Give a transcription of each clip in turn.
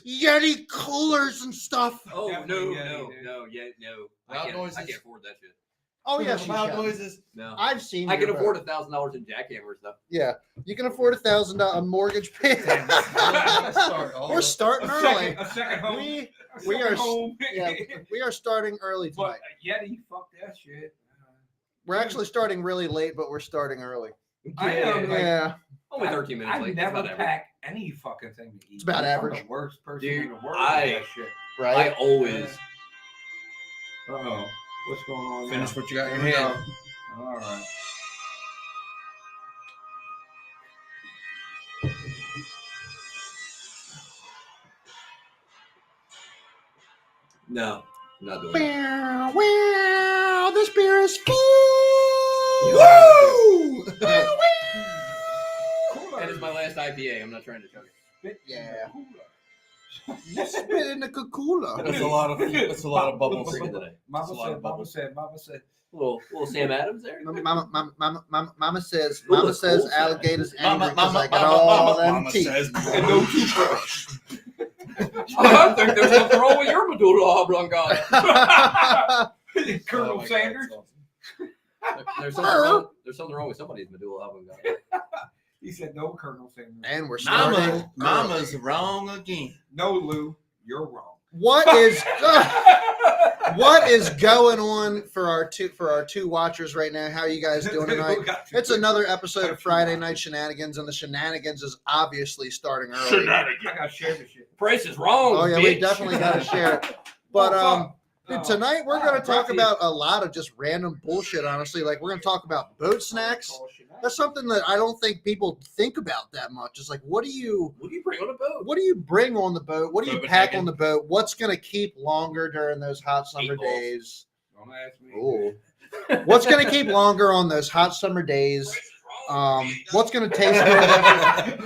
Yeti coolers and stuff. Oh Definitely, no. I can't afford that shit. Oh yes, you loud can. noises. No, I've seen. I can your afford boat. $1,000 in jackhammers though. Yeah, you can afford $1,000 mortgage payment. We're starting early. A second home. We are home. we are starting early But tonight. Yeti, fuck that shit. We're actually starting really late, but we're starting early. I am. Like, Yeah, Only 13 minutes I late. never That's about average. pack any fucking thing to eat. It's about I'm average. the worst person Dude, in the world. I- with that shit. right. I always. Uh-oh. What's going on Finish now? what you got in Here your we hand. go. All right. No, I'm not doing it. Wow, this beer is full. Woo! Cooler. That is my last IPA. I'm not trying to chug it. Spit in Yeah. the cooler. You spit in the cooler. That's a lot of bubbles. Drinking today. That's a lot of bubbles. Mama said. Little Sam Adams there. Mama says Ooh, it's cold, alligators Mama, angry because mama, I got mama, all mama, them mama teeth. says, And no toothbrush. I think there's something wrong with your medulla oblongata. Colonel Oh my God, Sanders. it's There's something wrong with somebody's medulla oblongata. He said no, Colonel Sanders. And we're starting. Mama's wrong again. No, Lou, you're wrong. What is going on for our two watchers right now? How are you guys doing tonight? It's another episode of Friday Night Shenanigans, and the shenanigans is obviously starting early. I gotta share this shit. Price is wrong. Oh yeah, bitch. we definitely got to share it. But dude, tonight we're going to talk Rocky. about a lot of just random bullshit. Honestly, like we're going to talk about boat snacks. That's something that I don't think people think about that much. It's like, what do you bring on a boat? What do you bring on the boat? What do you Boba pack tagging. on the boat? What's going to keep longer during those hot summer 8 balls. days? Don't ask me. Ooh. What's going to keep longer on those hot summer days? What's going to taste good?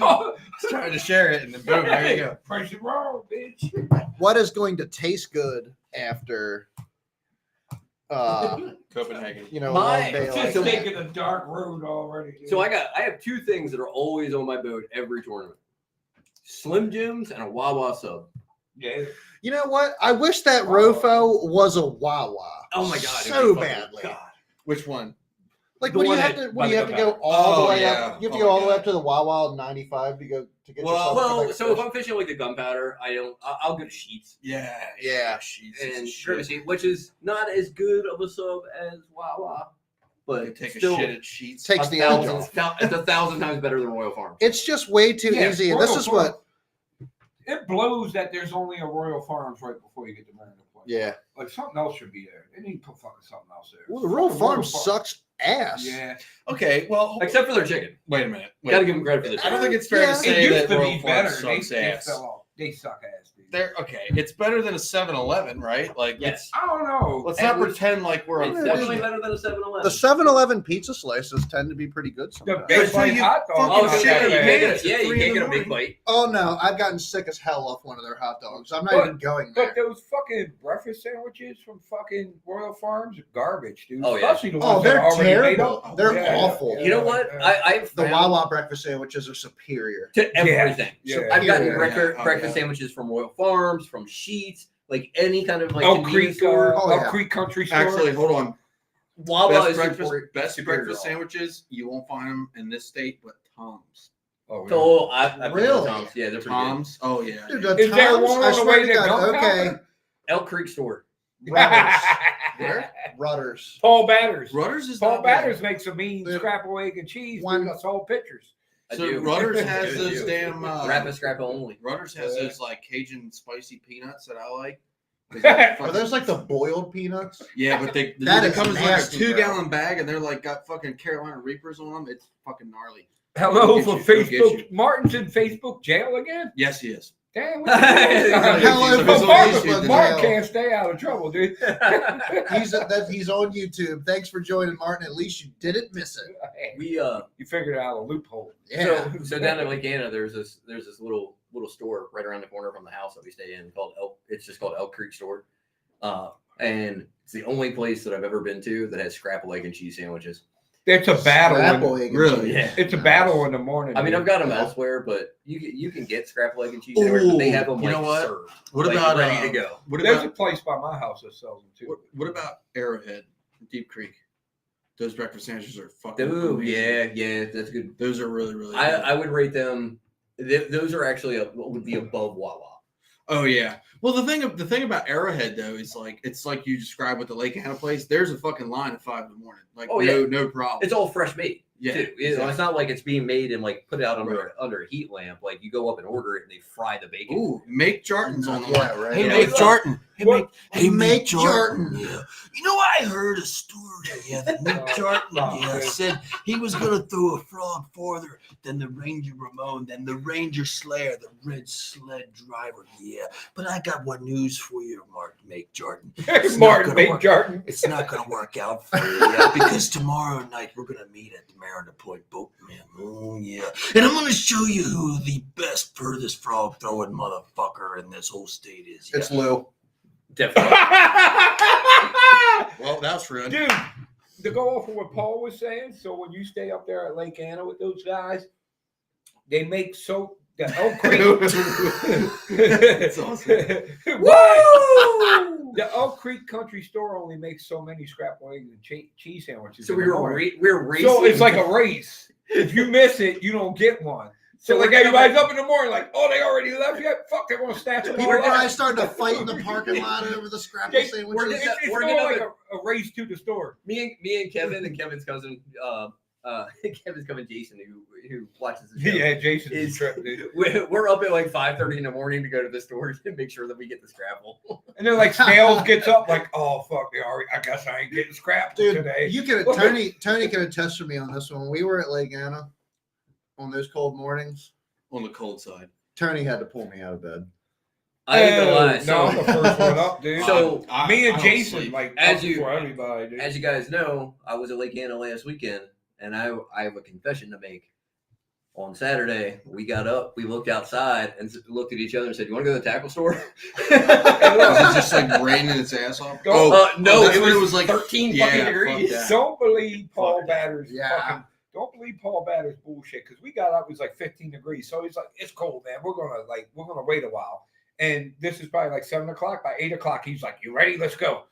Just trying to share it, and then boom, there you go. Price is wrong, bitch. What is going to taste good after, Copenhagen. a long My- day like Just that? taking a dark road already. Dude. So I have 2 things that are always on my boat every tournament: Slim Jims and a Wawa sub. Yeah. You know what? I wish that Rofo was a Wawa. Oh my god! so it'd be fucking- badly. God. Which one? Like, The what do you one have that- to? by What do you the have to go gunpowder. all the Oh, way yeah. up? You have to Oh go my all the way God. up to the Wawa 95 to get yourself. Well, a so if fish. I'm fishing like the gunpowder, I'll go to Sheets Yeah. Sheets and shit. Courtesy, which is not as good of a sub as Wawa, but You take still a shit at Sheets. Takes the edge off. it's 1,000 times better than Royal Farms. It's just way too Yeah, easy. And this Royal is what. It blows that there's only a Royal Farms right before you get to Marina Point. Yeah. Like something else should be there. They need to put fucking something else there. Well, the Royal Fucking Farm Farms. sucks ass. Yeah. Okay, well, Except for their chicken. wait a minute. Gotta give them credit for the I chicken. don't think it's fair Yeah. to It say It used that to Royal be better. Farms They, sucks they ass. fell off. They suck ass, dude. They're okay. It's better than a 7-Eleven, right? Like, Yes. I don't know. let's At not least- pretend like we're It's on. definitely better than a 7-Eleven. The 7-Eleven pizza slices tend to be pretty good The sometimes. big Until bite you hot dog. fucking Oh, not so shit that in you your bad. can't pants get at you 3 in can't the get a big morning. bite. Oh no, I've gotten sick as hell off one of their hot dogs. I'm not But- even going But there. those fucking breakfast sandwiches from fucking Royal Farms are garbage, dude. Oh, yeah. Especially the Oh, ones that they're are already made terrible. up. They're Yeah, awful. yeah, You know what? yeah. I've The found Wawa breakfast sandwiches are superior. to everything. Yeah. I've gotten Yeah. breakfast Oh, yeah. sandwiches from Royal Farms, from Sheets, like any kind of like Elk convenience Creek, store. Oh, Elk yeah. Creek Country Store. Actually, hold on. Wawa is Best superior breakfast to all. sandwiches. You won't find them in this state, but Tom's. Oh, So I've been to Really? Tom's. Yeah, they're pretty good. Tom's. Oh yeah. Dude, the Is there Toms, one I on the swear way to to God, okay. Gunpowder? Elk Creek store. Rudders. Where? Rudders. Paul Batters. Rudders is Paul not bad. Batters makes a mean Dude. scrapple egg and cheese. One- Dude, I saw pictures. I So do. Rudders I has do, those do. damn Rapid scrapple only. Rudders has Yeah. those like Cajun spicy peanuts that I like. Are those like the boiled peanuts? Yeah, but they That is come in like a nasty, 2-gallon bag and they're like got fucking Carolina Reapers on them. It's fucking gnarly. Hello Get for you, they'll get Facebook. you. Martin's in Facebook jail again? Yes, he is. Damn. Hello for But Facebook Mark jail. can't stay out of trouble, dude. He's on YouTube. Thanks for joining, Martin. At least you didn't miss it. We You figured out a loophole. Yeah. so down in Lake Anna, there's this little store right around the corner from the house that we stay in called Elk. It's just called Elk Creek Store, and it's the only place that I've ever been to that has scrapple egg and cheese sandwiches. It's a battle. Scrapple egg and Really? cheese. Yeah. It's a battle in the morning. I mean, dude. I've got them Yeah. elsewhere, but you can get scrapple egg and cheese anywhere, but they have them You know what? served. What like, about ready to go? What There's about a place by my house that sells them too. what about Arrowhead, Deep Creek? Those breakfast sandwiches are fucking Dude, amazing. yeah, that's good. Those are really, really good. I would rate them. Those are actually would be above Wawa. Oh yeah. Well, the thing about Arrowhead though is like it's like you described with the Lake Anna place. There's a fucking line at 5 a.m. Like no problem. It's all fresh made. Yeah, too. You know, exactly. it's not like it's being made and like put out under a heat lamp. Like you go up and order it and they fry the bacon. Ooh, make Jarton's on the Yeah, line. right. Hey, Yeah. make Jarton. Hey, What? Make Jarton. Yeah. You know, I heard a story. Yeah, that Mick Jarton said he was going to throw a frog farther than the Ranger Ramon, than the Ranger Slayer, the red sled driver. Yeah. But I got one news for you, Mark Make Jarton. It's not Martin gonna Big work. Jarton. It's not going to work out for you, yeah, because tomorrow night we're going to meet at the Mariner Point Boat Man. Oh, yeah. And I'm going to show you who the best furthest frog throwing motherfucker in this whole state is. Yeah. It's Lou. Definitely. Well, that's rude. Dude, to go off of what Paul was saying, so when you stay up there at Lake Anna with those guys, they make soap. The Elk Creek. That's awesome. Woo! The Elk Creek Country Store only makes so many scrapple eggs and cheese sandwiches. So in the morning. we're racing. So it's like a race. If you miss it, you don't get one. So like everybody's up in the morning, like, oh, they already left yet? Fuck, they're gonna snatch them all People up. guys starting to fight in the parking lot over the scrapple It's, sandwiches. it's We're more gonna like a race to the store. me and Kevin and Kevin's cousin, Kevin's cousin Jason, who watches the show. Yeah, Jason's Is- trip, dude. We're up at like 5:30 in the morning to go to the store to make sure that we get the scrapple. And then like Scales gets up, like, oh fuck, they already. I guess I ain't getting scrapped Dude, today. you can Tony can attest for me on this one. When we were at Lake Anna on those cold mornings, On the cold side. Tony had to pull me out of bed. I ain't gonna lie. No, So, I'm the first one up, dude. So, me I and don't Jason, sleep. like, As up you- before everybody, dude. as you guys know, I was at Lake Anna last weekend, and I have a confession to make. On Saturday, we got up, we looked outside, and looked at each other and said, "You want to go to the tackle store?" Was it just like raining its ass off? No, that's it when was like 13 yeah, fucking fuck degrees. that. Don't believe Paul Fuck. Batter's Yeah. fucking. Don't believe Paul Batter's bullshit because we got up. It was like 15 degrees, so he's like, "It's cold, man. We're gonna wait a while." And this is probably like 7 o'clock. By 8 o'clock, he's like, "You ready? Let's go."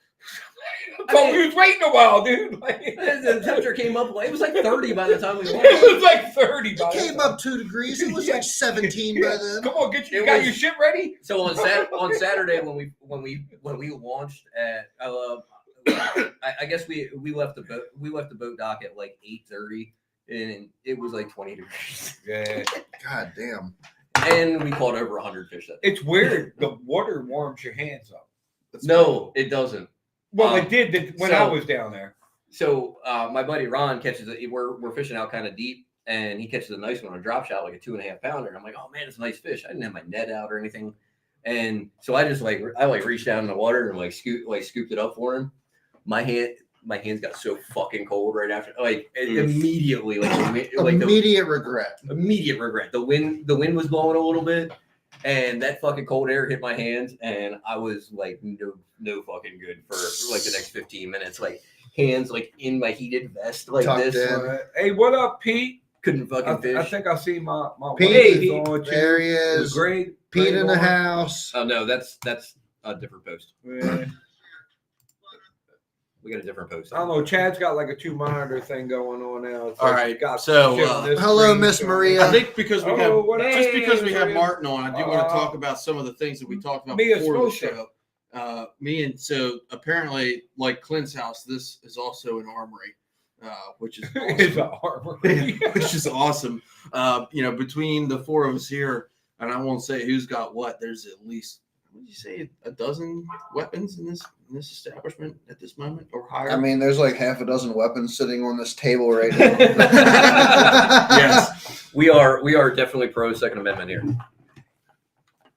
We was waiting a while, dude. Like, The temperature came up. It was like 30 by the time we left. it was like 30. By It that came time. up 2 degrees. It was like 17 by then. Come on, get you It got was- your shit ready. So on Saturday when we launched at I guess we left the boat dock at like 8:30 and it was like 20 degrees Yeah, God damn. and we caught over 100 fish that day. it's weird. The water warms your hands up. No, it doesn't. Well, it did when I so- was down there. So my buddy Ron catches it. We're fishing out kind of deep, and he catches a nice one on a drop shot, like a 2.5 pounder. And I'm like, oh man, it's a nice fish. I didn't have my net out or anything, and so I just reached down in the water and scooped it up for him. My hands got so fucking cold right after, immediately, Immediate regret. immediate regret. The wind was blowing a little bit, and that fucking cold air hit my hands, and I was like, no fucking good for like the next 15 minutes. Like hands like in my heated vest like Tucked this. in. Hey, what up, Pete? Couldn't fucking fish. I think I see my Pete, wife is on there he too. is. Great, Pete in the house. Oh no, that's a different post. Yeah. We got a different post. I don't know. Chad's got like a 2 monitor thing going on now. It's All like right, got so, shit on this hello, screen, Miss so- Maria. I think because we Oh, what have up? just because we Hey, have Maria. Martin on, I do want to talk about some of the things that we talked about Mia's before the supposed show. So apparently, like Clint's house, this is also an armory, which is It's awesome. an armory. Which is awesome. Between the 4 of us here, and I won't say who's got what. There's at least, what did you say, a dozen weapons in this establishment at this moment or higher? I mean, there's like half a dozen weapons sitting on this table right now. yes. We are definitely pro Second Amendment here.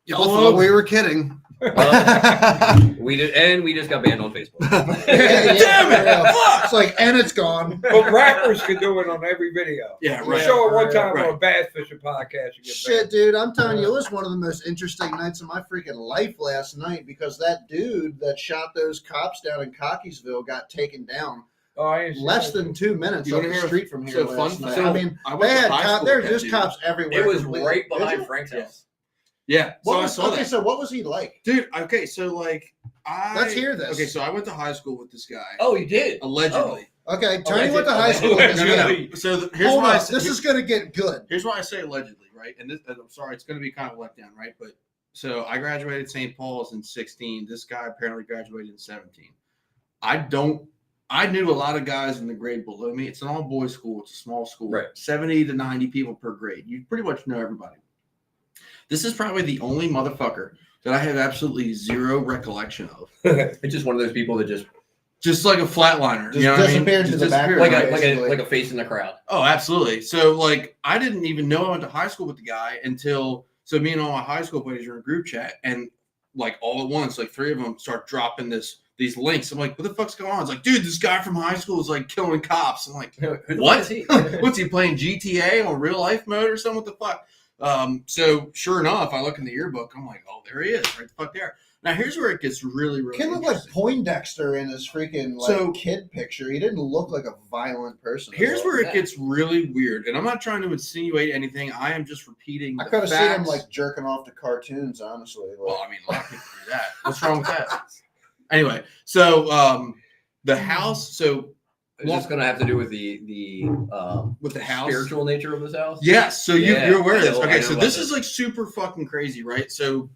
Y'all thought we were kidding. We did, and we just got banned on Facebook. Damn it! It's like, and it's gone. But rappers can do it on every video. Yeah, You right. show it one time right. on a bass fishing podcast, you get Shit, banned. dude, I'm telling you, it was one of the most interesting nights of my freaking life last night because that dude that shot those cops down in Cockeysville got taken down. Oh, I ain't seen less that. than 2 minutes You up wanna the hear street from here. so last fun night. fact? I mean, I went they to had high cops. school There's with that just dude. cops everywhere. It was completely. right Did behind you? Frank's Yeah. house. Yeah. So What I was, saw okay, that. so what was he like? Dude, okay, so like Let's hear this. Okay, so I went to high school with this guy. Oh, you did? allegedly. Okay, Oh, Tony went to high school. allegedly. with this No, guy. no, no. So here's Hold why I up, say, this is gonna get good. here's why I say allegedly, right? And this, I'm sorry, it's going to be kind of let down, right? But so I graduated St. Paul's in 16. This guy apparently graduated in 17. I knew a lot of guys in the grade below me. It's an all boys school. It's a small school. Right. 70 to 90 people per grade. You pretty much know everybody. This is probably the only motherfucker that I have absolutely zero recollection of. It's just one of those people that just like a flatliner. Just you know what I mean? disappeared to Just the disappeared. background. like Basically. a face in the crowd. Oh, absolutely. So, like, I didn't even know I went to high school with the guy until, so me and all my high school buddies are in a group chat, and like all at once, like three of them start dropping these links. I'm like, what the fuck's going on? It's like, dude, this guy from high school is like killing cops. I'm like, Who the what? fuck is he? What's he playing GTA on real life mode or something? What the fuck? So sure enough, I look in the yearbook. I'm like, oh, there he is, right the fuck there. Now here's where it gets really, really. Kid looked like interesting. Poindexter in his freaking kid picture. He didn't look like a violent person. at Here's all. where it gets really weird, and I'm not trying to insinuate anything. I am just repeating. I the could have seen him facts. like jerking off to cartoons. Honestly, like, Well, I mean, a lot of people do that. What's wrong with that? Anyway, so the house. So Is this going to have to do with the with the house, spiritual nature of this house? yes. So Yeah, you're aware of this. I know Okay, so about this this. is like super fucking crazy, right? So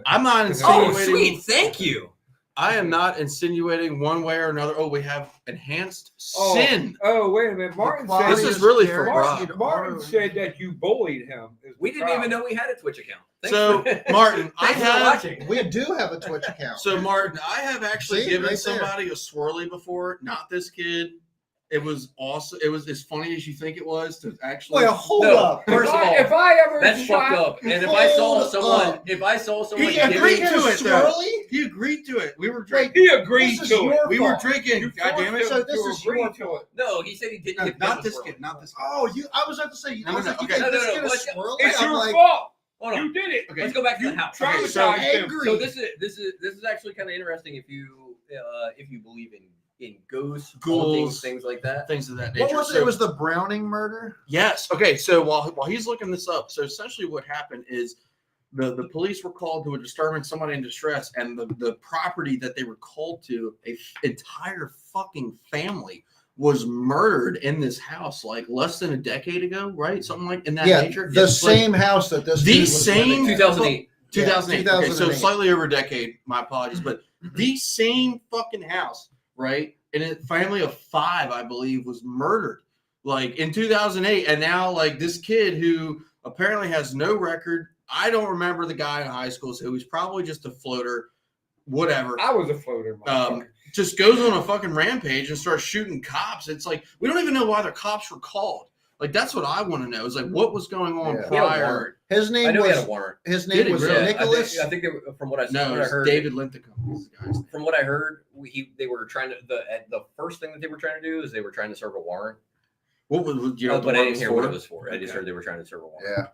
I'm not Oh, insinuating. sweet. Thank you. I am not insinuating one way or another. Oh, we have enhanced Oh, sin. Oh, wait a minute. Martin quality said This is really for guaranteed Brock. Martin said that you bullied him. is We the didn't even problem. know we had a Twitch account. Thanks So, for- Martin, I Thanks for have. watching. we do have a Twitch account. So, Martin, I have actually See, given right there. somebody a swirly before. Not this kid. It was awesome. It was as funny as you think it was to actually. Wait, hold No, up. First of all, If I ever That's shot- fucked up. And if I saw Hold someone, up. if I saw someone, He giving- agreed to it, though. Swirly? He agreed to it. We were drinking. He agreed This is to it. your We were fault. drinking. You God damn it. forced So him this to is agree your to fault. it. No, he said he didn't. give Not him this a kid. Not this kid. Oh, I was about to say. No, I was no, like, you okay. think No, this no, kid no, is let's- swirly? It's I'm your like, fault. Hold on. You did it. Okay. Let's go back to You the house. Okay, traumatized so him. angry. So this is actually kind of interesting if you believe in ghosts, Ghouls. things like that. Things of that nature. what was it? So- It was the Browning murder. Yes. Okay. So while he's looking this up, so essentially what happened is the police were called to a disturbance, somebody in distress, and the property that they were called to, a entire fucking family was murdered in this house like less than a decade ago, right? Something like in that Yeah, nature. the Yes, like same house that this. the dude was same- living at. 2008. 2008. Yeah, Okay, so 2008. slightly over a decade. My apologies, but the same fucking house, right? And a family of 5, I believe, was murdered like in 2008. And now, like this kid who apparently has no record. I don't remember the guy in high school, so he's probably just a floater, whatever. I was a floater. motherfucker. Just goes on a fucking rampage and starts shooting cops. It's like we don't even know why the cops were called. Like that's what I want to know. Is like what was going on Yeah. He had a prior. warrant. His I name know he had a was. warrant. His Did name he was really? Nicholas. I think from what I No, what it I was heard, David Linthicum. Was the guy's. From what I heard, they were trying to the first thing that they were trying to do is they were trying to serve a warrant. What was you know? what the But I warrant didn't hear what for? it was for. I just Okay. heard they were trying to serve a warrant. Yeah.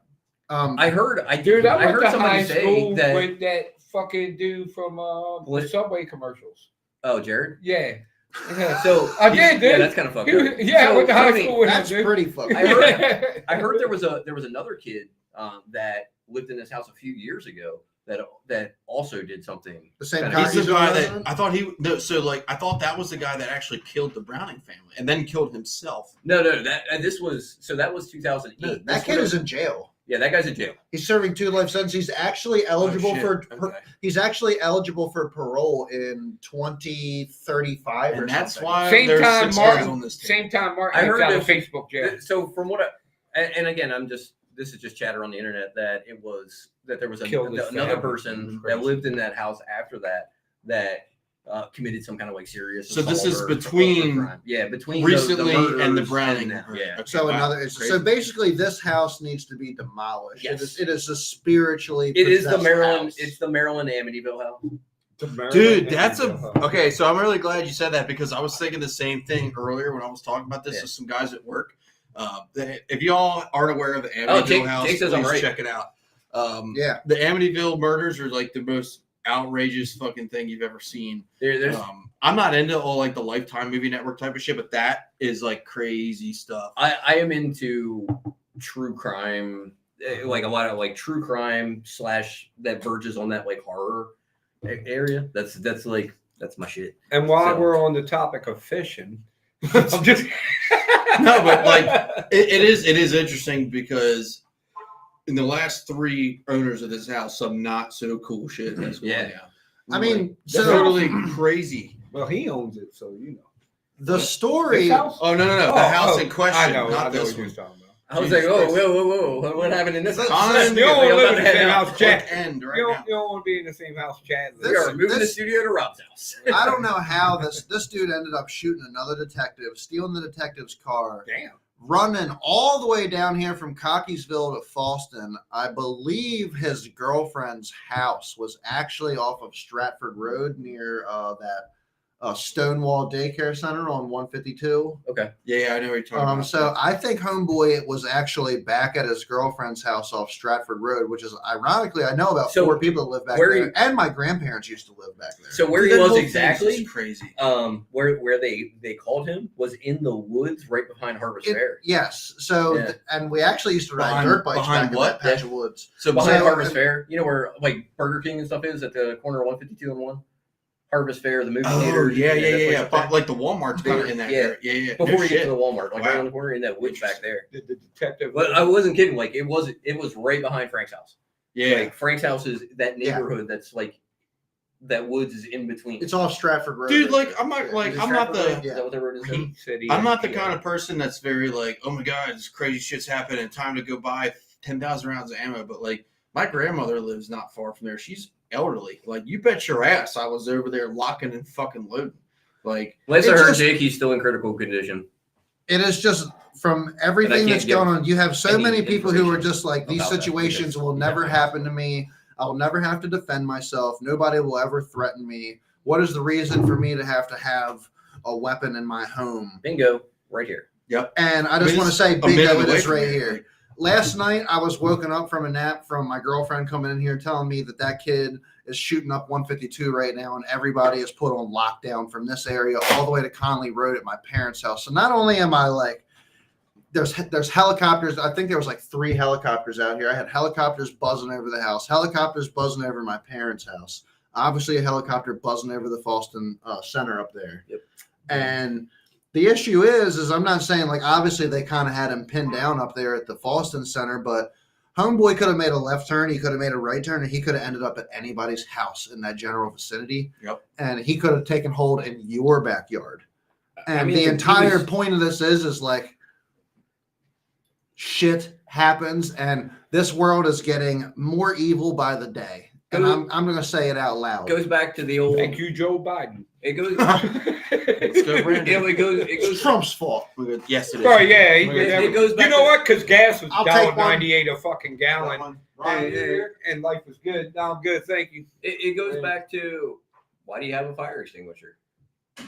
Dude, I went heard to somebody high say school that. with that fucking dude from the What? Subway commercials. Oh, Jared. Yeah. So I did, yeah, dude. that's kind of fucked He- up. yeah, I So, went to high Tony, school with That's him, dude. pretty fucking. I heard there was another kid that lived in this house a few years ago that also did something. The same kinda- guy. He's the He's guy the that one? I thought he. No, so like I thought that was the guy that actually killed the Browning family and then killed himself. No, that was 2008. No, This that kid would've- is in jail. Yeah, that guy's in jail. He's serving 2 life sentences. He's actually eligible Oh, shit. for. Okay. He's actually eligible for parole in 2035 or And that's something. why Same there's time 6 Martin- guys on this team. Same time Martin I heard out of that- Facebook jail. So from what and again, this is just chatter on the internet that there was Killed his another family. person Crazy. that lived in that house after that committed some kind of like serious. So this assault is or between crime. between recently the and the murders Browning. now. murder. Yeah. Okay, So wow. another. Crazy. So basically, this house needs to be demolished. Yes. It is a spiritually. It is the possessed Maryland. house. It's the Maryland Amityville house. Dude, that's okay. So I'm really glad you said that because I was thinking the same thing earlier when I was talking about this Yeah. with some guys at work. If y'all aren't aware of the Amityville Oh, Jake house, says I'm please right. check it out. Yeah. The Amityville murders are like the most outrageous fucking thing you've ever seen. There's I'm not into all like the Lifetime Movie Network type of shit, but that is like crazy stuff. I am into true crime, like a lot of like true crime / that verges on that like horror area. That's my shit. And while So- we're on the topic of fishing, I'm just No, but like it is interesting because in the last 3 owners of this house, some not so cool shit has gone Yeah. down. I mean, Like, so totally crazy. well, he owns it, so you know. the story. This house? Oh no, the house in question, I know not this what you're one. talking about. I was Jesus like, oh, Christ. whoa, what happened in this house? Colin, You don't I'm want to about live in to the head same out. house, Chad. End right You now. don't want to be in the same house, Chad. We This- are moving the this- studio to Rob's house. I don't know how this dude ended up shooting another detective, stealing the detective's car, Damn. running all the way down here from Cockeysville to Fallston. I believe his girlfriend's house was actually off of Stratford Road near that Stonewall Daycare Center on 152. Yeah, I know what you're talking about. So I think Homeboy was actually back at his girlfriend's house off Stratford Road, which is ironically, I know about So 4 people that live back where there, he- and my grandparents used to live back there. So where Dude, he that was whole thing's exactly, just crazy. where they called him was in the woods right behind Harvest Fair. Yes. So, Yeah. and we actually used to ride Behind- dirt bikes behind back what? in that patch of woods. So Behind So- Harvest Fair, you know where like Burger King and stuff is at the corner of 152 and 1. Harvest Fair, the movie oh theater. yeah. That place up But like the Walmart's kind of in that Yeah. area. Yeah. there. Before No you get shit. to the Walmart, like right Wow. on the corner in that woods back there. Did the detective? But I wasn't kidding. Like it was right behind Frank's house. Yeah. Like Frank's house is that Yeah. neighborhood that's like that woods is in between. It's off Stratford Road. Dude, right like there. I'm not like Is it I'm not Stratford Road? the Is that what the road is? He said he I'm not didn't the kind care. of person that's very like, oh my god, this crazy shit's happening, time to go buy 10,000 rounds of ammo. But like my grandmother lives not far from there. She's elderly. Like you bet your ass I was over there locking and fucking loading. Like Last I It's heard, just- Jake, he's still in critical condition. It is just from everything can't that's give going on. You have so any many people who are information just like, these about that situations because will we never don't happen to me. I'll never have to defend myself. Nobody will ever threaten me. What is the reason for me to have a weapon in my home? Bingo, right here. And I just want to say, a minute bingo, it away is from right here. here. Last night, I was woken up from a nap from my girlfriend coming in here telling me that kid is shooting up 152 right now, and everybody is put on lockdown from this area all the way to Conley Road at my parents' house. So not only am I like, there's helicopters. I think there was like 3 helicopters out here. I had helicopters buzzing over the house, helicopters buzzing over my parents' house. Obviously, a helicopter buzzing over the Fallston Center up there. Yep. And the issue is I'm not saying like obviously they kind of had him pinned down up there at the Fallston Center, but Homeboy could have made a left turn, he could have made a right turn, and he could have ended up at anybody's house in that general vicinity. Yep. And he could have taken hold in your backyard. And I mean, the he entire was- point of this is like shit happens, and this world is getting more evil by the day. And Go- I'm going to say it out loud. Goes back to the old. Thank you, Joe Biden. It goes. Let's go, Brandon. it goes. It It's goes. Trump's fault. Yes, it is. Oh yeah, he It- did that. it goes back You know to- what? Because gas was I'll take one. $1.98 a fucking gallon, Right. and life was good. Now I'm good, thank you. It goes back to why do you have a fire extinguisher?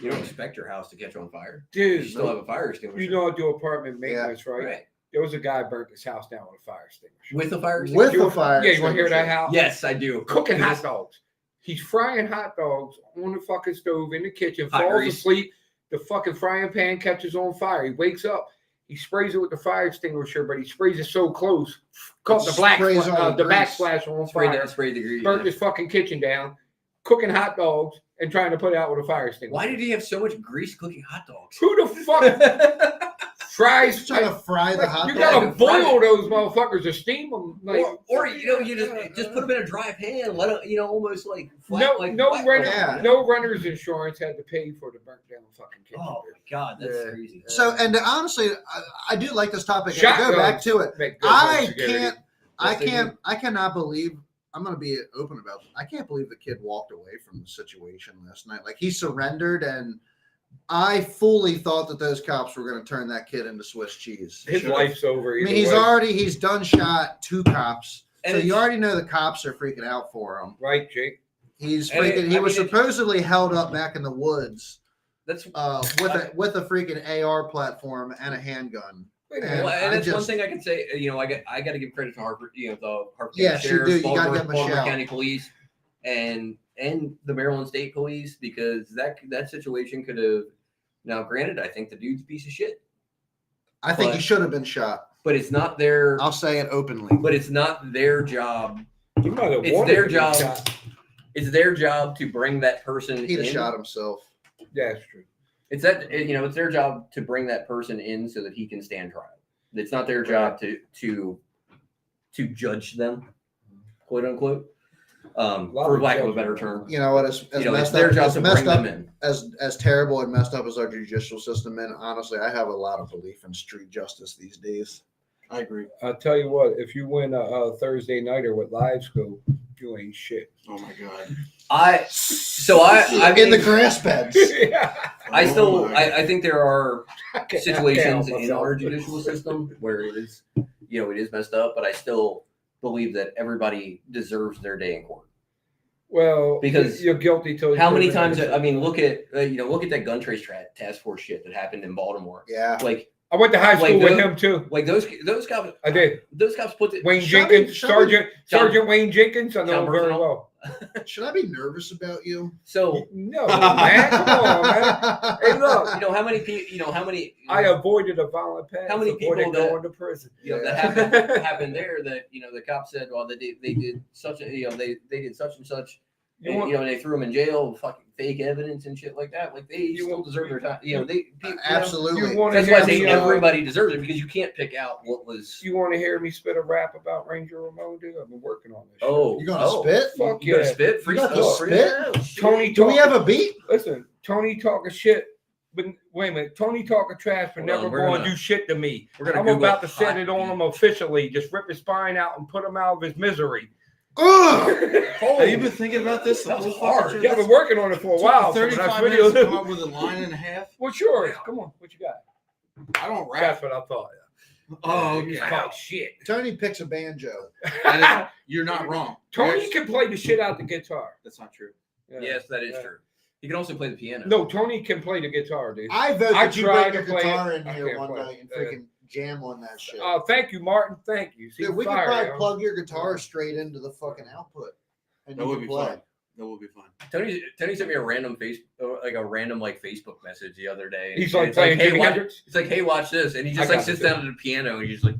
You don't expect your house to catch on fire. You Dude, still have a fire extinguisher. you know I do apartment maintenance, right? right? There was a guy burnt his house down with a fire extinguisher. With a fire With extinguisher. the fire. Yeah, you want to hear that extinguisher. house? Yes, I do. Cooking hot dogs. He's frying hot dogs on the fucking stove in the kitchen, Hot falls grease. asleep. The fucking frying pan catches on fire. He wakes up. He sprays it with the fire extinguisher, but he sprays it so close, caught the black, sprays all the the grease. backsplash on Spray fire. that. Spray the grease. Burnt his fucking kitchen down, cooking hot dogs and trying to put it out with a fire extinguisher. Why did he have so much grease cooking hot dogs? Who the fuck fries? Trying to fry the hot you dog. gotta dog. Fry boil those motherfuckers or steam them. Like, or you just put them in a dry pan, let it almost like flat, no like no flat renter, Yeah. no renter's insurance had to pay for the burnt down fucking kitchen. Oh my god, that's Yeah. crazy. So, and honestly, I do like this topic. And Shotguns go back to it. make good I home security. can't. Yes, they do. I cannot believe. I'm going to be open about this. I can't believe the kid walked away from the situation last night. Like he surrendered, and I fully thought that those cops were going to turn that kid into Swiss cheese. His Sure. life's over. I mean, either way. he's done shot 2 cops, And so you it's- already know the cops are freaking out for him. Right, Jake. He's And freaking. it- he I was mean, it- supposedly held up back in the woods That's with a freaking AR platform and a handgun. Wait a And minute. well, and I that's one just- thing I can say. I got to give credit to Harvard. The Harvard Yes, County you do. Sheriff, You gotta Baltimore, give 'em a Baltimore shout. County Police, and the Maryland State Police, because that situation could have. Now, granted, I think the dude's a piece of shit, I think he should have been shot. but it's not their. I'll say it openly. But it's not their job. You might have It's wanted their to be job. shot. It's their job to bring that person He'd in. have shot himself. Yeah, that's true. It's it's their job to bring that person in so that he can stand trial. It's not their job to judge them, quote unquote, for lack of a better term. You know what? As It's messed their up, job as to messed bring up, them in. as terrible and messed up as our judicial system is, honestly, I have a lot of belief in street justice these days. I agree. I'll tell you what, if you win a Thursday nighter with live school, you ain't shit. Oh my god. I in mean, the grass beds. I think there are situations in myself. our judicial system where it is messed up, but I still believe that everybody deserves their day in court. Well, Because you're guilty till How many times? I mean, look at that gun trace task force shit that happened in Baltimore. Yeah. Like I went to high school Like with those- him too. Like those cops. I did. Those cops put the Wayne Should I Jenkins, be- should I be- Sergeant Wayne Jenkins. I know John him very Bernthal? well. Should I be nervous about you? So No, man, come on, man. Hey, look, how many people? How many? I avoided a violent path. How many avoided people that- going to prison? That happened there. That the cops said, well, they did such a they did such and such. You And, want- and they threw them in jail, fucking fake evidence and shit like that. Like they still deserve their time. Absolutely. You want to That's why I hear say me? everybody deserves it, because you can't pick out what was. You want to hear me spit a rap about Ranger Ramon, dude? I've been working on this. Oh, You gonna spit? Fuck You gonna yeah. spit? You got to Freestyle? spit? shit. Tony, Do we have a beat? Listen, Tony talking shit. But wait a minute, Tony talking trash, but Hold on, never we're going to gonna- do shit to me. We're gonna I'm Google about to set hot it on beat. him officially. Just rip his spine out and put him out of his misery. Ugh! Have you been thinking about this? That was the whole hard. fucking Yeah, I've been working on it for a Took while. 35 When I minutes to come video- up with a line and a half. What's yours? Come on, what you got? I don't That's rap. what I thought. Oh, You okay. talk shit. Tony picks a banjo. You're not wrong. Tony Yes. can play the shit out the guitar. That's not true. Yeah. Yes, that is Yeah. true. You can also play the piano. No, Tony can play the guitar, dude. I vote I that you tried bring your to play guitar it. in I here can't one play night it. and freaking jam on that shit. Thank you, Martin. Thank you. See, Dude, we could fire, probably yo. plug your guitar straight into the fucking output. And That you would could be play. fun. That would be fun. Tony sent me a random Facebook message the other day. He's And like it's playing hey, Jimi watch, Hendrix. it's like, hey, watch this, and he I just got sits it. down at the piano and he's like,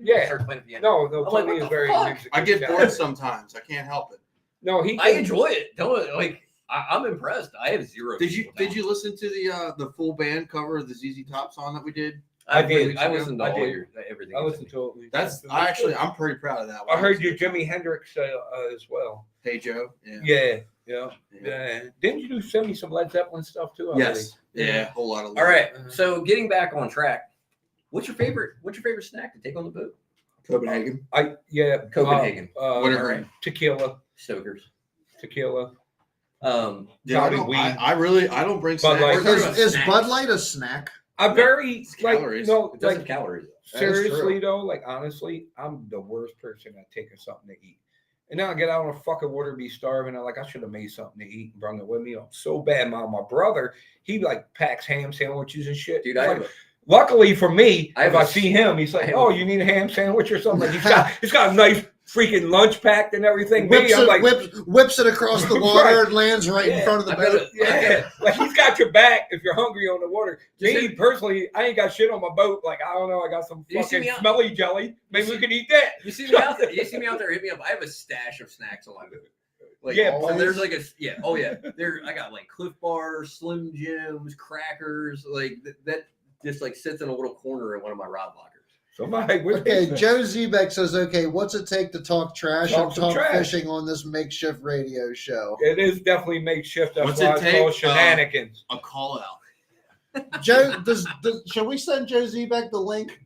Yeah. starts playing the piano. No, I'm like, Tony what is the very fuck? musical. I get talented. bored sometimes. I can't help it. No, he. I can- enjoy it. Don't like. I'm impressed. I have zero. Did you musical talent. listen to the full band cover of the ZZ Top song that we did? I I did. did. I listened to I all did. your everything. I you listened sent me. to it. That's I'm pretty proud of that one. I heard your Jimi Hendrix as well. Hey Joe. Yeah. Didn't you send me some Led Zeppelin stuff too? I Yes. believe? Yeah. Whole lot of. All right. So getting back on track, what's your favorite snack to take on the boat? Copenhagen. Copenhagen. Whatever. Tequila. Stokers. Yeah, Yeah, Probably I don't bring Bud Light. snacks. We're talking about Is snacks. Bud Light a snack? I'm very It's like calories. no It doesn't like calories. That is seriously true. though, like honestly, I'm the worst person at taking something to eat. And then I get out on a fucking water, be starving. I'm like, I should have made something to eat and brought it with me. I'm so bad. My brother, he like packs ham sandwiches and shit. Dude, Like, luckily for me, I have if I a- see him, he's like, I have "Oh, a- you need a ham sandwich or something?" Like he's got a nice freaking lunch packed and everything. Whips Me, I'm it, like, whips it across the water Right. and lands right in Yeah, front of the I've got boat. a- yeah, like he's got your back if you're hungry on the water. Just Me hit- personally, I ain't got shit on my boat. Like I don't know, I got some You see fucking me out- smelly jelly. Maybe we could eat that. You see me out there? You see me out there? Hit me up. I have a stash of snacks on my boat. Like, Yeah, so there's always. like oh yeah. I got like Cliff Bars, Slim Jims, crackers, like that just like sits in a little corner in one of my rod lockers. Somebody, Okay, Joe Zebek says, okay, what's it take to talk trash Talk and some talk trash. fishing on this makeshift radio show? It is definitely makeshift. That's What's why it it's take? called shenanigans. A call out. Joe, shall we send Joe Zebek the link?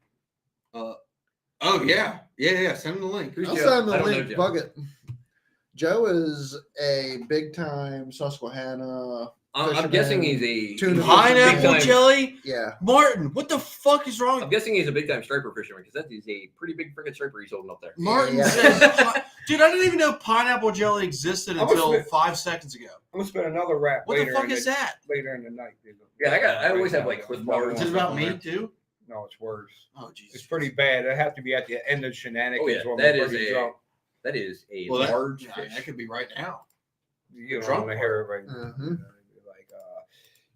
Oh yeah. Send him the link. Who's I'll Joe? send him I the don't know link. Joe. Bug it. Joe is a big time Susquehanna. I'm Fisherman, guessing he's a tuna Pineapple big time- jelly. Yeah. Martin, what the fuck is wrong? I'm guessing he's a big time striper fisherman because that is a pretty big freaking striper he's holding up there. Martin Yeah. says, dude, I didn't even know pineapple jelly existed I was until fit- 5 seconds ago. I'm gonna spend another rap What the later. fuck in is that? Later in the night. dude. Yeah, I always have like Cliff Bars. Is it about me too? No, it's worse. Oh Jesus. It's pretty bad. It have to be at the end of shenanigans. Oh yeah, when that we're is pretty a drunk. that is a Well, large yeah, fish. that could be right now. You don't Drunk want to hear it right now. Mhm. Like,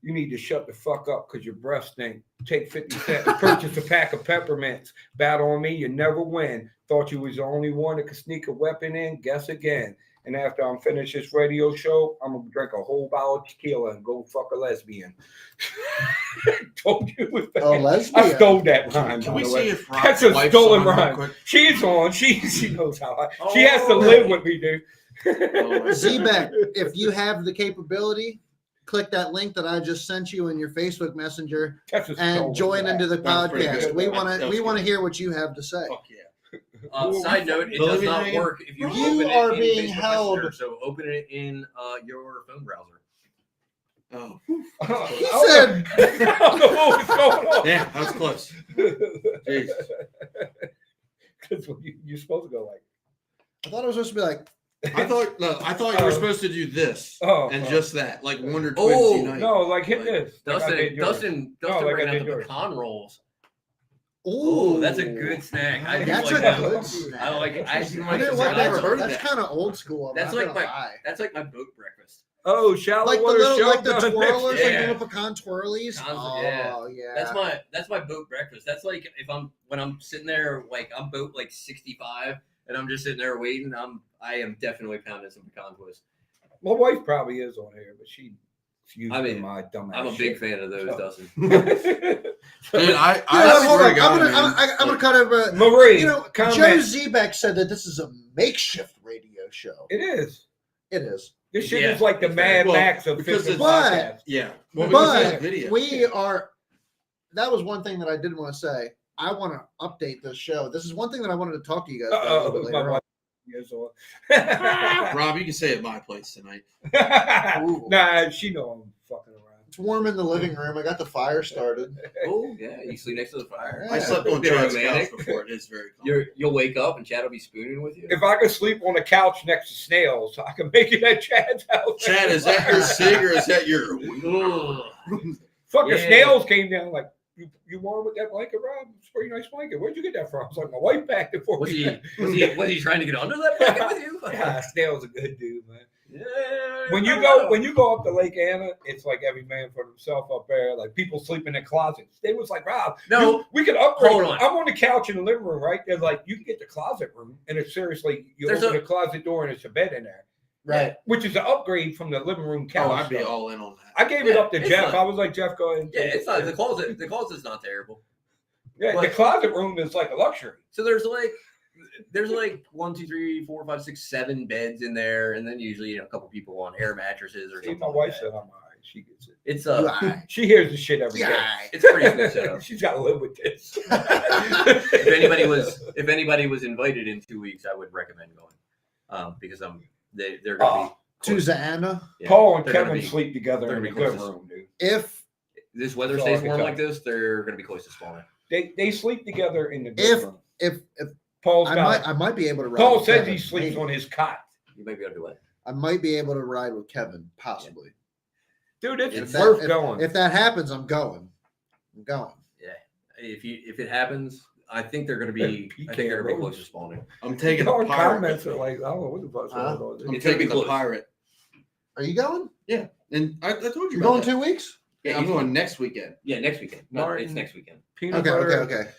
you need to shut the fuck up because your breath stink. Take 50 cents and purchase a pack of peppermints. Battle on me, you never win. Thought you was the only one that could sneak a weapon in. Guess again. And after I'm finished this radio show, I'm gonna drink a whole bottle of tequila and go fuck a lesbian. Told you it was bad. Oh, lesbian. I stole that rhyme. Can by we the see way. if Rob's That's a wife's stolen on real rhyme. quick? She's on. She knows how. She has to live with me, dude. Z-Bet, if you have the capability, click that link that I just sent you in your Facebook Messenger That's a and stolen join rhyme. into the That was pretty podcast. good. We That want was to good. hear what you have to say. Fuck yeah. Side note, it Don't does let me not hang in. work if you You open it are in being Facebook held. Messenger, so open it in your phone browser. Oh, He said, I don't know what was going on. yeah, that was close. Jeez. That's what you're supposed to go like. I thought it was supposed to be like, I thought you were supposed to do this and just that, like Wonder Twins Oh, unite. No, like hit this. Like I did yours. Dustin No, like I ran out did the yours. pecan rolls. ooh, Oh, that's a good snack. I do That's like a that. good snack. I like it. I do I like didn't the like I've never that. heard of That's that. kind of old school. I'm That's not like gonna my lie. that's like my boat breakfast. Oh, shallow Like the water little, like the shotgun. twirlers, like Yeah. little pecan twirlies. Pecans, Oh yeah. That's my boat breakfast. That's like when I'm sitting there like I'm boat like 65 and I'm just sitting there waiting. I am definitely pounding some pecan twist. My wife probably is on here, but she's using I mean, my dumb ass. I'm a big fan of those, Dustin. fan. Dude, I Yeah, hold swear on. to God, I'm gonna man. cut over. Marie, You know, comment. Joe Zebek said that this is a makeshift radio show. It is. It is. This shit Yeah, is like the it's Mad well, Max of because fitness it's- podcast. Yeah. Well, we just had a But video. we are. That was one thing that I did want to say. I want to update this show. This is one thing that I wanted to talk to you guys about a little bit My later on. wife is on. Rob, you can say at my place tonight. Nah, she know I'm fucking around. It's warm in the living room. I got the fire started. Oh yeah, you sleep next to the fire. I slept on Bit Chad's romantic. couch before. It is very cool. You'll wake up and Chad will be spooning with you. If I could sleep on a couch next to snails, I can make it at Chad's house. Chad, is that your cig or is that your? Fucking Yeah. snails came down like, you warm with that blanket, Rob? It's a pretty nice blanket. Where'd you get that from? I was like, my wife packed it for Was me. was he trying to get under that blanket with you? Yeah, snails a good dude, man. Yeah, When you go up to Lake Anna, it's like every man for himself up there. Like people sleep in their closets. They was like, Rob, No. we could upgrade. Hold on. I'm on the couch in the living room, right? They're like, you can get the closet room, and it's seriously, you There's open a- the closet door and it's a bed in there, Right. which is an upgrade from the living room couch. Oh, I'd be stuff. all in on that. I gave it Yeah, up to it's Jeff. not- I was like, Jeff, go ahead. And Yeah, take it's not the closet. The closet's not terrible. Yeah, the but- closet room is like a luxury. So there's like 1, 2, 3, 4, 5, 6, 7 beds in there, and then usually a couple people on air mattresses or See, something. my like wife that. said I'm all right. She gets it. It's Right. She hears the shit every day. Yeah. it's pretty good setup. She's got to live with this. If anybody was invited in 2 weeks, I would recommend going, because they're gonna be To Zana. yeah, Paul and they're gonna Kevin be- sleep together they're in the gonna be living close. room, dude. If This weather That's all I stays can warm tell like this, they're gonna be close to spawning. They sleep together in the If- bedroom. if Paul's I got. might be able to ride. Paul with says Kevin. he sleeps Maybe. on his cot. You might be able to do it. I might be able to ride with Kevin, possibly. Dude, it's If worth that- going. If that happens, I'm going. I'm going. If it happens, I think they're gonna be. I think they're gonna be close to spawning. I'm taking Our the pirate. comments are like, I don't know what the fuck's going on. I'm It's gonna taking be the close. pirate. Are you going? And I told you You're about going that. 2 weeks? Yeah, I'm going next weekend. Yeah, next weekend. No, Martin. it's next weekend. Peanut Okay, butter. okay.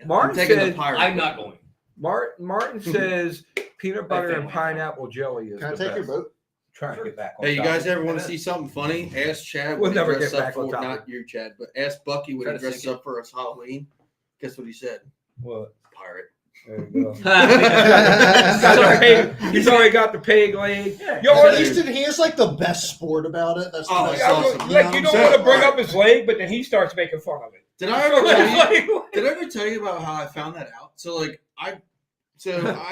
Martin I'm taking says, the pirate. I'm not going. Martin says peanut butter and family. pineapple jelly is Can I the take your best. boat? Trying to get back on Hey, you topic. guys ever want to see something funny? Ask Chad We'll what never he dressed get up back on for. topic. Not you, Chad, but ask Bucky what Try he to dressed sink up for us Halloween. Guess what he said? What? Pirate. There you go. Sorry. He's already got the peg leg. Yo, At at least least he has like the best sport about it. That's Oh, the it's best. awesome. You like know you what don't I'm want to saying? bring up his leg, but then he starts making fun of it. Did I ever tell you? Like, Did I ever tell you about how I found that out? So I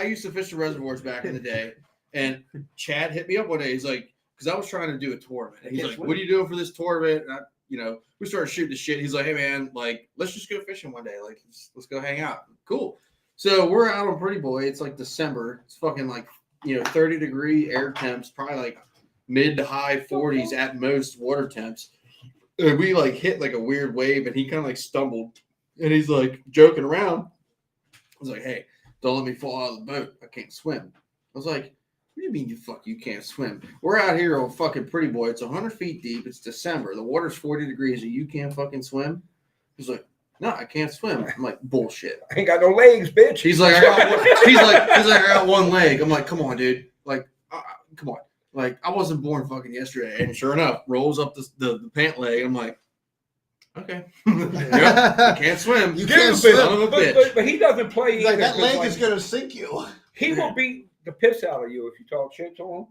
used to fish the reservoirs back in the day, and Chad hit me up one day. He's like, because I was trying to do a tournament. And he's like, "What are you doing for this tournament?" And we started shooting the shit. He's like, "Hey man, like let's just go fishing one day. Like let's go hang out." Cool. So we're out on Pretty Boy. It's like December. It's fucking like 30-degree air temps, probably like mid to high 40s at most water temps. And we like hit like a weird wave, and he kind of like stumbled, and he's like joking around. I was like, "Hey, don't let me fall out of the boat. I can't swim." I was like, What do you mean you can't swim? We're out here on fucking Pretty Boy. It's 100 feet deep. It's December. The water's 40 degrees and you can't fucking swim? He's like, no, I can't swim. I'm like, bullshit. I ain't got no legs, bitch. He's like, I got one leg. I'm like, come on, dude. Like, come on. Like, I wasn't born fucking yesterday. And sure enough, rolls up the pant leg. I'm like, okay. Yep, I can't swim. You can't swim. Son of a bitch. But he doesn't play Like either. that leg 'cause, is gonna sink you. He will beat the piss out of you if you talk shit to him.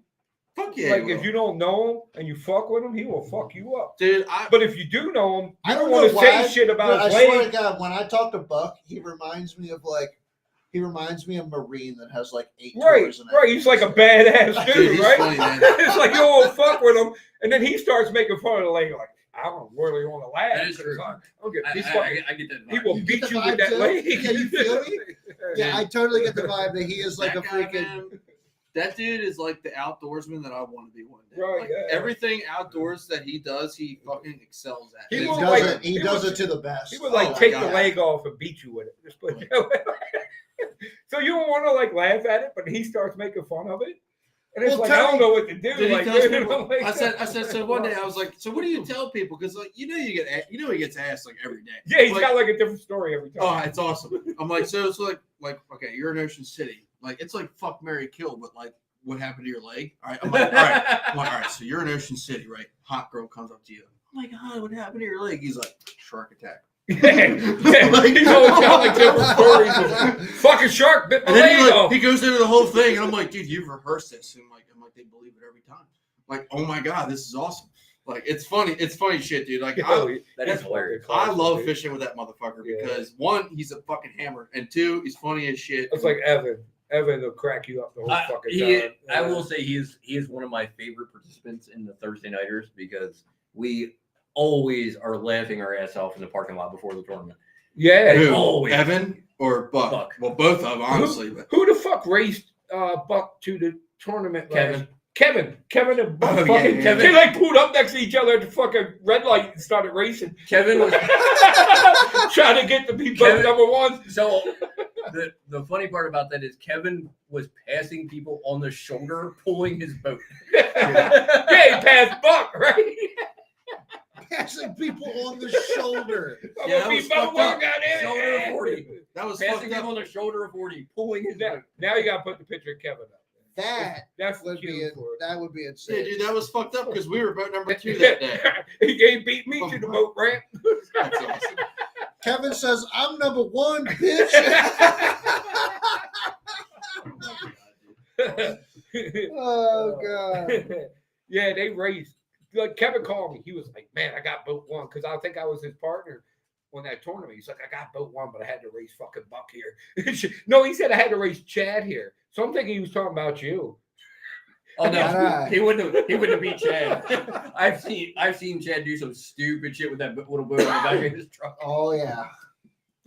Fuck yeah. Like, if you don't know him and you fuck with him, he will fuck you up. Dude, But if you do know him, I you don't don't want know to say why, shit about but his I swear leg. to God, when I talk to Buck, he reminds me of Marine that has like 8 Right, tours in it. right. He's like a badass dude, Dude, he's right? funny, man. It's like you don't fuck with him, and then he starts making fun of the leg. Like, I don't really want to laugh. That is true. He's I fucking, get that. he vibe. will You get beat the you vibe with that too? leg. Yeah, you feel me? Yeah, I totally get the vibe that he is like That a guy, freaking. man, that dude is like the outdoorsman that I want to be one day. Right, Like, yeah. everything outdoors that he does, he fucking excels at. He He will, does like, it. He he does would- it to the best. He would Oh like my take the God. leg off and beat you with it. Just put it that way. So you don't want to like laugh at it, but he starts making fun of it, and it's Well, like tell I don't me- know what to do. Dude, he Like, tells you people- know, like- I said, so one day I was like, so what do you tell people? Because like he gets asked like every day. yeah, he's Like, got like a different story every time. oh, it's awesome. I'm like, so it's like okay, you're in Ocean City. Like it's like fuck, marry, kill, but like what happened to your leg? All right, I'm like, all right. I'm like, all right, so you're in Ocean City, right? Hot girl comes up to you. I'm like, oh, what happened to your leg? He's like, shark attack. Yeah, he's always got like different stories. Fucking shark bit my And then leg off. he goes into the whole thing, and I'm like, dude, you've rehearsed this, and I'm like, they believe it every time. Like, oh my god, this is awesome. Like, it's funny shit, dude. Like, That is hilarious. I love fishing with that motherfucker Yeah. because one, he's a fucking hammer, and two, he's funny as shit. It's like Evan. Evan will crack you up the whole fucking time. I will say he is one of my favorite participants in the Thursday Nighters because we always are laughing our ass off in the parking lot before the tournament. Yeah. Who, always. Evan or Buck? Buck. Well, both of them, honestly. But Who the fuck raced Buck to the tournament? Kevin. Kevin and Buck. Oh, fucking, yeah. Kevin. They like pulled up next to each other at the fucking red light and started racing. Kevin was Trying to get to be both Kevin- number one. so. The funny part about that is Kevin was passing people on the shoulder, pulling his boat. Yeah, he passed Buck, right? Passing people on the shoulder. Yeah, that Be was both fucked Buck up. out there. Shoulder of 40. that was Passing fucked him up. on the shoulder of 40, pulling his Now, boat. now you got to put the picture of Kevin up. That's Would be cute for it. that would be Yeah, insane. dude, that was fucked up because we were boat number 2 that day. He beat me to the boat ramp. That's awesome. Kevin says, "I'm number 1, bitch." Oh god. Yeah, they raced. Like Kevin called me. He was like, "Man, I got boat 1," because I think I was his partner on that tournament. He's like, "I got boat 1, but I had to race fucking Buck here." No, he said I had to race Chad here. So I'm thinking he was talking about you. Oh no, Alright. he wouldn't have beat Chad. I've seen Chad do some stupid shit with that little boat in the back of his truck. Oh yeah.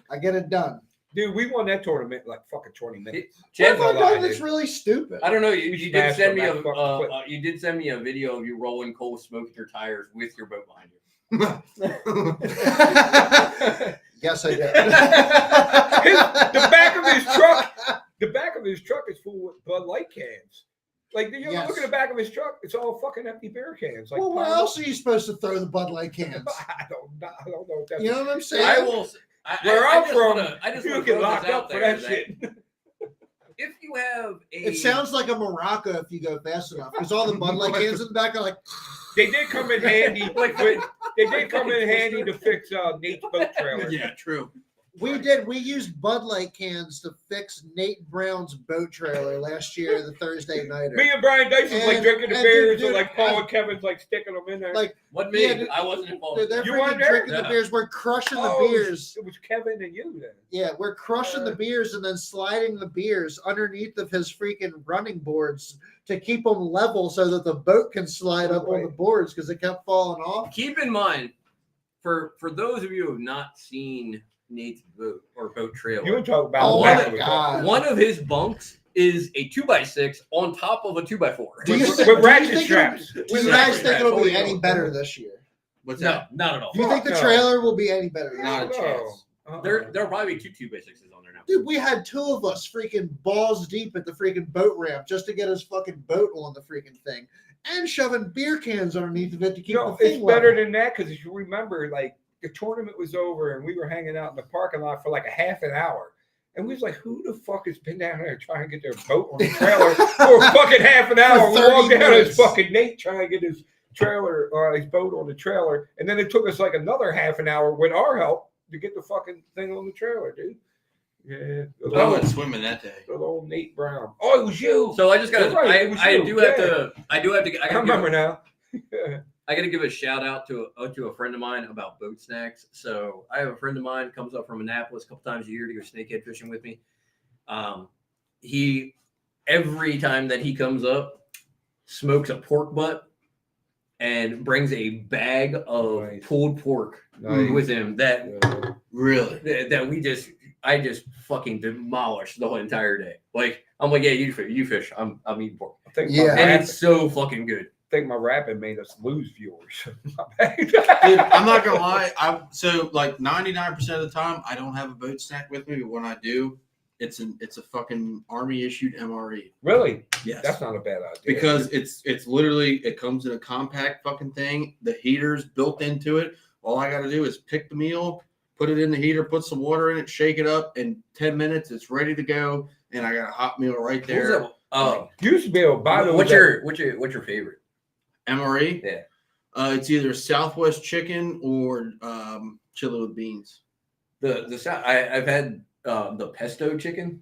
I get it done. Dude, we won that tournament in like fucking 20 minutes. What Chad's have I a lie, done that's dude. really stupid? I don't know. You did smashed send me him back fucking quick. you did send me a video of you rolling coal smoke your tires with your boat behind you. Yes, I did. The back of his truck is full with Bud Light cans. Like, you Yes. look at the back of his truck, it's all fucking empty beer cans. Like, Well, where piled else are you supposed to throw the Bud Light cans? I don't know what that's. You know what I'm saying? I will. Where I'm from, I just you want to get throw locked this out up for there that shit. If you have a, It sounds like a maraca if you go fast enough, because all the Bud Light cans in the back are like. They did come in handy. They did come in handy to fix Nate's boat trailer. Yeah, true. We used Bud Light cans to fix Nate Brown's boat trailer last year, the Thursday nighter. Me and Brian Dice was like And- drinking the and beers, dude, and like Paul I- and Kevin's like sticking them in there. Like, what me? Yeah, dude. I wasn't involved. They're You freaking weren't there? drinking the No. beers. We're crushing the Oh, beers. It was Kevin and you then. Yeah, we're crushing the beers and then sliding the beers underneath of his freaking running boards to keep them level so that the boat can slide up on the boards because it kept falling off. Keep in mind, for those of you who have not seen Nate's boat or boat trailer, You were talking about Oh the my back of it. God. one of his bunks is a 2x6 on top of a 2x4. Do you With think- do you ratchet think straps. Do you With guys ratchet think straps. it'll be Oh, any yeah. better this year? What's No, that? not at all. Do you think the no. trailer will be any better? Not a chance. Uh-uh. There'll probably be two 2x6s on there now. Dude, we had 2 of us freaking balls deep at the freaking boat ramp just to get his fucking boat on the freaking thing, and shoving beer cans underneath of it to keep the thing it's better level. than that because if you remember, like the tournament was over and we were hanging out in the parking lot for like a half an hour. And we was like, who the fuck has been down there trying to get their boat on the trailer for a fucking half an hour? We 30 walked down minutes. as fucking Nate trying to get his trailer or his boat on the trailer. And then it took us like another half an hour with our help to get the fucking thing on the trailer, dude. Yeah. I went swimming that day. Good old Nate Brown. Oh, it was you. So I just got You're right, it was I you. do have Yeah. to I I remember now. I got to give a shout out to a friend of mine about boat snacks. So I have a friend of mine comes up from Annapolis a couple times a year to go snakehead fishing with me. He every time that he comes up, smokes a pork butt and brings a bag of Nice. pulled pork Nice. with him that Really? that I just fucking demolished the whole entire day. Like I'm like, yeah, you fish. I'm eating pork. I think Yeah. And it's so fucking good. my rapping made us lose viewers. Dude, I'm not gonna lie. So like 99% of the time, I don't have a boat snack with me, but when I do, it's a fucking Army issued MRE. Really? Yes. That's not a bad idea. Because it's literally, it comes in a compact fucking thing. The heater's built into it. All I got to do is pick the meal, put it in the heater, put some water in it, shake it up. In 10 minutes, it's ready to go. And I got a hot meal right What was there. that? Oh, you used to be able to buy those. what's your favorite? MRE? Yeah. It's either Southwest chicken or chili with beans. I've had the pesto chicken.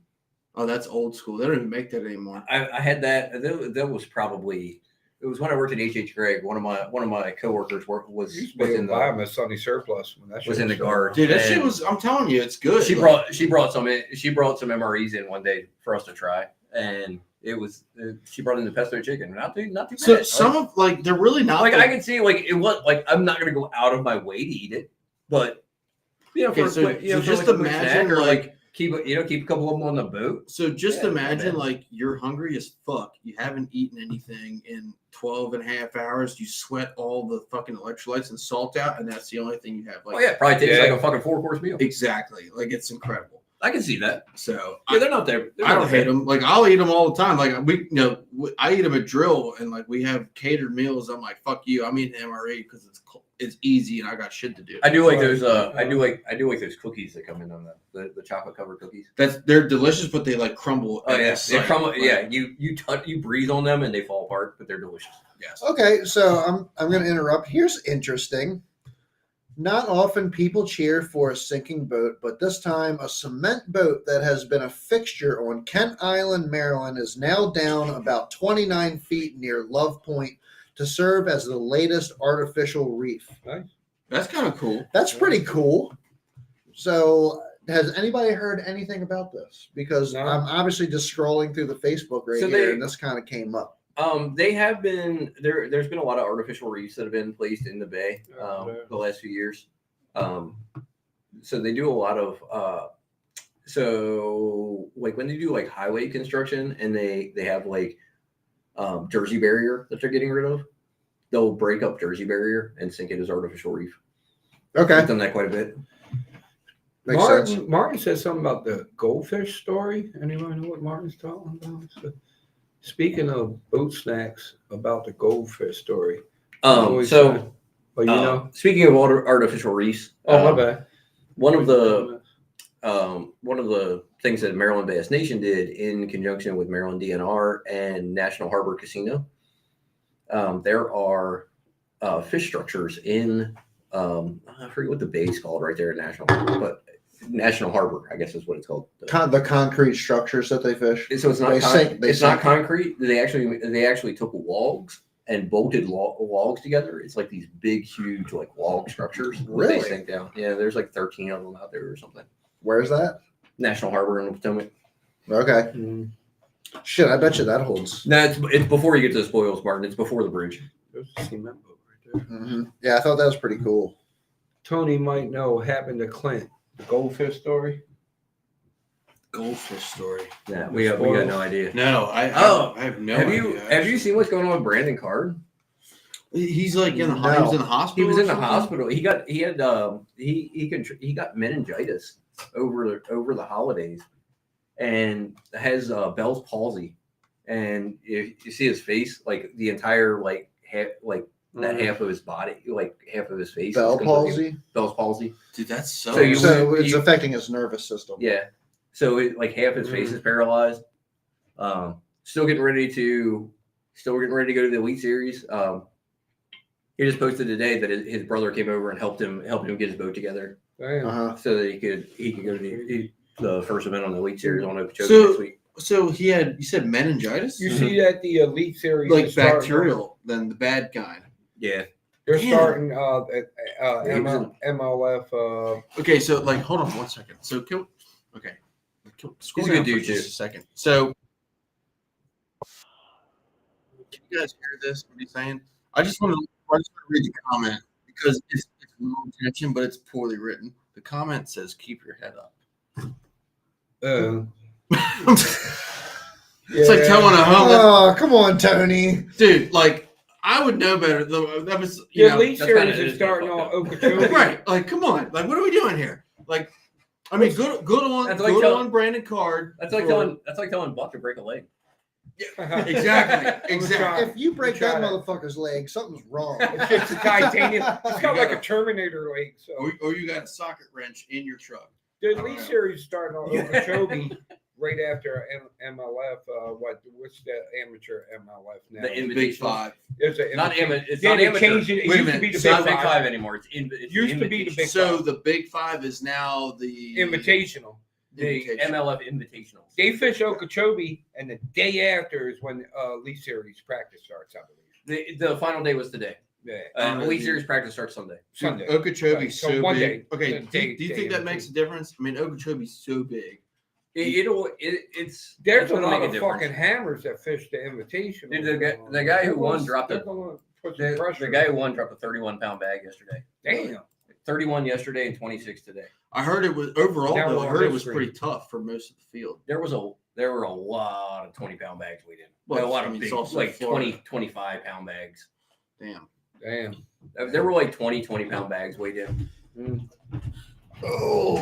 Oh, that's old school. They don't even make that anymore. I had that. That was probably it was when I worked at H.H. Gregg. One of my coworkers was You used to be able in to buy the them at Sunny Surplus when that shit was in the still guard. around. Dude, that shit And was, I'm telling you, it's good. She Like, brought some MREs in one day for us to try, and it was she brought in the pesto chicken. Not too so bad. some of, like, they're really not like I can see like it was like I'm not gonna go out of my way to eat it, but Okay, for a so- quick, so for just like a quick imagine, snack or like- keep a couple of them on the boat. So just Yeah, imagine, man. like, you're hungry as fuck. You haven't eaten anything in 12 and a half hours. You sweat all the fucking electrolytes and salt out, and that's the only thing you have. Like, Oh yeah, probably tastes Yeah. like a fucking 4-course meal. exactly. Like, it's incredible. I can see that. So Yeah, they're not there. I don't hate them. Like, I'll eat them all the time. Like, I eat them at drill, and like we have catered meals. I'm like, fuck you. I'm eating MRE because it's easy and I got shit to do. I do like Right. those. I do like those cookies that come in on the chocolate covered cookies. They're delicious, but they like crumble. Oh at yeah, the sight. Like, yeah. You breathe on them and they fall apart, but they're delicious. Yes. Okay, so I'm going to interrupt. Here's interesting. Not often people cheer for a sinking boat, but this time a cement boat that has been a fixture on Kent Island, Maryland, is now down about 29 feet near Love Point to serve as the latest artificial reef. That's kind of cool. That's pretty cool. So, has anybody heard anything about this? Because No. I'm obviously just scrolling through the Facebook right So here, they- and this kind of came up. They have been there. There's been a lot of artificial reefs that have been placed in the bay the last few years. So they do a lot of so like when they do like highway construction and they have like Jersey barrier that they're getting rid of, they'll break up Jersey barrier and sink it as artificial reef. Okay, I've done that quite a bit. makes sense. Martin said something about the goldfish story. Anyone know what Martin's talking about? So, speaking of boat snacks, about the goldfish story. Always So try- oh, you know? speaking of artificial reefs, Oh, my bad. one of the things that Maryland Bass Nation did in conjunction with Maryland DNR and National Harbor Casino, there are fish structures in I forget what the bay is called right there in National Harbor, but National Harbor, I guess is what it's called. The concrete structures that they fish. So it's not They sink- they it's not sink. concrete. They actually took logs and bolted logs together. It's like these big, huge like log structures that Really? they sink down. Yeah, there's like 13 of them out there or something. Where's that? National Harbor in the Potomac. Okay. Mm, Shit, I bet you that holds. No, it's before you get to the spoils, Martin. It's before the bridge. there's a cement boat right there. Yeah, I thought that was pretty cool. Tony might know what happened to Clint. The goldfish story. Goldfish story. Yeah, we got no idea. No, I Oh, have no have idea. you seen what's going on with Brandon Card? He's like in the No. he was in the hospital. He was or in the something? hospital. He got meningitis over the holidays, and has Bell's palsy. And if you see his face, like the entire like half, like that half of his body, like half of his face. Bell is completely- palsy. Bell's palsy. Dude, that's so. So you- So it's affecting his nervous system. Yeah. So like half his face is paralyzed. Still getting ready to go to the Elite Series. He just posted today that his brother came over and helped him get his boat together, Damn. so that he could go to the first event on the Elite Series on Okeechobee So- next week. So he had, you said meningitis? You see that the Elite Series Like is starting- bacterial, then the bad kind. Yeah. They're Damn. starting He was in- MLF. Okay, so like, hold on one second. So, scroll He's a down good for dude, just too. a second. So, can you guys hear this? What he's saying? I just want to read the comment because it's low intention, but it's poorly written. The comment says, "Keep your head up." It's like telling a homeless Oh, come on, Tony. dude. Like, I would know better. That was, The you know, Elite that's Series kinda- is starting on Okeechobee. right. Like, come on. Like, what are we doing here? Like, I mean, good on That's like telling- Brandon Card. That's like telling Buck to break a leg. Exactly. Exactly. If you break that Try it. motherfucker's leg, something's wrong. It's a titanium. It's got like a Terminator leg. So Or you got a socket wrench in your truck. the Elite Series starting on Okeechobee right after MLF. What's the amateur MLF now? The Big Invitational. Five. It's a Not amateur. It's Yeah, not they amateur. changed it. It Wait a used to minute. be the It's Big not Big Five. Five anymore. It's Used to be the Big So Five. the Big Five is now the Invitational. The Invitation. MLF Invitationals. They fish Okeechobee, and the day after is when Elite Series practice starts. I believe. The final day was today. Yeah, Elite Series practice starts Sunday. Sunday. Okeechobee's Right, so so one big. day. Okay, Day- do you day think that in makes a between. difference? I mean, Okeechobee's so big. It's There's it's a gonna lot make of difference. fucking hammers that fish the Invitational. Dude, the guy who won dropped They're a- gonna put some pressure. The guy who won dropped a 31-pound bag yesterday. Damn. 31 yesterday and 26 today. I heard it was overall. Now Though, we're I on heard it this was screen. pretty tough for most of the field. There were a lot of 20-pound bags weighed in. Well, a lot I of mean, big, it's also like Florida. 25-pound bags. Damn. Damn. There were like 20-pound bags weighed in. Oh,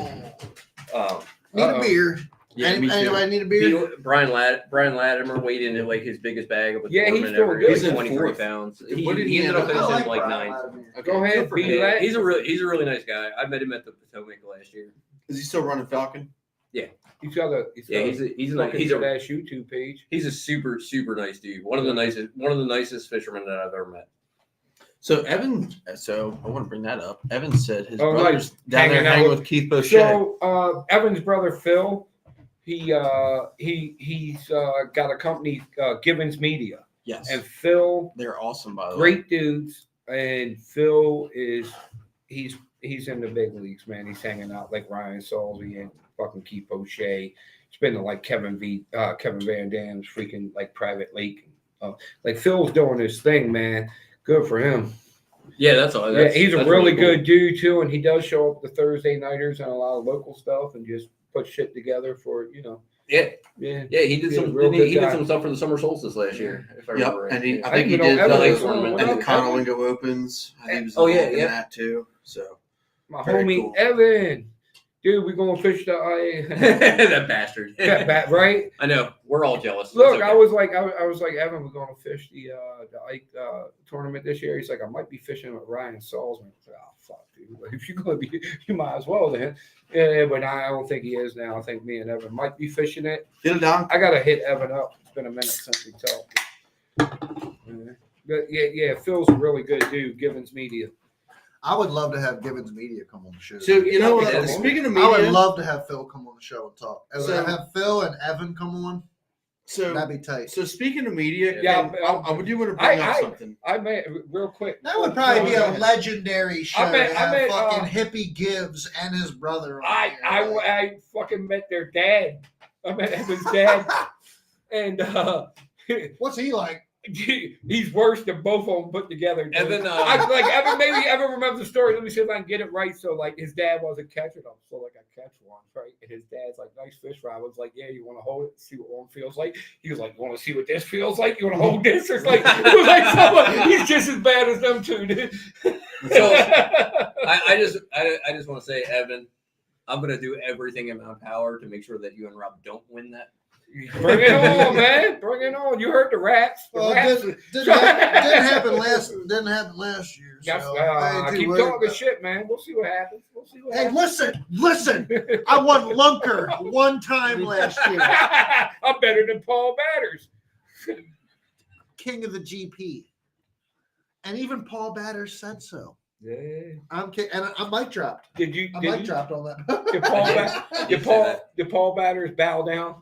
need Uh-oh. a beer. Yeah, me too. Anybody need a beer? Brian Latimer weighed into like his biggest bag of a Yeah, he's tournament doing ever. good. He was He's in 23 fourth. pounds. What did he ended end up up- finishing I like like Brian ninth. Latimer. Okay. Go ahead, Good for be him. that. He's a really nice guy. I met him at the Potomac last year. Is he still running Falcon? He's got a Yeah, he's a ass YouTube page. he's a super nice dude. One of the nicest fishermen that I've ever met. So Evan, so I want to bring that up. Evan said his Oh, brother's down there hanging out hanging with- with Keith Bochet. So Evan's brother Phil, he's got a company, Gibbons Media, Yes, and Phil, they're awesome by the way. great dudes, and Phil he's in the big leagues, man. He's hanging out like Ryan Salzy and fucking Keith O'Shea. He's been to like Kevin Van Dam's freaking like private lake. Like Phil's doing his thing, man. Good for him. Yeah, that's all. Yeah, he's a that's really cool. good dude too, and he does show up the Thursday nighters and a lot of local stuff, and just put shit together for Yeah, yeah. he did He's a some. real He good did guy. some stuff for the summer solstice last year. If I Yep, remember right. and he, Yeah. I think he even did though Evan- the tournament. and the Evan- Conolingo Opens. I think he was Oh, yeah, involved in yeah. that too. So My Very homie cool. Evan, dude, we gonna fish the that bastard. right? I know. We're all jealous. Look, It's okay. I was like, Evan, we're gonna fish the Ike tournament this year. He's like, I might be fishing with Ryan Salzman. I was like, oh fuck, dude. Like, if you're gonna be, you might as well then. Yeah, but I don't think he is now. I think me and Evan might be fishing it. get it down. I gotta hit Evan up. It's been a minute since we talked. Yeah. But yeah, Phil's a really good dude. Gibbons Media. I would love to have Gibbons Media come on the show. So you know Yeah, what? Speaking of I would media, love to have Phil come on the show and talk. If So- I have Phil and Evan come on, so that'd be tight. so speaking of media, Yeah, I would do want to bring up I- something. I met real quick. That would probably be Go a ahead. legendary show. I met- to I have met, fucking Hippie Gibbs and his brother. On here. I fucking met their dad. I met Evan's dad, and What's he like? he's worse than both of them put together. dude. Evan, Evan, maybe Evan remembers the story. Let me see if I can get it right. So like his dad wasn't catching them, so like I catch one, right? And his dad's like, nice fish rod. I was like, yeah, you want to hold it, see what one feels like? He was like, you want to see what this feels like? You want to hold this? It's like it was like someone, he's just as bad as them two, dude. So I just want to say, Evan, I'm gonna do everything in my power to make sure that you and Rob don't win that. Bring it on, man. Bring it on. You heard the rats. The Well, rats. didn't happen last year. Yes, So I ain't too keep worried talking about- shit, man. We'll see what happens. Hey, listen. I won Lunker one time last year. I'm better than Paul Batters. King of the GP. And even Paul Batters said so. Yeah. I'm kidding. And I mic dropped. I mic dropped on that. Did Paul, I did say that. did Paul Batters bow down?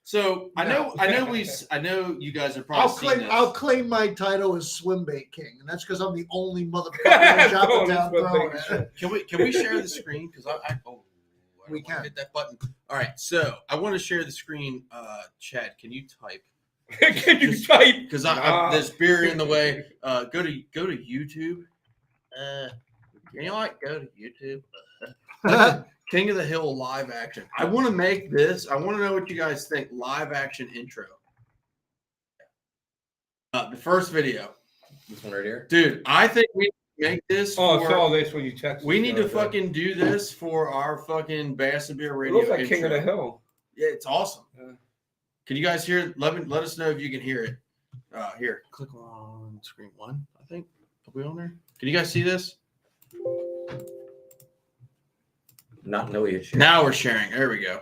So I know you guys are probably I'll claim my title as swim bait king, and that's because I'm the only motherfucker in Joppa Town throwing it. Can we share the screen? Because I We can hit that button. All right, so I want to share the screen. Chad, can you type? Can you type? Because there's beer in the way. Go to YouTube. Can you go to YouTube? King of the Hill live action. I want to make this. I want to know what you guys think. Live action intro. The first video. This one right here. Dude, I think we make this. Oh, I saw this when you texted. We need to fucking do this for our fucking Bass and Beer It Radio. looks like intro. King of the Hill. Yeah, it's awesome. Yeah. Can you guys hear? Let us know if you can hear it. Here, click on screen 1. I think. Are we on there? Can you guys see this? Not know yet. Now we're sharing. There we go.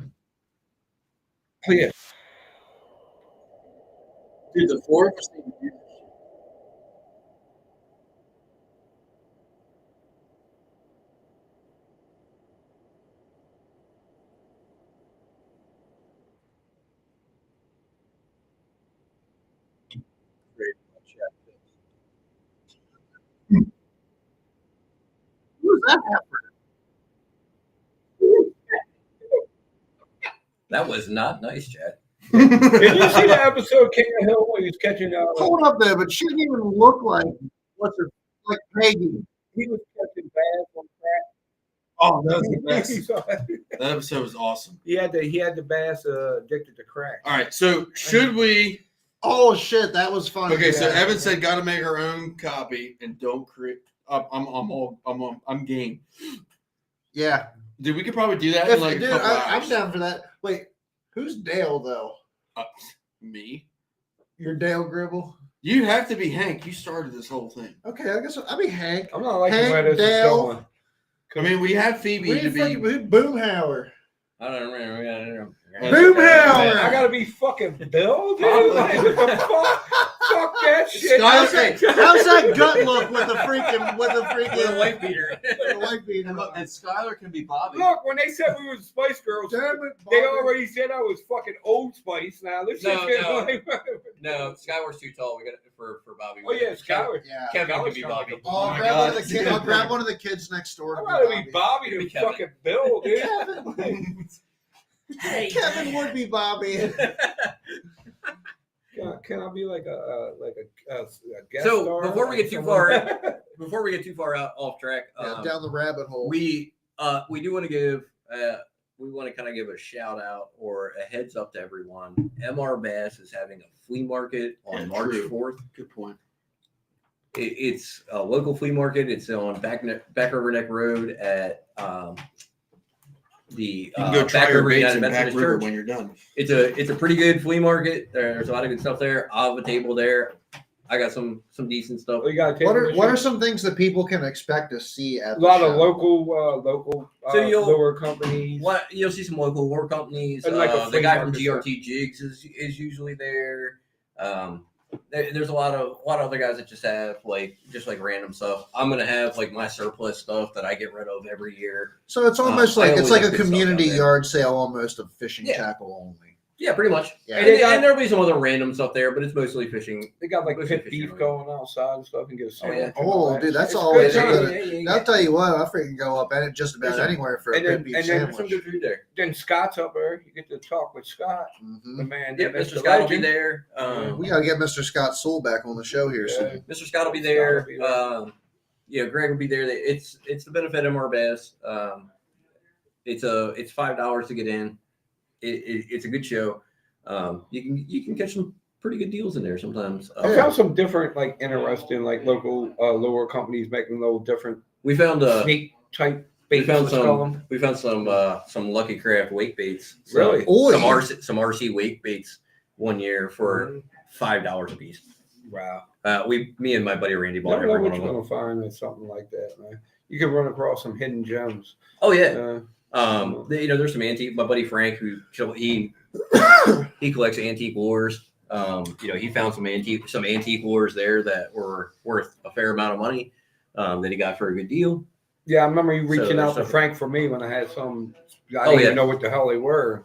Oh, yeah. Dude, the 4 of us need to do this. Who's that? That was not nice, Chad. Did you see the episode King of the Hill when he was catching Hold up there, but she didn't even look like like Peggy. he was catching bass on crack? Oh, that was the best. You saw that? That episode was awesome. He had the bass addicted to crack. All right, so should we? Oh shit, that was funny. Okay, so Yeah. Evan said, "Got to make our own copy and don't create." I'm game. Yeah. Dude, we could probably do that in like a Dude, couple I'm hours. down for that. Wait, who's Dale though? Me? You're Dale Gribble. You have to be Hank. You started this whole thing. Okay, I guess I'll be Hank. I'm not liking Hank, where this Dale. is going. I mean, we have Phoebe We to be. need Boomhauer. I don't remember. Boomhauer. I gotta be fucking Bill, dude. Like, what the fuck that shit. How's that gut look with the freaking With a white beater. white beater? And Skylar can be Bobby. Look, when they said we were Spice Girls, Damn it, they Bobby. already said I was fucking Old Spice. Now this No, shit's no. like, No, Skywar's too tall. We got it for Bobby. oh yeah, Skylar. Yeah. Kevin can be Skylar's Bobby. Oh, my grab one of God. the kids. I'll grab one of the kids next door. I'd To rather be be Bobby than Be Kevin. fucking Bill, dude. Kevin. Kevin would be Bobby. Can I be like a guest So, star? before we get too Before we get too far out off track, Yeah, down the rabbit hole. we do want to give we want to kind of give a shout out or a heads up to everyone. MR Bass is having a flea market on Yeah, March true. 4th. Good point. It's a local flea market. It's on Back River Neck Road at the You can go try Back your River baits United in Back Methodist River Church. when you're done. It's a pretty good flea market. There's a lot of good stuff there. I'll have a table there. I got some decent stuff. We got What are some things that people can expect to see at a lot the of show? local So you'll- lower companies. What you'll see some local lure companies. And like a The flea guy from market GRT Jigs is usually there. There's a lot of other guys that just have like random stuff. I'm gonna have like my surplus stuff that I get rid of every year. So it's almost I like it's always like have a good stuff community out there. yard sale, almost of fishing Yeah. tackle only. Yeah, pretty much. Yeah. And, and there'll be some other random stuff there, but it's mostly fishing. They got like Mostly pit fishing beef related. going outside and stuff and get a Oh, yeah. sandwich. and all Oh, that. dude, that's It's always good. a good. I'll tell you what, I freaking go up at it just about There's a- anywhere for a And pit then, beef and then Some sandwich. good food there. then Scott's up there. You get to talk with Scott, Mhm. the man. Yeah, that's Mr. the Scott will be legend. there. We gotta get Mr. Scott Sewell back on the show here Yeah. soon. Mr. Scott will be there. Scott will be there. Greg will be there. It's the benefit of MR Bass. It's $5 to get in. It's a good show. You can catch some pretty good deals in there sometimes. I found some different, like interesting, like local lure companies making little different We found sneak type We Baits, found let's call some. 'em. We found some Lucky Craft wake baits. Really? Oi. Some RC wake baits one year for $5 a piece. Wow. Me and my buddy Randy bought Never know every what one of you're them. gonna find in something like that, man. You can run across some hidden gems. Oh yeah. Uh, There's some antique. My buddy Frank, he collects antique lures. He found some antique lures there that were worth a fair amount of money that he got for a good deal. yeah, I remember you reaching So, out to so- Frank for me when I had some. I Oh, didn't yeah. even know what the hell they were.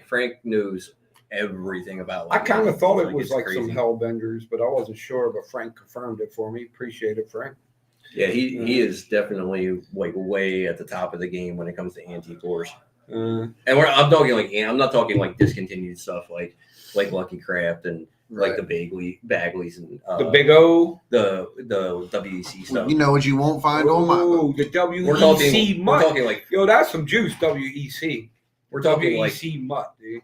Frank knows everything about. I kind of thought it Like, was it's like crazy. some hellbenders, but I wasn't sure. But Frank confirmed it for me. Appreciate it, Frank. Yeah, he is definitely like way at the top of the game when it comes to antique lures. Uh, And I'm not talking like discontinued stuff like Lucky Craft and like the Bagleys and the Big O. the WEC stuff. You know what you won't find on my Oh, boat. the WEC We're talking like Yo, that's some juice. WEC. we're talking like WEC mutt, dude.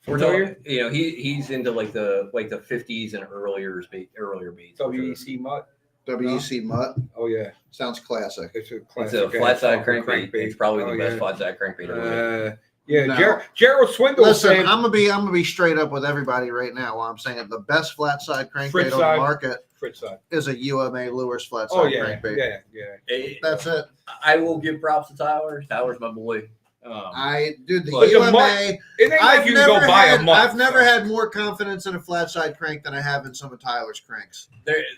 we're Familiar? talking. He's into like the 50s and earlier baits. WEC mutt. WEC Mutt. Oh yeah, Sounds classic. it's a It's classic. a flat side fucking crankbait. It's probably the best flat side crankbait ever. Yeah, No. Gerald Swindle Listen, saying I'm gonna be straight up with everybody right now. While I'm saying the best flat side crankbait Fritz on the side. market Fritz side. is a UMA Lures flat side Oh yeah, crankbait. yeah. That's it. I will give props to Tyler. Tyler's my boy. Dude, the But the UMA. mutt- It ain't like I've you can go never buy had, a mutt. I've never had more confidence in a flat side crank than I have in some of Tyler's cranks.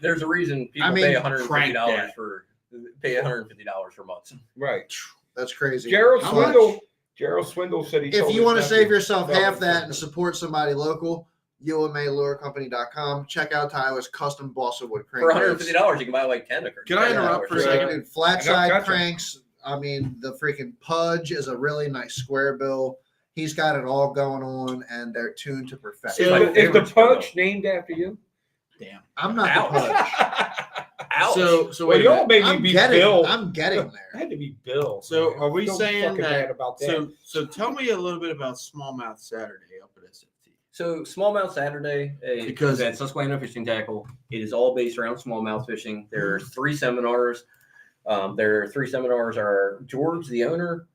There's a reason people I mean, pay crank $150 that. for mutts. Right. That's crazy. Gerald How Swindle. much? Gerald Swindle said he. If told you his want to nephew- save yourself Well, half that and support somebody local, UMALureCompany.com. Check out Tyler's custom balsa wood crank. For $150, you can buy like 10. Can I interrupt for a Yeah. second? Dude, flat I side gotcha. cranks. I mean, the freaking Pudge is a really nice square bill. He's got it all going on, and they're tuned to perfection. my Is the favorite Pudge named after you? Damn. I'm not Ouch. the Pudge. Ouch. So Well, wait a y'all minute. made me I'm be getting. Bill. I'm getting It there. had to be Bill. So man. are we Feel saying fucking that? bad about that? So tell me a little bit about Smallmouth Saturday up at SFT. So Smallmouth Saturday Because- is at Susquehanna Fishing Tackle. It is all based around smallmouth fishing. There are 3 seminars. Their 3 seminars are George, the owner,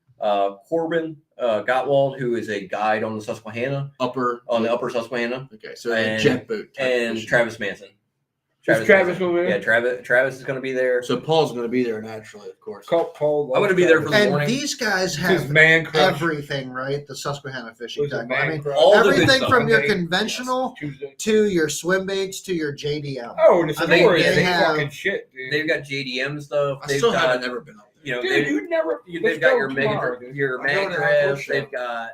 Corbin Gottwald, who is a guide on the Susquehanna, on the upper Susquehanna, Okay, so and- a jet boat. type and fishing. Travis Manson. Is Travis over there? Yeah, Travis is going to be there. So Paul's going to be there naturally, of course. Paul. I'm gonna be there for the And morning. these guys his have man crush. everything, right? The Susquehanna Fishing Was it Tackle. I man mean, crush? all the good everything stuff. from your Monday, conventional Tuesday. to your swim baits to your JDM. Oh, and the I mean, story they is have- fucking shit, dude. They've got JDM stuff. I They've still got, haven't ever been up there. you know, Dude, they've, you never. they've let's got go your tomorrow, mega, dude. your I go to mega the Apple dress. show. They've got,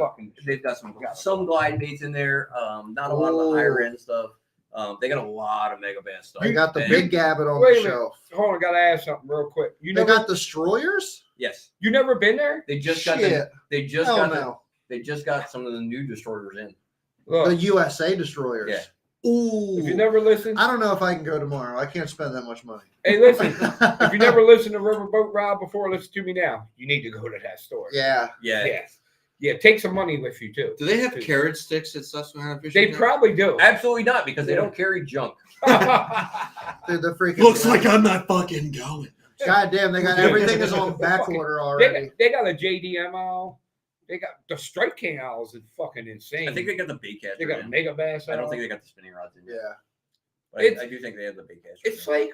Fucking they've got some glide baits in there. Not a lot of the higher end stuff. They got a lot of mega bass stuff. They got the And- big gabbit on Wait the a minute. shelf. Hold on, I gotta ask something real quick. You They never, got destroyers? Yes, you never been there? they just got Shit. they just Hell got no. they just got some of the new destroyers in. The Look, USA destroyers. Yeah. Ooh. if you never listen, I don't know if I can go tomorrow. I can't spend that much money. hey, listen. If you never listened to Riverboat Ride before, listen to me now. You need to go to that store. Yeah. Yeah, Yeah. Take some money with you too. Do they have carrot sticks at Susquehanna Fishing? They Tackle? probably do. absolutely not because they don't carry junk. Dude, the freaking Looks like I'm not fucking going. God damn, they got everything is on back order already. They got a JDM owl. They got the strike king owls is fucking insane. I think they got the bait catcher. they got a in. mega bass. I don't owl. think they got the spinning rods in. Yeah. Yet. But It's- I do think they have the bait catcher. It's in. like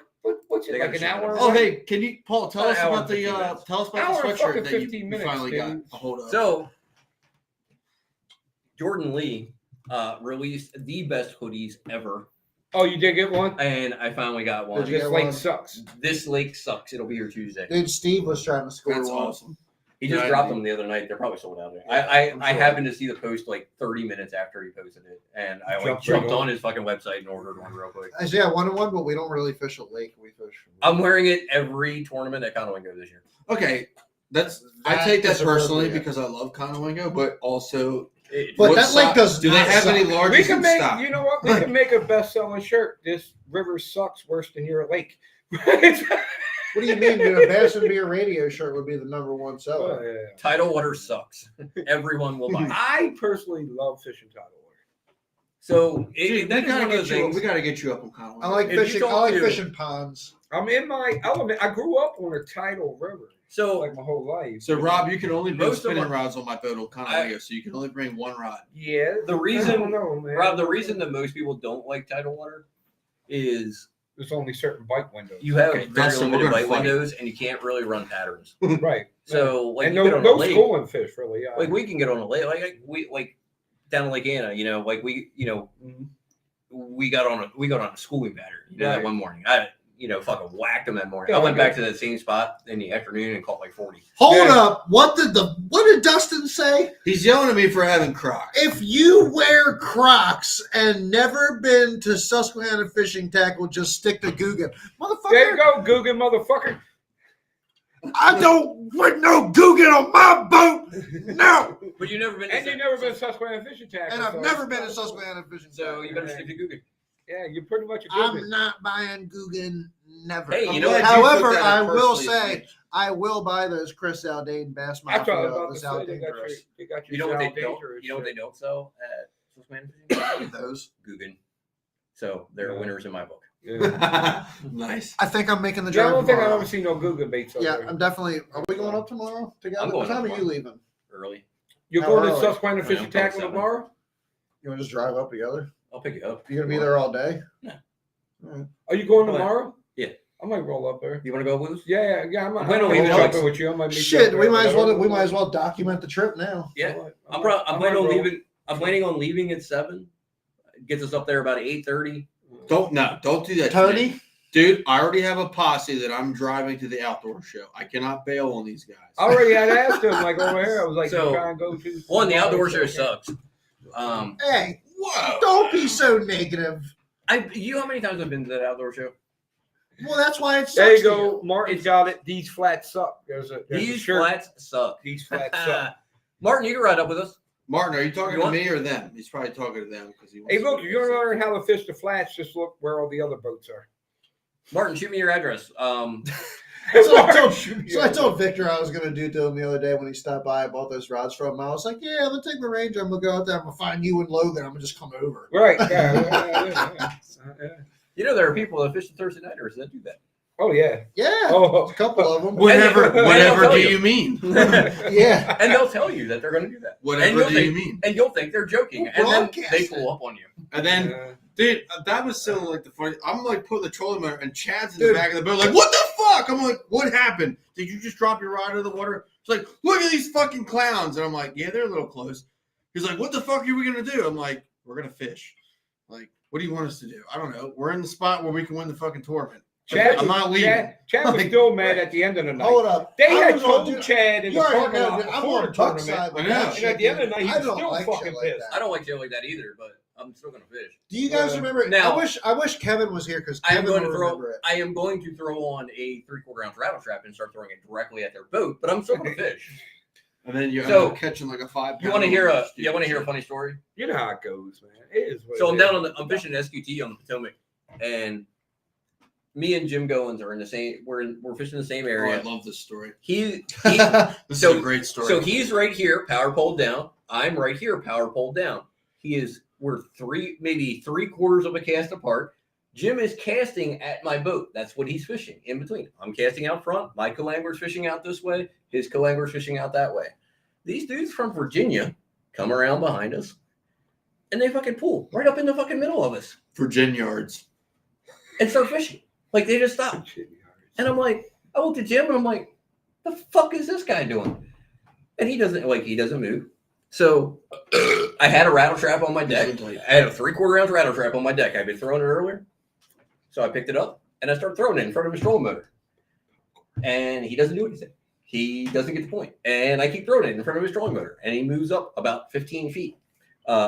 what's They it got like a an shit hour? ton of Oh, away? hey, can you, Paul, tell About us an hour about and the 15 minutes. tell us about Hour the and sweatshirt fucking that you 15 minutes, finally got dude. a hold of. So Jordan Lee released the best hoodies ever, Oh, you did get one? and I finally got one. Did you This get lake one? sucks. This lake sucks. It'll be here Tuesday. Dude, Steve was trying to score That's one. awesome. He just Yeah, dropped I them the other night. They're probably sold out. Yeah, I I'm I sure. happened to see the post like 30 minutes after he posted it, and I like Jumped jumped right on. on his fucking website and ordered one real quick. I say I wanted one, but we don't really fish a lake. We fish. I'm wearing it every tournament at Conowingo this year. Okay, I That take that is personally appropriate. because I love Conowingo, but also But what that lake stock- does do they not have any suck. larger We can make, stock? you know what? We can make a best-selling shirt. This river sucks worse than your lake. What do you mean? Dude, a Bass and Beer radio shirt would be the #1 seller. Oh, yeah. Tidal water sucks. Everyone will buy it. I personally love fishing tidal water. So Dude, that is one of the things. we gotta get you up on Conowingo. I like If you fishing. talk I like to- fishing ponds. I'm in my element. I grew up on a tidal river So like my whole life. So Rob, you can only bring Most of spinning our- rods on my boat on Conaleo, so you can only bring one rod. Yeah. the I reason, don't know, man. Rob, the reason that most people don't like tidal water is There's only certain bike windows. you have Okay, very Dustin, we're limited gonna bite fight. windows and you can't really run patterns. Right. So like and you get on a no lake, schooling fish really. Yeah. like we can get on a lake, like down in Lake Anna, like we got on a schooling pattern, that Right. one morning. I fucking whacked them that morning. Yeah, I went okay. back to that same spot in the afternoon and caught like 40. Hold Yeah. up. What did Dustin say? He's yelling at me for having Crocs. If you wear Crocs and never been to Susquehanna Fishing Tackle, just stick to Guggen. Motherfucker, There you go, Guggen motherfucker. I don't put no Guggen on my boat. No. But you've never been to And you've never been to Susquehanna Fishing Tackle. And I've so never it's been not to cool. Susquehanna Fishing So Tackle. you better stick to Google. Yeah, you're pretty much a I'm Guggen. not buying Guggen. Never. Hey, I'm you know glad what? However, put that I in will personally say speech. I will buy those Chris Aldain Bass I thought Mafia. about This to how say they got your, dangerous. they got your You know what they South don't? Dangerous You know what they shit. don't sell at Susquehanna Fishing Tackle? Those. Guggen. So they're Yeah. winners in my book. Yeah. Nice. I think I'm making the Yeah, I drive don't think I've tomorrow. ever seen no Guggen baits. Yeah, there. I'm definitely. Are we going up tomorrow together? I'm going What time up are you tomorrow. leaving? Early. You're How going to early? Susquehanna Yeah, Fishing I'm probably Tackle 7. tomorrow? You want to just drive up together? I'll pick you up. You gonna be there all day? Are you going Come on. tomorrow? Yeah. I might roll up there. You want to go with us? Yeah. I'm I'm going planning on to leaving roll at up like- with you. I might meet you Shit, up there, we might as whatever. well document the trip now. Yeah. I I'm might planning on roll. leaving. I'm planning on leaving at 7. Gets us up there about 8:30. Don't do that. to Tony? me. Dude, I already have a posse that I'm driving to the outdoor show. I cannot bail on these guys. I already had asked him like over here. I was like, So, you trying to go to One, the outdoor show show sucks. Hey, Whoa. don't be so negative. You know how many times I've been to that outdoor show? Well, that's why it sucks. There you to go. Martin's got it. These flats suck. There's a These shirt. flats suck. These flats suck. Martin, you can ride up with us. Martin, are you talking You to want- me or them? He's probably talking to them because he wants Hey, to look, go if you want see to it. learn how to fish the flats, just look where all the other boats are. Martin, shoot me your address. So I told, Shoot so I me. told Victor I was going to do to him the other day when he stopped by. I bought those rods from him. I was like, yeah, I'm going to take my Ranger. I'm going to go out there. I'm going to find you and Logan. I'm going to just come over. Right. Yeah. You know there are people that fish the Thursday nighters that do that. Oh, yeah. Yeah, Oh, a couple of them. Whatever, And they'll whatever tell do you. you mean? Yeah. And they'll tell you that they're going to do that. Whatever you'll do think- you mean? And you'll think they're joking. Who And then broadcast they it? pull up on you. And then, Yeah. dude, that was so like the funny. I'm like putting the trolling motor, and Chad's in Dude. the back of the boat, like, what the fuck? I'm like, what happened? Did you just drop your rod into the water? It's like, look at these fucking clowns. And I'm like, yeah, they're a little close. He's like, what the fuck are we gonna do? I'm like, we're gonna fish. Like, what do you want us to do? I don't know. We're in the spot where we can win the fucking tournament. Chad, I'm not leaving. Chad was Like, still mad at the end of the night. Hold up. They I had was gonna told do- Chad in You the already parking know lot that I'm before on the Buck tournament. side with I know. that And shit, at the end of the night, he I was don't still like fucking shit like pissed. that. I don't like shit like that either, but I'm still going to fish. Do you guys remember? Now- I wish Kevin was here because I am Kevin going will to throw. remember it. I am going to throw on a 3/4 ounce rattle trap and start throwing it directly at their boat. But I'm still going to fish. And then you end So, up catching like a 5 You want to hear a? You want to hear a funny story? You know how it goes, man. It is what So it I'm is. down on I'm fishing SQT on the Potomac, and me and Jim Goins are in the same. We're fishing the same Oh, I area. love this story. He This So- is a great story. So he's right here, power pole down. I'm right here, power pole down. We're maybe 3/4 of a cast apart. Jim is casting at my boat. That's what he's fishing in between. I'm casting out front. My co-angler's fishing out this way. His co-angler's fishing out that way. These dudes from Virginia come around behind us, and they fucking pull right up in the fucking middle of us Virginia yards. and start fishing. Like they just stop. And I'm like, I looked at Jim and I'm like, the fuck is this guy doing? And he doesn't move. So I had a rattle trap on my deck. I had a 3/4 ounce rattle trap on my deck. I'd been throwing it earlier. So I picked it up and I started throwing it in front of his trolling motor. And he doesn't do anything. He doesn't get the point. And I keep throwing it in front of his trolling motor. And he moves up about 15 feet.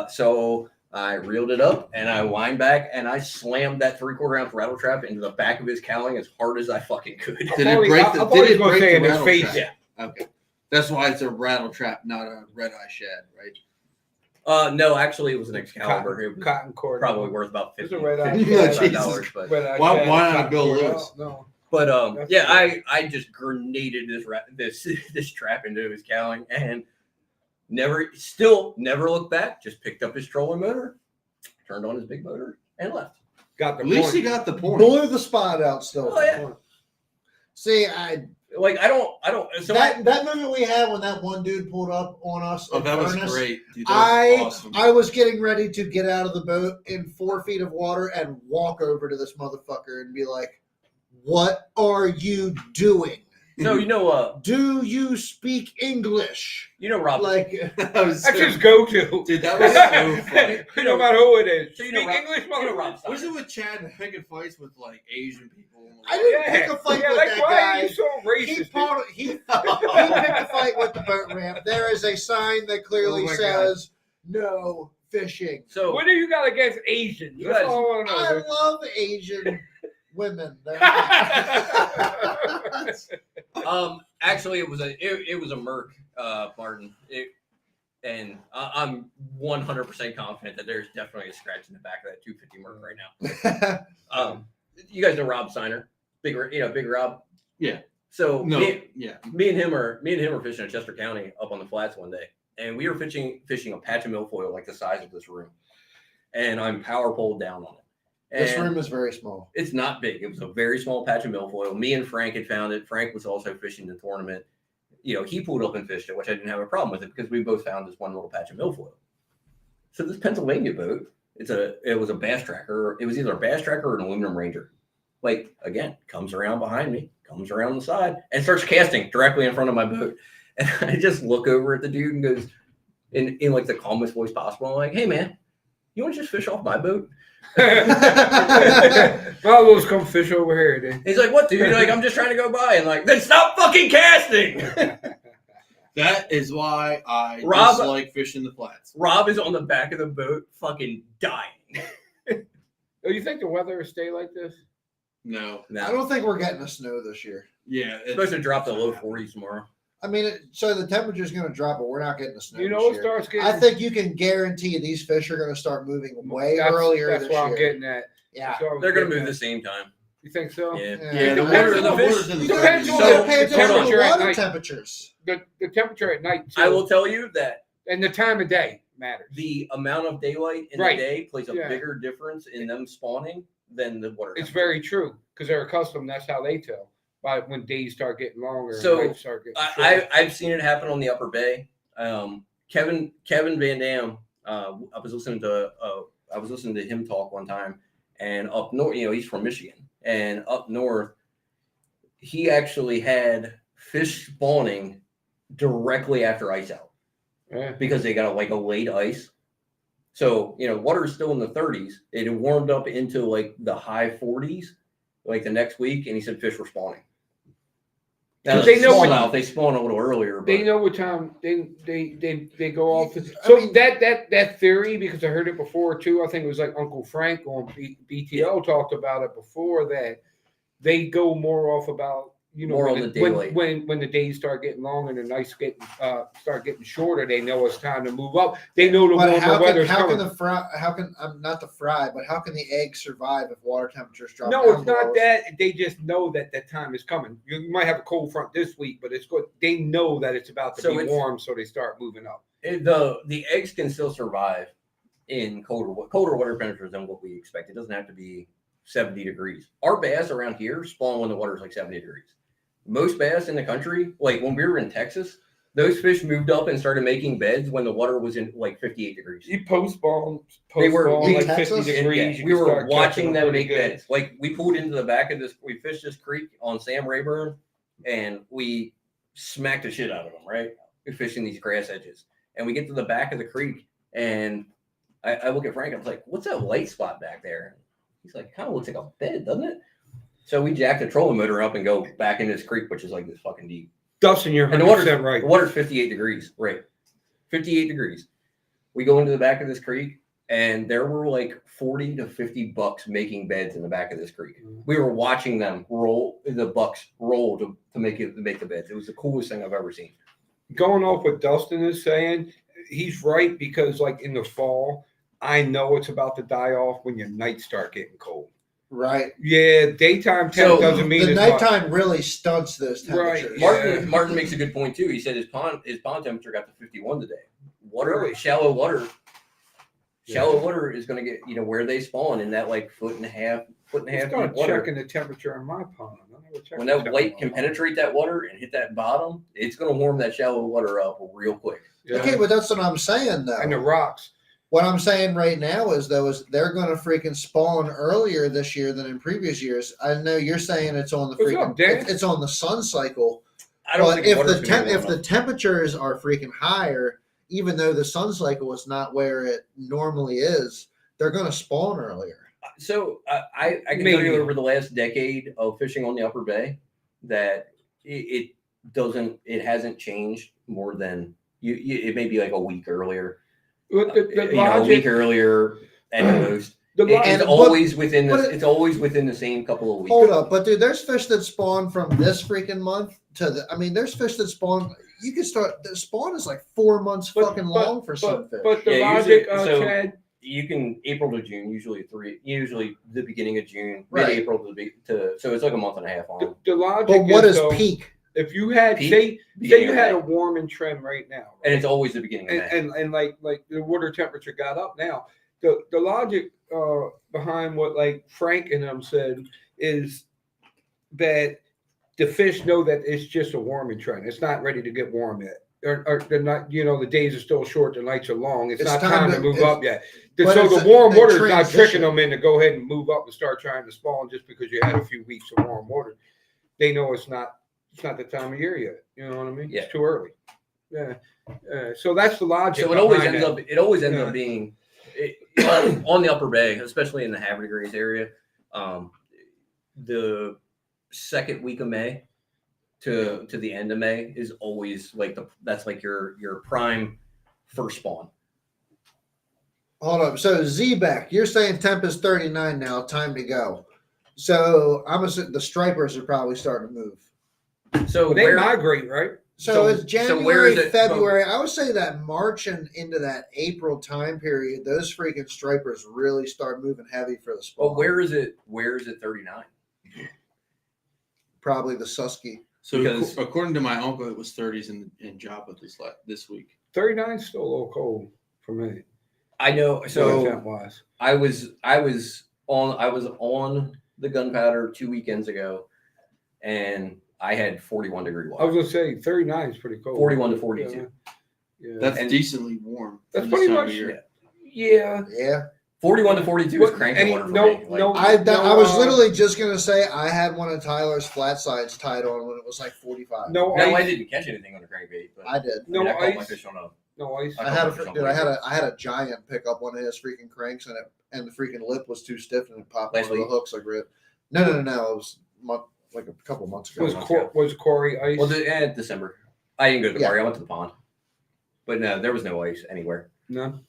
So I reeled it up and I wind back and I slammed that 3/4 ounce rattle trap into the back of his cowling as hard as I fucking could. Did it break the? I thought Did he it was gonna break say the in his rattle face. trap? Yeah. Okay. That's why it's a rattle trap, not a red eye shad, right? No, actually, it was an Excalibur. It was Cotton cord. probably worth about It's 50, a red eye. $55, but Why not go Lewis? No. but yeah, I just grenaded this trap into his cowling and never looked back. Just picked up his trolling motor, turned on his big motor, and left. got the At least point. he got the point. Blew the spot out still. Oh, yeah. See, Like I don't. So that moment we had when that one dude pulled up on us. Oh, in that was Furnace, great, dude. That was awesome. I was getting ready to get out of the boat in 4 feet of water and walk over to this motherfucker and be like, "What are you doing? So Do you speak English?" Rob. Like, That was That's so- his go-to. Dude, that was so funny. No matter who it is. So Speak Rob, English, Rob Steiner. Was it with Chad and picking fights with like Asian people? I didn't pick a fight with like, that why guy. are you so racist? He picked a fight with the boat ramp. There is a sign that clearly Oh my says "No fishing." So What do you got against Asians? You That's guys- all I want to I know. love Asian women. actually, it was a Merc, Martin. And I'm 100% confident that there's definitely a scratch in the back of that 250 Merc right now. You guys know Rob Steiner, big Rob. Yeah. So No. me Yeah. and him are fishing in Chester County up on the flats one day, and we were fishing a patch of milfoil like the size of this room, and I'm power poled down on it. This And room is very small. it's not big. It was a very small patch of milfoil. Me and Frank had found it. Frank was also fishing the tournament. He pulled up and fished it, which I didn't have a problem with it because we both found this one little patch of milfoil. So this Pennsylvania boat, it was a bass tracker. It was either a bass tracker or an aluminum Ranger. Like, again, comes around behind me, comes around the side, and starts casting directly in front of my boat. And I just look over at the dude and goes, in like the calmest voice possible, I'm like, "Hey man, you want to just fish off my boat?" Carlos, come fish over here, then. He's like, "What, dude?" Like, "I'm just trying to go by." And like, "Then stop fucking casting." That is why I Rob- dislike fishing the flats. Rob is on the back of the boat, fucking dying. Oh, you think the weather will stay like this? No. I don't think we're getting a snow this year. Yeah. It's supposed to drop to low 40s tomorrow. I mean, so the temperature's going to drop, but we're not getting the snow. You know, this it year. starts getting. I think you can guarantee these fish are going to start moving way earlier That's this what year. I'm getting at. Yeah. That's what I was They're going to getting move at. the same time. You think so? Yeah. Yeah, the Depends water, on the the fish. water's in the Depends 30s. on So- the pay attention hold on. to the temperature at water night. temperatures. The temperature at night too. I will tell you that and the time of day matters. the amount of daylight in Right. the day plays a Yeah. bigger difference in them spawning than the water. It's temperature. very true because they're accustomed. That's how they tell. By when days start getting longer, So, and nights start getting shorter. I've seen it happen on the Upper Bay. Kevin Van Dam. I was listening to him talk one time, and up north, he's from Michigan, and up north, he actually had fish spawning directly after ice out Yeah. because they got a late ice. So water is still in the 30s. It had warmed up into like the high 40s, like the next week, and he said fish were spawning. Now, They know now they spawn a little earlier. But They know what time they go off. I So mean- that theory, because I heard it before too. I think it was like Uncle Frank on BTL talked about it before, that they go more off about More on the daylight. when the days start getting longer and the nights start getting shorter. They know it's time to move up. They know the But warmer how weather's can coming. the fry? How can not the fry? But how can the egg survive if water temperatures drop? No, down it's not below? that. They just know that that time is coming. You might have a cold front this week, but it's good. They know that it's about to So be it's- warm, so they start moving up. the eggs can still survive in colder water temperatures than what we expect. It doesn't have to be 70 degrees. Our bass around here spawn when the water's like 70 degrees. Most bass in the country, like when we were in Texas, those fish moved up and started making beds when the water was in like 58 degrees. You postpone They were- like in 50 Texas? degrees. you We can were start watching catching them pretty make good. beds. Like we pulled into the back of this, we fished this creek on Sam Rayburn, and we smacked the shit out of them, right? We're fishing these grass edges. And we get to the back of the creek, and I look at Frank, I was like, "What's that light spot back there?" He's like, "Kind of looks like a bed, doesn't it?" So we jack the trolling motor up and go back in this creek, which is like this fucking deep. Dustin, you're And the 100% right. The water's 58 degrees, right? 58 degrees. We go into the back of this creek, and there were like 40 to 50 bucks making beds in the back of this creek. We were watching them the bucks roll to make the beds. It was the coolest thing I've ever seen. Going off what Dustin is saying, he's right, because like in the fall, I know it's about to die off when your nights start getting cold. Right. Yeah, daytime temp So, doesn't mean The as much. nighttime really stunts those Right. temperatures. Yeah. Martin makes a good point too. He said his pond temperature got to 51 today. Water, Really? shallow water Shallow water is going to get, where they spawn in that like foot and a half Start deep water. checking the temperature in my pond. I never checked When the that light temperature can on my pond. penetrate that water and hit that bottom, it's going to warm that shallow water up real quick. Yeah. Okay, but that's what I'm saying though. And the rocks. What I'm saying right now is they're going to freaking spawn earlier this year than in previous years. I know you're saying it's on the What's freaking up, Dan? it's on the sun cycle. I don't But think if water's the gonna be if warm the temperatures are freaking higher, even though the sun cycle is not where it normally is, they're going to spawn earlier. So I can Maybe. tell you over the last decade of fishing on the Upper Bay that it hasn't changed more than it may be like a week earlier. But the A week logic, earlier at most. the It's logic, And- always within but this. it- It's always within the same couple of weeks. Hold up, but dude, there's fish that spawn from this freaking month to the. I mean, there's fish that spawn. You can start. The spawn is like 4 months fucking long for some fish. But the Yeah, logic, usually- so- Chad, You can April to June, usually the beginning of June, Right. mid-April so it's like a month and a half long. the logic But what is though, peak? if you had Peak? say Beginning you of had May. a warming trend right now, And it's always the beginning of May. and like the water temperature got up now. The logic behind what like Frank and them said is that the fish know that it's just a warming trend. It's not ready to get warm yet. Or they're not, the days are still short, the nights are long. It's It's not time time to to- move it's- up yet. but So it's the warm a water is not transition. tricking them in to go ahead and move up and start trying to spawn just because you had a few weeks of warm water. They know it's not the time of year yet. You know what I mean? Yeah. It's too early. Yeah. So that's the logic. So it always behind ends that. up. It always ends Yeah. up being on the Upper Bay, especially in the Havre de Grace area. The second week of May to the end of May is always like that's like your prime first spawn. Hold up. So Z-Beck, you're saying temp is 39 now. Time to go. So I'm assuming the stripers are probably starting to move. So Well, they where migrate, right? So it's so January, where is it- February. I would say that March and into that April time period, those freaking stripers really start moving heavy for the spawn. well, where is it 39? Probably the Susky. So Because- according to my uncle, it was 30s in Joppa this week. 39 is still a little cold for me. I know. So temp wise. I was on the Gunpowder 2 weekends ago, and I had 41 degree I was water. gonna say 39 is pretty cold. 41 to 42. Yeah. That's And- decently warm. for That's this pretty time of much- year. Yeah. Yeah. 41 to 42 is What- cranking any- water for no- me. Like, no- I was literally just gonna say I had one of Tyler's flat sides tied on when it was like 45. No now I ice. didn't catch anything on the crankbait, but I did. No I caught my ice. fish on a. No ice. I I had caught my fish on dude, blanket. I had a giant pick up one of his freaking cranks and the freaking lip was too stiff and it popped Last one of the week? hooks like rip. No. It was like a couple months ago. Was Corey ice? Well, December. I didn't go to the Yeah. party. I went to the pond, but no, there was no ice anywhere. No.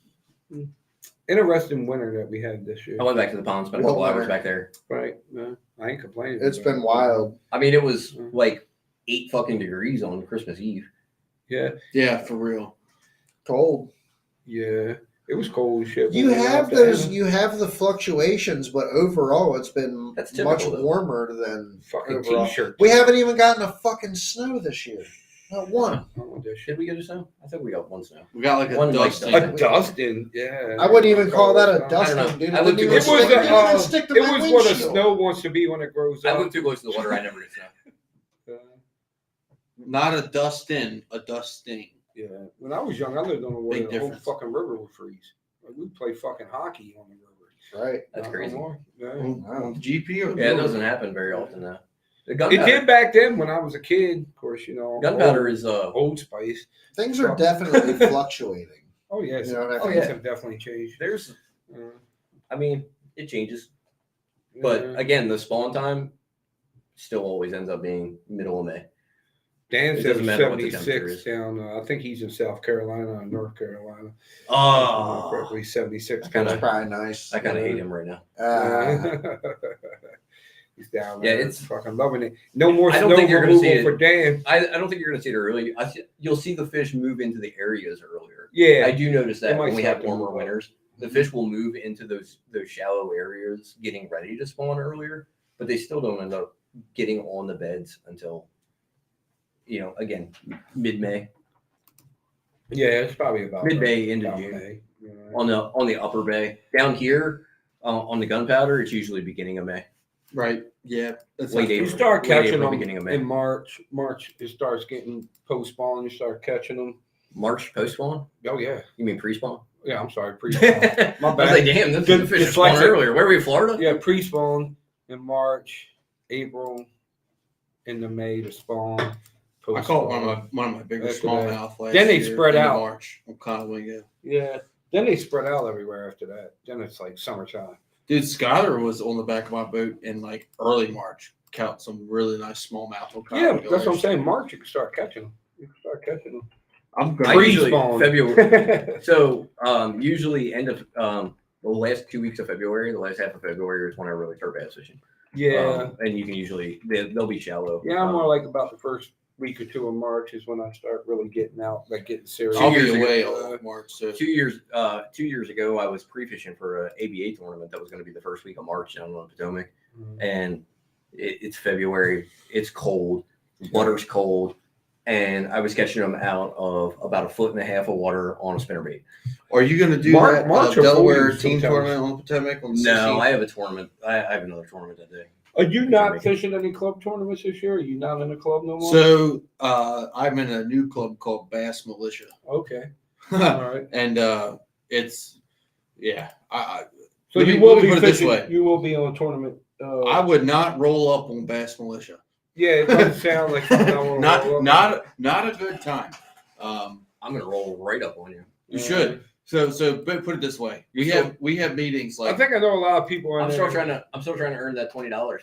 Interesting winter that we had this year. I went back to the pond, spent a What couple hours winter? back there. Right. No, I ain't complaining. It's about been it. wild. I mean, it was Mm. like 8 fucking degrees on Christmas Eve. Yeah. Yeah, for real. Cold. Yeah. It was cold as shit. when You we went have up to those. Anna. You have the fluctuations, but overall, it's been That's typical, much though. warmer than Fucking overall. t-shirt. We haven't even gotten a fucking snow this year. Not one. I don't want that shit. Did we get a snow? I think we got one snow. We got like a One light dusting. dust. A dusting. Yeah. I wouldn't even call that a I don't dusting, know. dude. It I lived didn't too even close It to stick, was the- it didn't even stick to It my was what a windshield. snow wants to be when it grows I up. lived too close to the water. I never get snow. Not a dustin, a dusting. Yeah. When I was young, I lived on the water. Big The whole difference. fucking river would freeze. Like, we'd play fucking hockey on the river. Right. That's Not crazy. no more. Yeah. On the GP or the Yeah, it river? doesn't happen very often now. The It gunpowder, did back then when I was a kid. Of course, gunpowder is Old Spice. Things are definitely fluctuating. Oh yes. You know what I Things mean? have definitely changed. there's Uh, I mean, it changes. But yeah. again, the spawn time still always ends up being middle of May. Dan it says doesn't matter what the temperature 76 is. down. I think he's in South Carolina and North Carolina. Oh, Correctly, 76. I kinda- That's probably nice. I kind of hate him right now. He's down Yeah, there. it's- fucking loving it. No more I don't snow think you're gonna see removal it. for Dan. I don't think you're going to see it early. You'll see the fish move into the areas earlier. Yeah. I do notice They that might when we start have to warmer move up. winters, the fish will move into those shallow areas, getting ready to spawn earlier, but they still don't end up getting on the beds until, again, mid-May. Yeah, it's probably about Mid-May into about June. May. on the upper bay. Down here on the gunpowder, it's usually beginning of May. Right. Yeah. That's Late not- You April. start Late catching April, them beginning of May. in March. March, it starts getting post spawn. You start catching them. March post spawn? Oh yeah, You mean pre spawn? yeah. I'm sorry, pre I spawn. My was like, bad. damn, this Good- is the fish dyslexic. spawned earlier. Where were we, Florida? Yeah, pre spawn in March, April, into May to spawn. I caught one of my biggest After that. smallmouth last Then they year spread in out. March. I'm kind of winging. Yeah. Then they spread out everywhere after that. Then it's like summertime. Dude, Skyler was on the back of my boat in like early March. Caught some really nice smallmouth. Yeah, that's what I'm saying. March, you can start catching them. You can start catching them. I'm I going. usually Pre-spawn. February. So usually end of the last 2 weeks of February, the last half of February is when I really start bass fishing. Yeah. And you can usually they'll be shallow. Yeah, I'm more like about the first week or two of March is when I start really getting out, like getting serious. I'll years be ago, away all of March. So 2 years 2 years ago, I was pre-fishing for a ABA tournament that was going to be the first week of March down on Potomac, and it's February. It's cold, water's cold, and I was catching them out of about 1.5 foot of water on a spinnerbait. are you going to do March that or Delaware 40 team sometimes. tournament on the Potomac on the No, 16th? I have a tournament. I have another tournament that day. Are you not fishing any club tournaments this year? Are you not in a club no more? So I'm in a new club called Bass Militia. Okay. All right. And it's I So Let you me- will let me be put it this fishing. way. You will be on tournament. I would not roll up on Bass Militia. Yeah, it doesn't sound like you don't wanna roll up. not a good time. I'm going to roll right up on you. You should. So but put it this way. We have meetings I like think I know a lot of people. I'm still trying to earn that $20.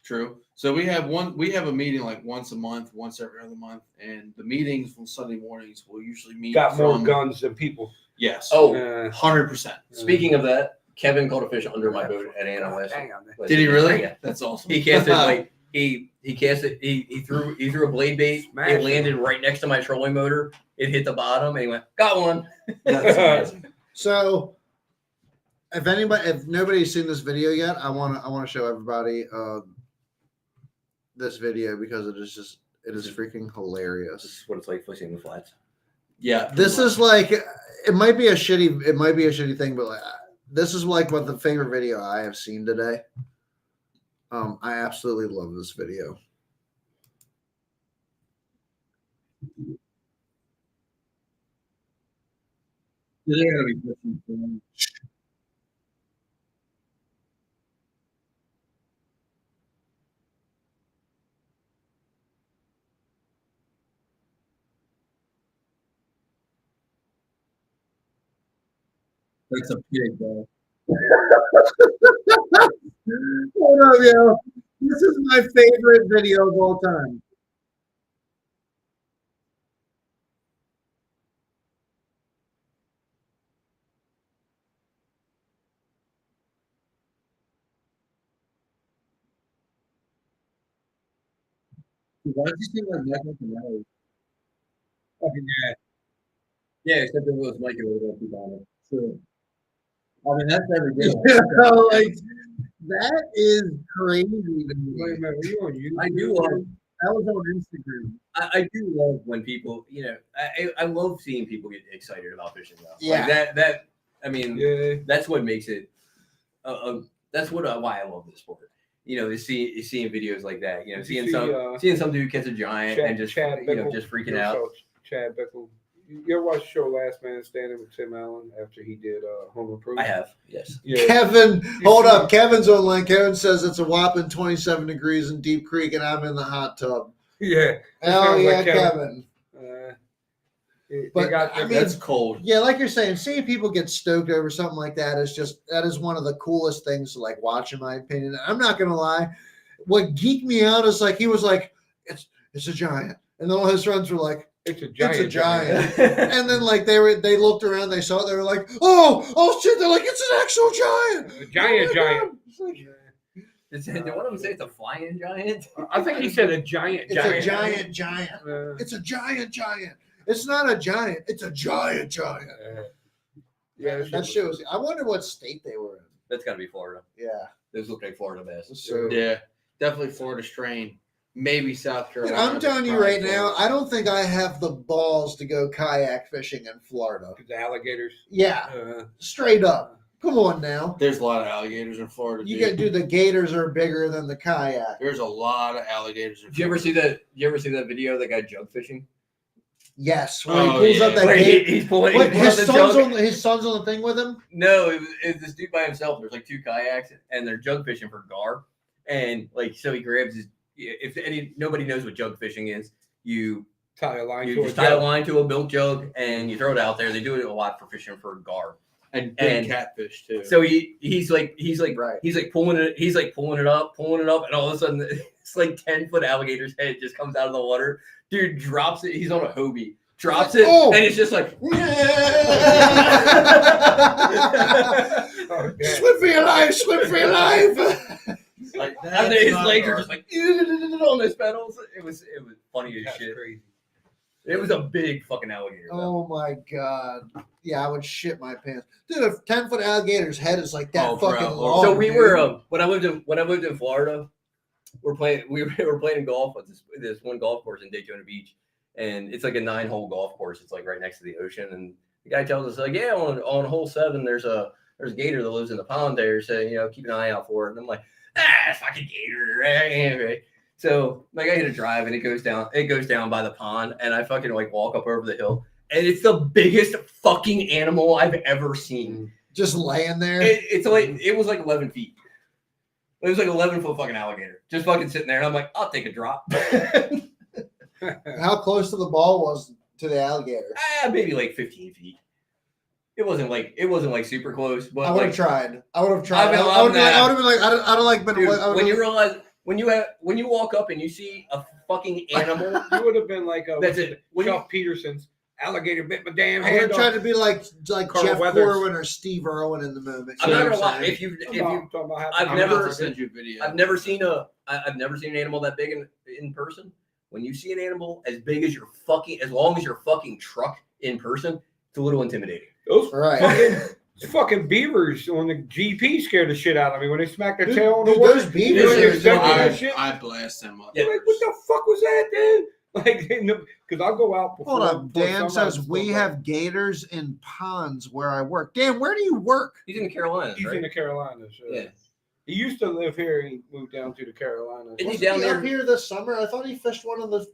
true. So we have a meeting like once a month, once every other month, and the meetings on Sunday mornings will usually meet got more from- guns than people. Yes. Oh, 100%. speaking of that, Kevin caught a fish under my boat at Anna last Hang on. week. Did he really? Yeah. That's awesome. He cast it like he cast it. He threw a blade bait. Smash It it. landed right next to my trolling motor. It hit the bottom, and he went, "Got one." That's amazing. So, if nobody's seen this video yet, I want to show everybody this video because it is freaking hilarious. This is what it's like fishing the flats. Yeah. This is like it might be a shitty thing, but like, this is like what the favorite video I have seen today. I absolutely love this video. They're gonna be pushing for them. That's a pig, bro. Hold on, yo. This is my favorite video of all time. Why does he seem like Michael Canelli? Yeah, except if it was Mike, it would have been on it. True. I mean, that's every day. Like that is crazy to me. Wait a minute, are you on YouTube? I do love. That was on Instagram. I do love when people, I love seeing people get excited about fishing. Though. Yeah. Like that. I mean, Yeah. that's what makes it. That's why I love this sport. Is seeing videos like that. Did you Seeing see, seeing some dude catch a giant and just Chad Bickle? just freaking out. Chad Bickle. You ever watch the show Last Man Standing with Tim Allen after he did Home Improvement? I have, yes. Yeah. Kevin, hold up. Kevin's online. Kevin says it's a whopping 27 degrees in Deep Creek, and I'm in the hot tub. Yeah. Oh sounds yeah, like Kevin. Kevin. They But, got I mean, That's cold. Yeah, like you're saying, seeing people get stoked over something like that is one of the coolest things to like watch, in my opinion. And I'm not gonna lie, what geeked me out is like he was like, it's a giant, and then all his friends were like, it's a giant. it's a giant. And then like they looked around, they saw it, they were like, oh shit, they're like, it's an actual giant. A giant, Oh my giant. God. It's like, Did one of them say it's a flying giant? I think he said a giant, it's a giant giant. Uh, It's a giant giant. It's not a giant. It's a giant giant. yeah, That shows. I wonder what state they were in. That's got to be Florida. Yeah. Those look like Florida bass. So Yeah, definitely Florida strain. maybe South Dude, Carolina. I'm telling you but right probably now, Florida. I don't think I have the balls to go kayak fishing in Florida. The alligators. Yeah, straight up. Come on now. There's a lot of alligators in Florida. You dude. got dude. The gators are bigger than the kayak. There's a lot of alligators in Did you ever Florida. see that? Did you ever see that video of that guy jug fishing? Yes, when Oh, he pulls yeah. up that Like, gate. he's pulling. What, He's pulling his the son's jug. on his son's on the thing with him. No, it was this dude by himself. There's like 2 kayaks, and they're jug fishing for gar. And like, so he grabs his. If nobody knows what jug fishing is, you Tie a line you to a just tie a jug. line to a milk jug and you throw it out there. They do it a lot for fishing for gar. And big And- catfish too. So he's like Right. pulling it up, and all of a sudden it's like 10-foot alligator's head just comes out of the water. Dude drops it. He's on a Hobie. Drops it, Oh. and it's just like Oh, yeah. Swim for your life! Swim for your life! Like, and that's his not legs are gar. just like on his pedals. It was funny as That's shit. crazy. It was a big fucking alligator. though. Oh my god! Yeah, I would shit my pants, dude. A 10-foot alligator's head is like that Oh, bro. fucking So long. So we dude. were when I lived in Florida, we were playing golf at this one golf course in Daytona Beach, and it's like a 9-hole golf course. It's like right next to the ocean, and the guy tells us like, yeah, on hole 7 there's a gator that lives in the pond there, so keep an eye out for it. And I'm like, fucking gator. Anyway. So like I hit a drive and it goes down by the pond, and I fucking like walk up over the hill, and it's the biggest fucking animal I've ever seen. just laying there. It was like 11 feet. It was like 11-foot fucking alligator, just fucking sitting there, and I'm like, I'll take a drop. How close to the ball was to the alligator? Maybe like 15 feet. It wasn't like super close, but I would have like, tried. I would have tried. I mean, I would I'm have been like, I don't like. dude, when you realize when you walk up and you see a fucking animal, You would have been like that's it. When you, Chuck Peterson's alligator bit my damn I would have hand tried off. to be like Carl Jeff Weathers. Corwin or Steve Irwin in the moment. I'm You know not gonna what I'm lie. saying? If you Talking about how- I've I'm never- about to send you a video. I've never seen an animal that big in person. When you see an animal as big as as long as your fucking truck in person, it's a little intimidating. those Right. fucking beavers on the GP scared the shit out of me when they smacked their Dude, tail on the dude, water. those beavers You know, are they're stuck in dumb. that shit. I blast them up. Yeah. Like, what the fuck was that, dude? Like, because I'll go out before. Hold up. before Dan sunrise says and we stuff have gators in ponds where I work. Dan, where do you work? He's in the Carolinas, He's right? in the Carolinas. Yeah. He used to live here. He moved down to the Carolinas. Isn't he Wasn't down he there? up here this summer? I thought he fished one of the.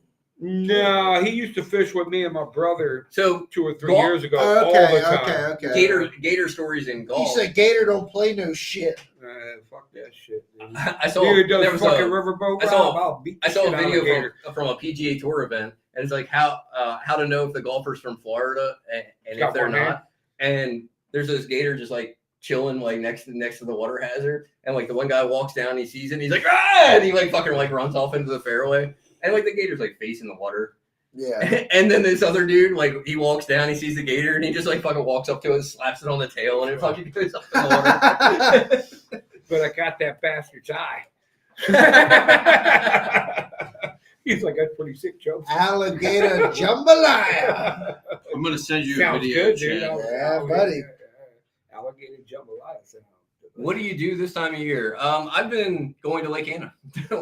No, he used to fish with me and my brother So 2 or 3 Golf- years ago. Oh, all the time. okay. gator stories in He golf. said Gator don't play no shit. Fuck that shit. Dude. I saw Dude there does was fucking a, riverboat I ride. saw- I'll beat the I saw shit a out of video gator. from a PGA Tour event, and it's like how to know if the golfer's from Florida and if Got they're one hand. not. And there's this gator just like chilling like next to the water hazard, and like the one guy walks down, he sees it, and he's like ah, and he like fucking like runs off into the fairway, and like the gator's like facing the water. Yeah. And then this other dude, like, he walks down, he sees the gator, and he just, like, fucking walks up to it, slaps it on the tail, and it fucking goes up in the water. But I got that bastard's eye. He's like, that's pretty sick, Joe. Alligator jambalaya. I'm gonna send you a Sounds video. good, dude. Chad. Yeah, buddy. Alligator jambalaya sound. What do you do this time of year? I've been going to Lake Anna,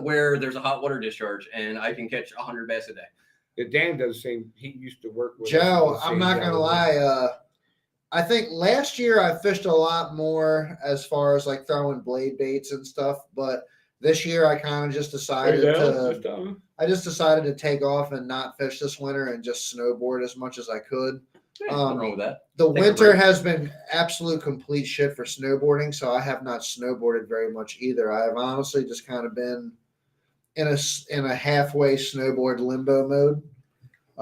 where there's a hot water discharge, and I can catch 100 bass a day. Yeah, Dan does the same. He used to work with Joe, us, I'm same not guy. gonna lie. I think last year I fished a lot more as far as like throwing blade baits and stuff, but this year I kind of just decided I just decided to take off and not fish this winter and just snowboard as much as I could. Yeah, nothing wrong with that. The Take a winter break. has been absolute complete shit for snowboarding, so I have not snowboarded very much either. I have honestly just kind of been in a halfway snowboard limbo mode.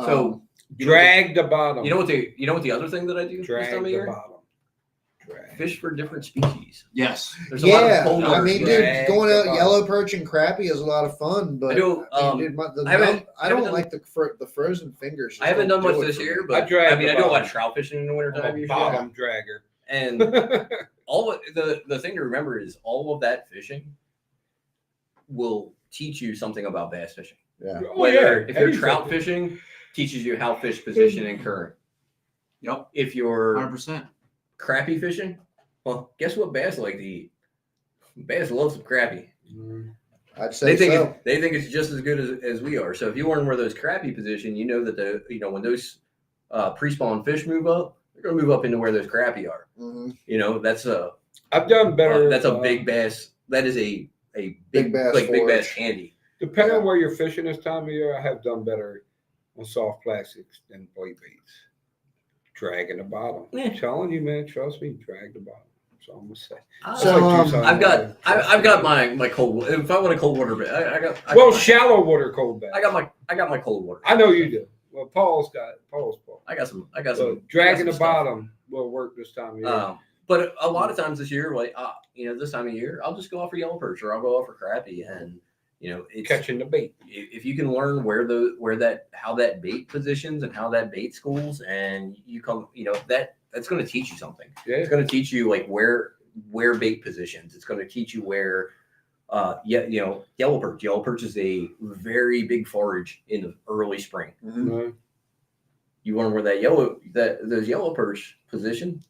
So, Drag the bottom. you know what the other thing that I do this Drag time of the year? bottom. Drag. Fish for different species. Yes. There's a lot of yeah, cold I water mean, species. dude, Drag going the out bottom. yellow perch and crappie is a lot of fun, but I do, dude, I haven't don't done- like the frozen fingers. just I haven't don't done much do it this for year, me. but I drag I mean, the I do a lot bottom. of trout fishing in the winter I'm time a usually. bottom dragger. And the thing to remember is all of that fishing will teach you something about bass fishing. Yeah. Oh, Whether yeah. if you're Any trout fucking- fishing, teaches you how fish position in current. Yep. If you're 100%. crappie fishing, well, guess what bass like to eat? Bass love some crappie. I'd say they think it's just as good as we are. So if you learn where those crappie position, you know that when those pre-spawn fish move up, they're gonna move up into where those crappie are. Mm-hmm. That's I've done better. That's a big bass. That is a big bass big bass forage. candy. Depending on where you're fishing this time of year, I have done better on soft plastics than blade baits. Dragging the bottom. I'm telling you, man. Trust me, drag the bottom. That's all I'm gonna say. So I've got my cold. If I want a cold water bait, I got shallow water cold bath. I got my cold water. I know you do. Well, Paul's Paul. I got some. Dragging the stuff. bottom will work this time of year. But a lot of times this year, this time of year, I'll just go off for yellow perch or I'll go off for crappie, and it's catching the bait. If you can learn how that bait positions and how that bait schools, and you come, that's going to teach you something. Yeah. It's going to teach you like where bait positions. It's going to teach you where, yellow perch. Yellow perch is a very big forage in the early spring. Mm-hmm. You learn where those yellow perch position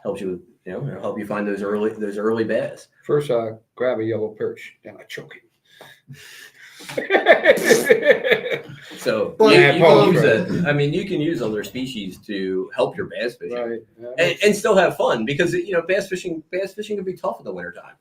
helps you. It'll help you find those early bass. First, I grab a yellow perch, then I choke it. So But you Paul, can use right. that. I mean, you can use other species to help your bass fishing, Right. and still have fun because bass fishing can be tough in the wintertime.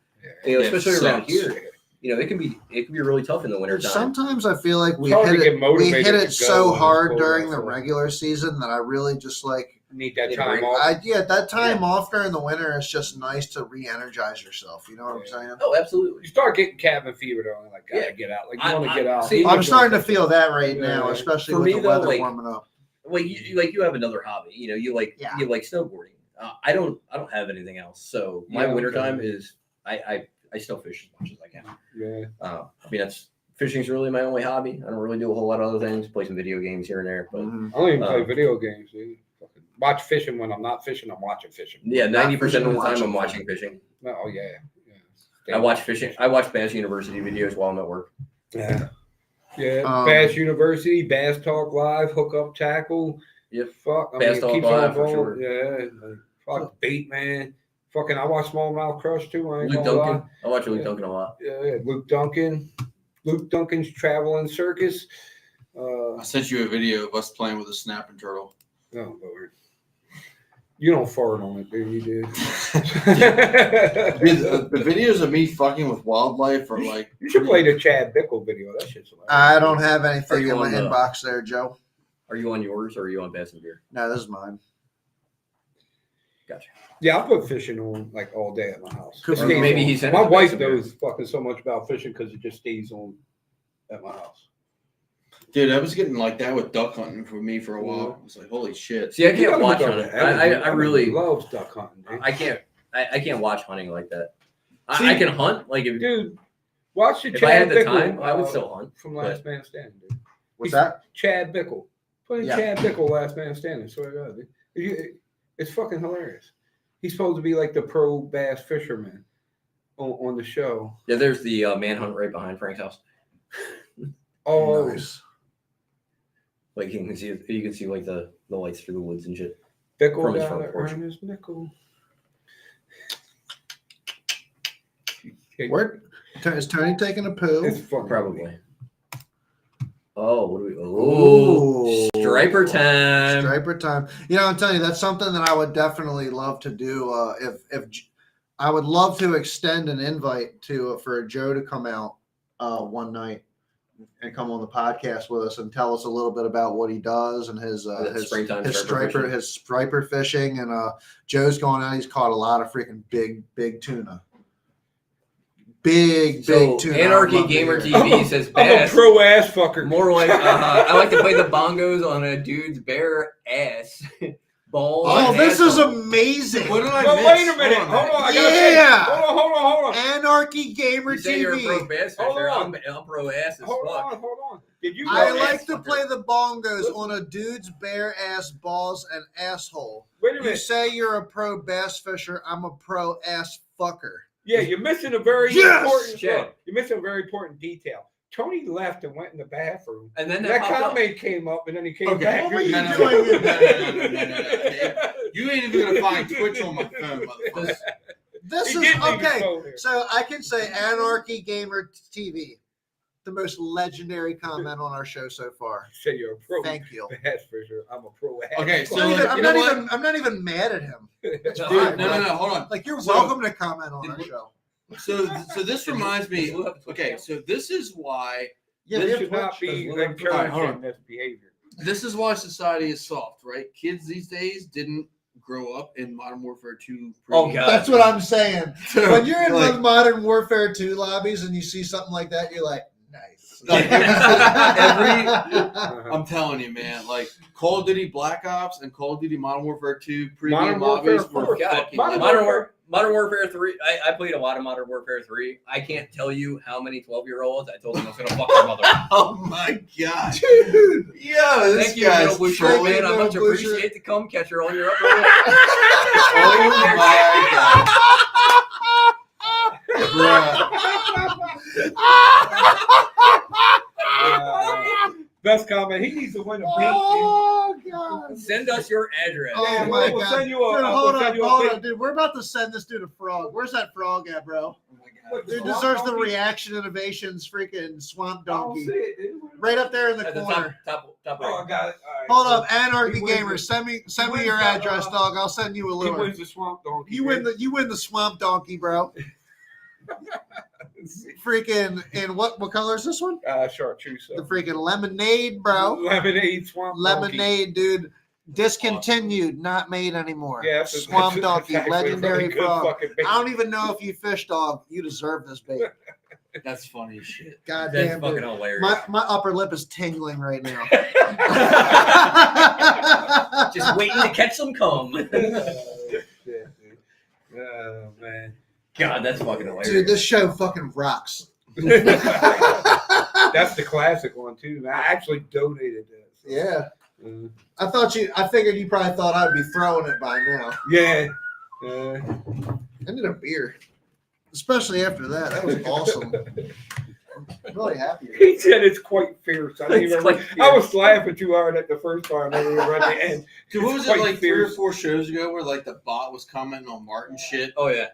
Yeah. Especially around here. It can be really tough in the wintertime. sometimes I feel like we It's hard to hit get it motivated to go so when it's hard cold during the outside. regular season that I really just Need that Need a time break. off. that time off during the winter is just nice to re-energize yourself. You know what I'm saying? Oh, absolutely. You start getting cabin fever though, like gotta get out. Like you want to get out. see, I'm starting to feel that right now, Yeah. especially For with me, the weather though, warming up. Like you have another hobby. You like snowboarding. I don't have anything else. So my Yeah, wintertime okay. is I still fish as much as I can. Yeah. I mean fishing's really my only hobby. I don't really do a whole lot of other things. Play some video games here and there, but Mhm. I don't even play video games, dude. Fucking watch fishing when I'm not fishing. I'm watching fishing. yeah, 90% of the time watching I'm watching fishing. Oh yeah. I watch fishing. I watch Bass University videos while I'm at work. Yeah. Yeah. Um, Bass University, Bass Talk Live, Hook Up Tackle. Yep. Fuck. Bass Talk keeps Live on for going. sure. Yeah. Like, fuck Bait Man. Fucking, I watch Smallmouth Crush too. I ain't Luke gonna lie. Duncan. I watch Luke Duncan a lot. Yeah. Luke Duncan. Luke Duncan's Traveling Circus. I sent you a video of us playing with a snapping turtle. Oh Lord. You don't fart on it, do you, dude? Dude, the videos of me fucking with wildlife are like. You should play the Chad Bickle video. That shit's hilarious. I don't have anything Are you in my on the- inbox there, Joe. Are you on yours or are you on Bass and Beer? No, this is mine. Gotcha. Yeah, I put fishing on like all day at my house. Or It stays maybe on. he sent My it to wife Bass and Beer. knows fucking so much about fishing because it just stays on at my house. Dude, I was getting like that with duck hunting for me for a while. I was like, holy shit. See, I You can't gotta watch look hunting. up that. I really loves duck hunting, dude. I can't watch hunting like that. See, I can hunt like if Dude, watch the I Chad had the Bickle, time, I would still hunt. from Last Man Standing, dude. What's He's- that? Chad Bickle. Put in Yeah. Chad Bickle, Last Man Standing. Swear to God, dude. It's fucking hilarious. He's supposed to be like the pro bass fisherman on the show. Yeah, there's the manhunt right behind Frank's house. Oh, Nice. Like you can see like the lights through the woods and shit. Bickle From his got front to porch. earn his nickel. Where is Tony taking a poo? It's fucking Probably. Oh, what do we? Oh, Ooh. striper time. Striper time. I'm telling you, that's something that I would definitely love to do. If I would love to extend an invite to for Joe to come out one night and come on the podcast with us and tell us a little bit about what he does and his springtime striper fishing. And Joe's going out. He's caught a lot of freaking big tuna. Big tuna. Anarchy I'd love to Gamer hear. TV says I'm a bass. pro ass fucker. More like I like to play the bongos on a dude's bare ass. Balls. Oh, and this is asshole. amazing. What did I But miss? wait a minute. Hold on. I gotta say, Yeah. hold on. Anarchy Gamer You say you're a pro TV. bass Hold fisher. on. I'm pro ass as Hold fuck. on. Did you I know like to fucker. play the bongos on a dude's bare ass balls and asshole. Wait a You minute. say you're a pro bass fisher. I'm a pro ass fucker. Yeah, you're missing a very Yes! important Chad. look. You're missing a very important detail. Tony left and went in the bathroom. And then That popped up. comment came up, and then he came Okay. back. What were you No, doing? no. You ain't even gonna find Twitch on my phone, motherfucker. This He is did leave his okay. phone there. So I can say Anarchy Gamer TV, the most legendary comment on our show so far. Say you're a pro. Thank you. That's for sure. I'm a pro. Okay, so I'm not even mad at him. It's Dude, fine. no, hold on. Like you're So- welcome to comment on our show. So this reminds me. Okay, so this is why This should not be Hold on, encouraging this behavior. this is why society is soft, right? Kids these days didn't grow up in Modern Warfare 2. Oh, God. That's what I'm saying. So, When you're in like- the Modern Warfare 2 lobbies and you see something like that, you're like, nice. Like, Uh-huh. I'm telling you, man. Like Call of Duty Black Ops and Call of Duty Modern Warfare 2 Modern preview Warfare lobbies were 4, God, fucking. Modern Warfare 3. I played a lot of Modern Warfare 3. I can't tell you how many 12-year-olds I told them I was gonna fuck their mother. Oh my god, Dude. yo, this Thank you, guy's little blue shirt trolling. man. I Little much blue shirt. appreciate the cum catcher on your upper lip. Oh my god, Best comment. He needs to win a paint. Oh, God. Send us your address. Oh, Yeah, my we'll God. send you a- Dude, we'll hold send you a on, pic. dude. We're about to send this dude a frog. Where's that frog at, bro? What, Dude swamp deserves the donkey? reaction innovations freaking swamp I don't see donkey. it, dude. Right up there in the At the corner. top Oh, I right. got it. Hold All up, Anarchy He wins Gamer. the- Send me wins your the, address, dog. I'll send you a He lure. wins the swamp donkey. You win the swamp donkey, bro. Freaking and what color is this one? Chartreuse. The freaking lemonade, bro. Lemonade swamp donkey. Lemonade, dude. Discontinued, not made anymore. Yeah, Swamp donkey, actually a legendary really good frog. fucking bait. I don't even know if you fish, dog. You deserve this bait. that's funny as shit. God That's damn, fucking dude. hilarious. My upper lip is tingling right now. Just waiting to catch some cum. Shit, dude. Oh man. God, that's fucking hilarious. Dude, this show fucking rocks. That's the classic one too. I actually donated that. So. Yeah. Uh, I figured you probably thought I'd be throwing it by now. yeah. I need a beer. Especially after that. That was awesome. I'm really happy. He said it's quite fierce. I, didn't It's even quite I was laughing too hard at the first time. I didn't even read the end. Dude, what was It's it quite like 3 or fierce. 4 shows ago where like the bot was commenting on Martin shit? Oh yeah.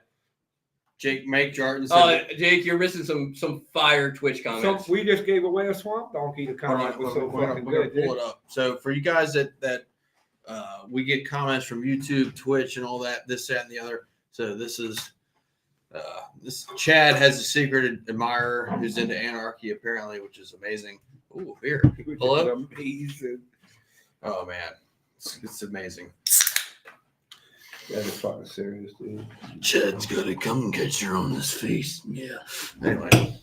Make Jarton said, Oh, Jake, you're missing some fire Twitch So comments. we just gave away a swamp donkey to Hold on, comment was so we're fucking gonna good. pull it up. So for you guys that we get comments from YouTube, Twitch, and all that, this, that, and the other. So this is this Chad has a secret admirer who's into anarchy apparently, which is amazing. Ooh, beer. Which Pull is up. amazing. Oh man, it's amazing. That is fucking serious, dude. Chad's got a cum catcher on his face. Yeah. Anyway,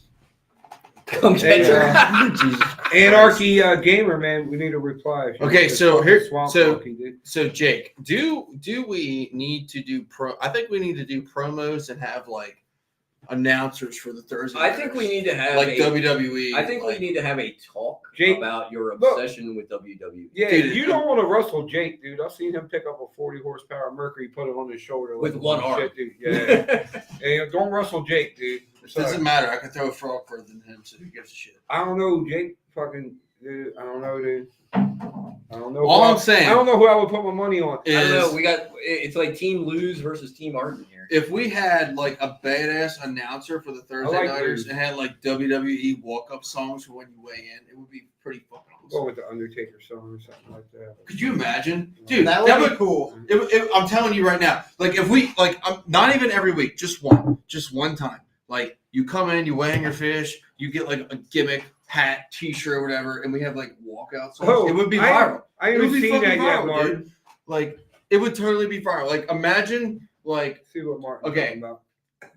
Come Hey, catch her. Jesus Christ. Anarchy gamer, man. We need a reply. Okay, so Fucking here- swamp so- donkey, dude. So Jake, do we need to do I think we need to do promos and have like announcers for the Thursday. I think we need to have like a, WWE. I think like, we need to have a talk Jake, about your look. obsession with WWE. Yeah, Dude, you don't want to wrestle Jake, dude. I've seen him pick up a 40 horsepower Mercury, put it on his shoulder With like, one oh, arm. shit, dude. Yeah, and don't wrestle Jake, dude. It Sorry. doesn't matter. I can throw a frog further than him, so who gives a shit? I don't know, Jake. Fucking, dude. I don't know, dude. I don't know. All who I'm saying I don't know who I would put my money on. I don't know. is We got it's like Team Lose versus Team Arden here. if we had like a badass announcer for the Thursday like nighters Bruce. and had like WWE walk up songs for when you weigh in, it would be pretty fucking Go awesome. with the Undertaker song or something like that. Could you imagine, dude? That would be cool. I'm telling you right now. Like if we like, not even every week, just one time. Like you come in, you weigh in your fish, you get like a gimmick hat, T-shirt, or whatever, and we have like walkout songs. Oh, it would be I- viral. I It haven't would be seen fucking that yet, viral, Martin. dude. Like it would totally be viral. Like imagine like See what Martin. Okay. talking about.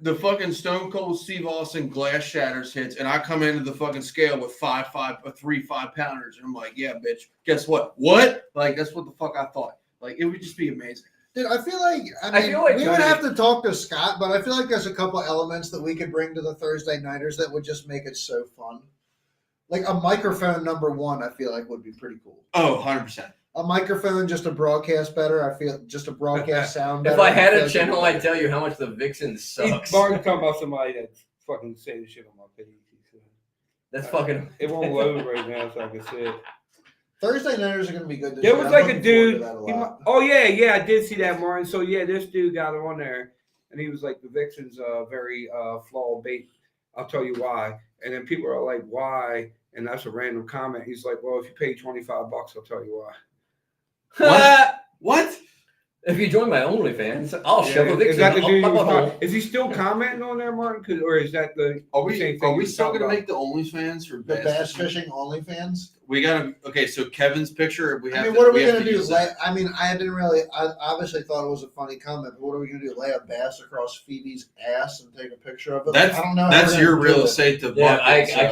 the fucking Stone Cold Steve Austin Glass Shatters hits, and I come into the fucking scale with 3 5-pounders, and I'm like, yeah, bitch. Guess what? What? Like that's what the fuck I thought. Like it would just be amazing. Dude, I feel like I feel like we would Tony- have to talk to Scott, but I feel like there's a couple elements that we could bring to the Thursday nighters that would just make it so fun. Like a microphone number one, I feel like would be pretty cool. Oh, 100%. A microphone just to broadcast better. I feel just to broadcast sound better. If I had feel a like channel, it'd I'd tell you how much the Vixen sucks. Martin talking about somebody that's fucking saying shit on my page. That's fucking. It won't load right now, so I can see it. Thursday nighters are going to be good. This There year. was I'm like a looking forward to dude. that a lot. Oh yeah, I did see that, Martin. So yeah, this dude got on there, and he was like, the Vixen's very flawed bait. I'll tell you why. And then people are like, why? And that's a random comment. He's like, well, if you pay $25, I'll tell you why. What? If you join my OnlyFans, I'll shove a Is Vixen that the up dude? my butthole. Is he still commenting on there, Martin? Or is that the Are we same thing are we you still talked gonna about? make the OnlyFans for The bass fishing OnlyFans. We gotta okay. So Kevin's picture. We have. I mean, to, what are we have gonna to do? use that. I mean, I didn't really. I obviously thought it was a funny comment, but what are we gonna do? Lay a bass across Phoebe's ass and take a picture of it? That's I don't know. how that's we're your gonna do real it. estate to Yeah, bucket, so. I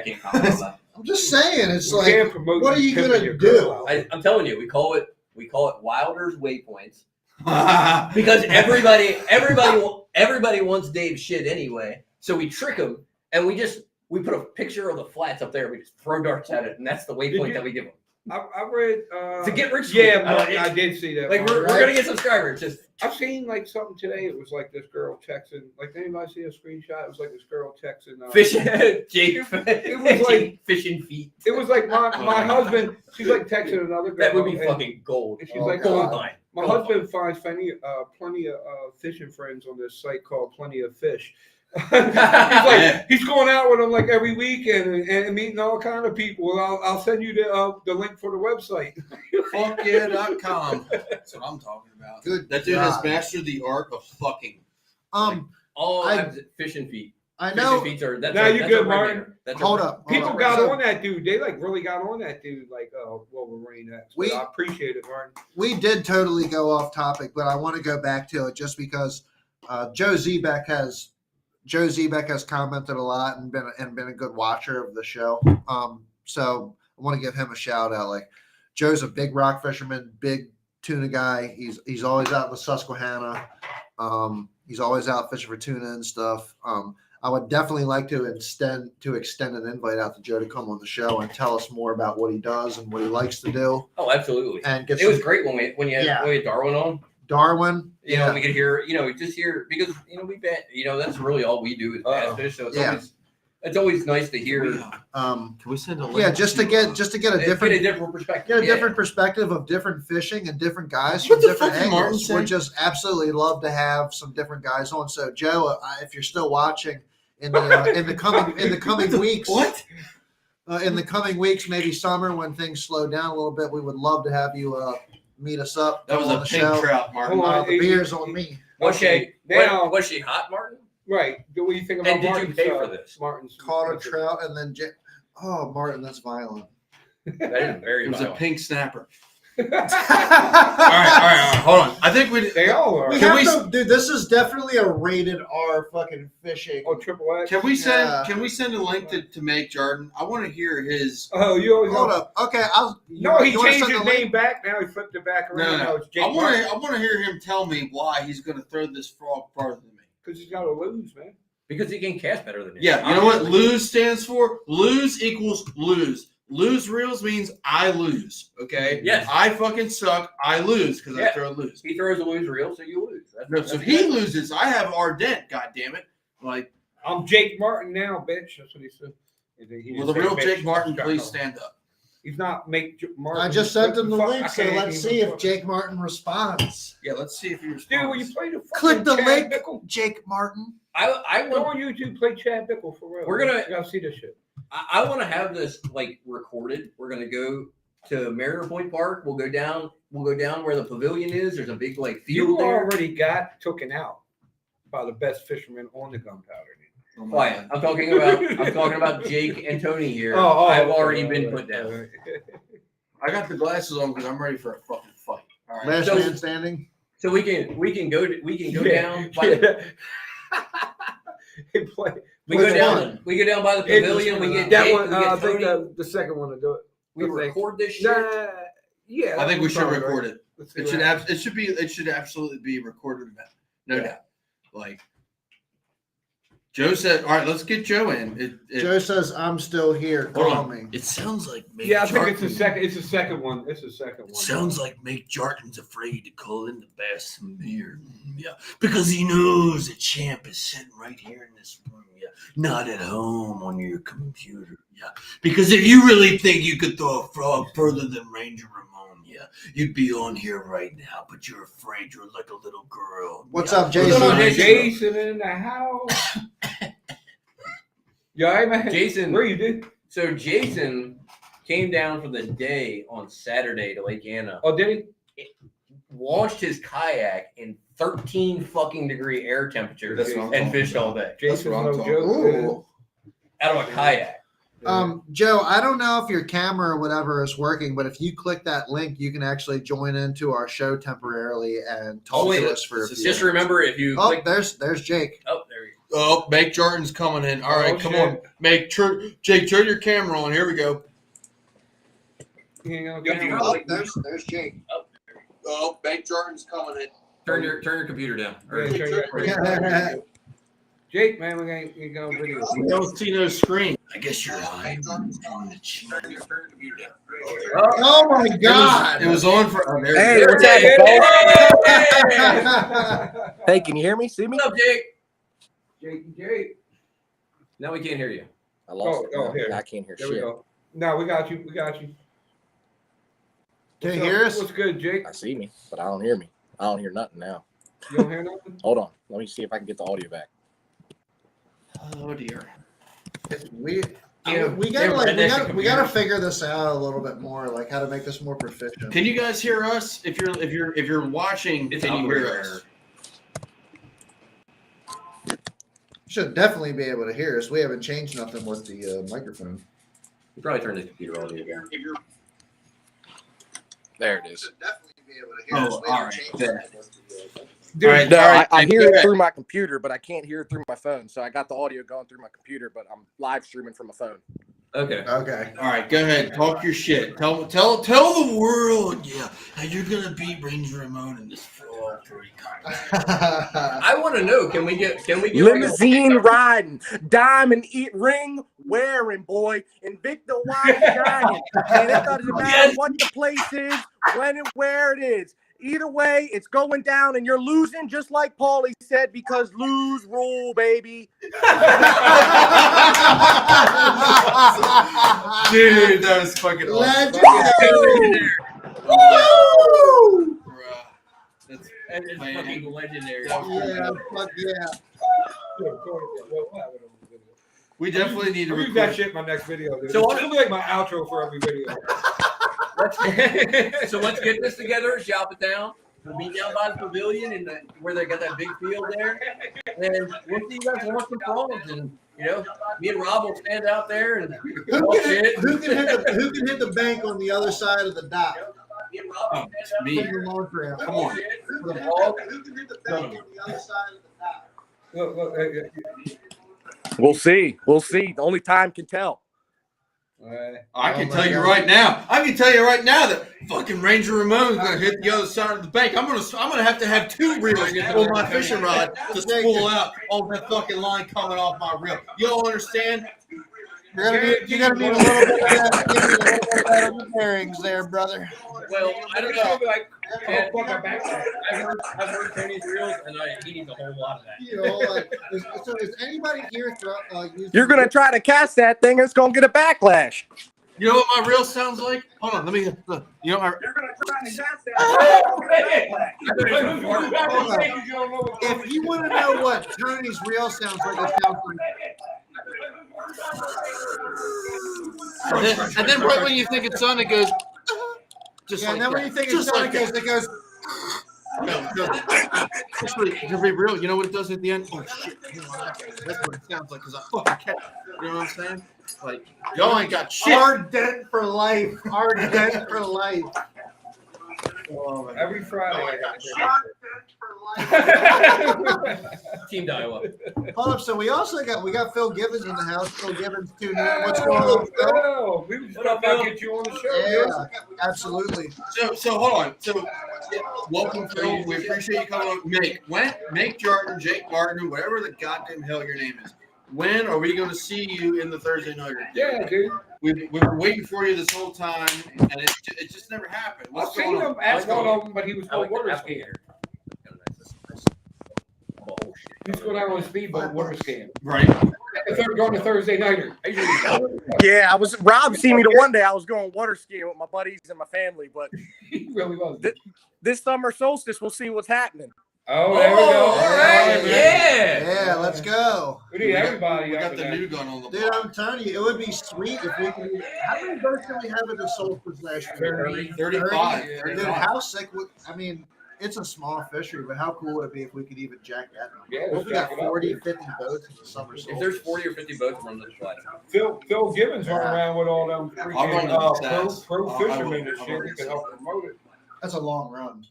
can't comment on that. I'm just saying, it's We like, can't promote what are you pimping gonna your do? girl out. I'm telling you, we call it Wilder's Waypoints because everybody wants Dave's shit anyway. So we trick him and we put a picture of the flats up there. We just throw darts at it, and that's the waypoint that we give them I read to get rich. Yeah, quick. Martin, I did see that. Like Martin. we're gonna get subscribers. Just I've seen like something today. It was like this girl texting. Like, anybody see a screenshot? It was like this girl texting. fishing, Jake. It was like fishing feet. It was like my husband. She's like texting another girl. That would be and fucking gold. she's like, gold uh, mine. My Gold husband finds plenty of fishing friends on this site called Plenty of Fish. He's going out with them like every weekend and meeting all kind of people. Well, I'll send you the link for the website. Fuckyeah.com. That's what I'm talking about. Good That dude God. has mastered the art of fucking. All I- fishing feet. I Fishing know. feet are. That's Now a, you that's good, a Martin? red That's Hold a, up. People Hold got So- on that dude. They like really got on that dude. Like, Wolverine X. We- I appreciate it, Martin. We did totally go off topic, but I want to go back to it just because Joe Zebek has commented a lot and been a good watcher of the show. So I want to give him a shout out. Like, Joe's a big rock fisherman, big tuna guy. He's always out in the Susquehanna. He's always out fishing for tuna and stuff. I would definitely like to extend an invite out to Joe to come on the show and tell us more about what he does and what he likes to do. Oh, absolutely. And get It was some great when you had Darwin on. Darwin. You know, we could hear. Just hear because we bet. That's really all we do is bass fish. So it's always nice to hear. Can we send a link? Yeah, just to get a different perspective. get a different perspective of different fishing and different guys What from the different fuck did Martin angles. say? We'd just absolutely love to have some different guys on. So, Joe, if you're still watching in the coming weeks, in the coming weeks, maybe summer when things slow down a little bit, we would love to have you meet us up. That was on a the pink show. trout, Martin. Hold on. The beer's on me. Was she was she hot, Martin? Right. What do you think about And did you Martin's, pay for this? Martin's Caught a trout and then Martin, that's violent. That is very. It was a violent. pink snapper. All right. Hold on. I think we. They all are. We Can have we- to, dude. This is definitely a rated R fucking fishing. Oh, Triple X. Can we send? Yeah. Can we send a link to Make Jordan? I want to hear his. Oh, you always Hold up. Okay, No, he you wanna changed send his the link? name back. Now he flipped it back around. Now it's Jake I want to hear him tell me why he's going to throw this frog farther than me. because he's got to lose, man. Because he can cast better than you. Yeah, you know what lose stands for? Lose equals lose. Lose reels means I lose. Okay. Yes. I fucking suck. I lose because I Yeah. throw lose. He throws a lose reel, so you lose. No, so he loses. I have Ardent. God damn it! Like, I'm Jake Martin now, bitch. That's what he said. will the real Jake Martin please stand up? He's not Martin. I just sent him the Fuck, link, I so can't let's even see if fuck- Jake Martin responds. Yeah, let's see if he responds. Dude, will you play the fucking Click the Chad link, Bickle? Jake Martin. I Go want on YouTube, play Chad Bickle for real. We're gonna- You gotta see this shit. I want to have this like recorded. We're gonna go to Mariner Point Park. We'll go down where the pavilion is. There's a big like field You there. already got taken out by the best fisherman on the gunpowder. Oh my Quiet. God. I'm talking about Jake and Tony here. I've already been put down. I got the glasses on because I'm ready for a fucking fight. All right. Last So- man standing. So we can go down. He play. We go Which down. one? We go down by the pavilion. We get that Jake, one. we I get think Tony. the second one to do it. We record this shit. Nah, yeah. I think we should that's record right. it. Let's see It what should happens. it should absolutely be a recorded event. No Yeah. doubt. Like Joe said, all right, let's get Joe in. Joe says, "I'm still here. Hold Call on. me." It sounds like Make Yeah, I think it's the Jarton- second. It's the second one. It's the second one. It sounds like Make Jarton's afraid to call in the best here. Yeah, because he knows the champ is sitting right here in this room. Yeah, not at home on your computer. Yeah, because if you really think you could throw a frog further than Ranger Ramon, yeah, Yeah, you'd be on here right now, but you're afraid. You're like a little girl. What's Yeah. up, What's Jason? going on, Jason? Jason in the house. Yeah, hey man. Jason. Where you did? So Jason came down for the day on Saturday to Lake Anna. Oh, did he? Launched his kayak in 13 fucking degree air temperature That's what I'm and talking fished all about. day Jason's what I'm no talking joke. Ooh. out of a kayak. Joe, I don't know if your camera or whatever is working, but if you click that link, you can actually join into our show temporarily and talk to us for a few Just minutes. remember if you Oh, click. there's Jake. Oh, there you Oh, Make Jordan's coming in. All right, Oh, come shit. on. Jake, turn your camera on. Here we go. Hang on, Yeah, hang you on. know, There's Jake. Oh, Make Jordan's coming in. turn your computer down. Or- Yeah, turn your- Jake, man, we ain't going video. We don't see no screen. I guess you're hiding. Oh my God! It was on for. Oh, there Hey, it what's is. happening, folks? Hey, can you hear me? See me? What's up, Jake? Jake. Now we can't hear you. I lost it. Oh, here. I can't hear There we shit. go. No, we got you. Can you What's hear up? us? What's good, Jake? I see me, but I don't hear me. I don't hear nothing now. You don't hear nothing? Hold on. Let me see if I can get the audio back. Oh dear. We Yeah, we yeah, gotta redneck we gotta computers. figure this out a little bit more, like how to make this more proficient. Can you guys hear us? If you're watching, It's can you hear operator us? error. Should definitely be able to hear us. We haven't changed nothing with the microphone. You probably turn the computer on again. There it is. Should definitely be able to hear Oh, us. We all haven't right. changed There. nothing with the Dude, All right. No, I Jake, hear go it ahead. through my computer, but I can't hear it through my phone. So I got the audio going through my computer, but I'm live streaming from my phone. Okay. Okay. All right, go ahead. Talk your shit. Tell the world. Yeah, how you're gonna beat Ranger Ramon in this fall 3 I want to know. Can we get Limousine riding, diamond ring wearing, boy, Invicta white shining. And it doesn't matter what the place is, when and where it is. Either way, it's going down, and you're losing, just like Paulie said, because lose rule, baby. Dude, that was fucking awesome. Legendary. Woo! Bruh. That's And it's Man. fucking legendary. Yeah, fuck yeah. we definitely need to I'll use that record. shit in my next video, dude. So So what- it's gonna be like my outro for every video. So let's get this together, shop it down. We'll be down by the pavilion and where they got that big field there. And we'll see you guys launch some frogs. And me and Rob will stand out there and talk shit. Who can hit the bank on the other side of the dock? Oh, it's me. From the lawn trail. Come on. For the ball. Who can hit the bank on the other side of the dock? Look, We'll see. We'll see. The only time can tell. I can Oh tell my you God. right now. I can tell you right now that fucking Ranger Ramon's gonna hit the other side of the bank. I'm gonna have to have 2 reels on my fishing rod to spool out all that fucking line coming off my reel. You all understand? You're gonna need a little bit of that bearings there, brother. Well, I don't know. Like, Yeah. oh, fuck, I'm back. I've heard Tony's reels, and he needs a whole lot of that. You know, like, so is anybody here using You're going to try to cast that thing, and it's going to get a backlash. You know what my reel sounds like? Hold on, let me look. You know, If you want to know what Tony's reel sounds like, it sounds like. and then right when you think it's done, it goes. Just Yeah, like and then when that. you think Just it's done, like it goes. No. Just really, to be real, you know what it does at the end? Oh shit! That's what it sounds like because I fucking catch it. You know what I'm saying? Like y'all ain't got shit. Hard dent for life. Hard dent for life. Every Friday. Team dial-up. Hold up. So we also got Phil Gibbons in the house. Phil Gibbons tuned in. What's going on, Phil? Oh, we just thought about get you on the show. Yeah, absolutely. So hold on. So welcome, Phil. We appreciate you coming on. Make Jordan, Jake Gardner, whatever the goddamn hell your name is. When are we going to see you in the Thursday night? Yeah, dude. We've been waiting for you this whole time, and it just never happened. I've What's seen going on? him at one of them, but he was I going like water the skiing. applicator. He was going out on a speedboat water skiing. Right. Going to Thursday nighter. Yeah, Rob seen me the one day. I was going water skiing with my buddies and my family, but He really was. this summer solstice, we'll see what's happening. Oh, there we go. All right, Yeah, let's go. We need everybody. We up got in the there. new gun on the Dude, block. I'm telling you, it would be sweet if we could. How many boats did we have at the Solstice last year? 35. Dude, how sick would, I mean, it's a small fishery, but how cool would it be if we could even jack that? Yeah, What if we got let's jack it up, 40, dude. 50 boats in the summer solstice? If there's 40 or 50 boats, I'm on the fly. Phil Gibbons running around with all them I'll freaking run the stats. pro I fishermen will. and shit. He can help promote it. That's a long run.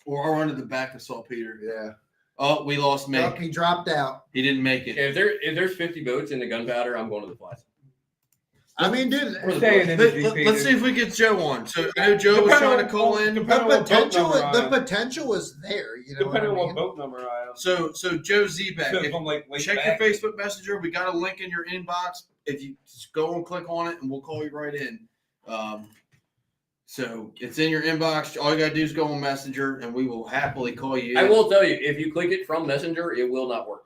Or I'll run to the back of Saltpeter. Yeah. Oh, we lost Oh, Mick. he dropped out. He didn't make it. If there's 50 boats in the gunpowder, I'm going to the flies. I mean, dude, We're staying in the GP. Let's see if we get Joe on. So I know Joe was trying to call in. the Depending on what boat potential, number I the am. potential is there. You know Depending on what I what mean? boat number I am. So Joe Zebek, If if I'm like late check back. your Facebook Messenger. We got a link in your inbox. If you just go and click on it, and we'll call you right in. So it's in your inbox. All you gotta do is go on Messenger, and we will happily call you. I will tell you, if you click it from Messenger, it will not work.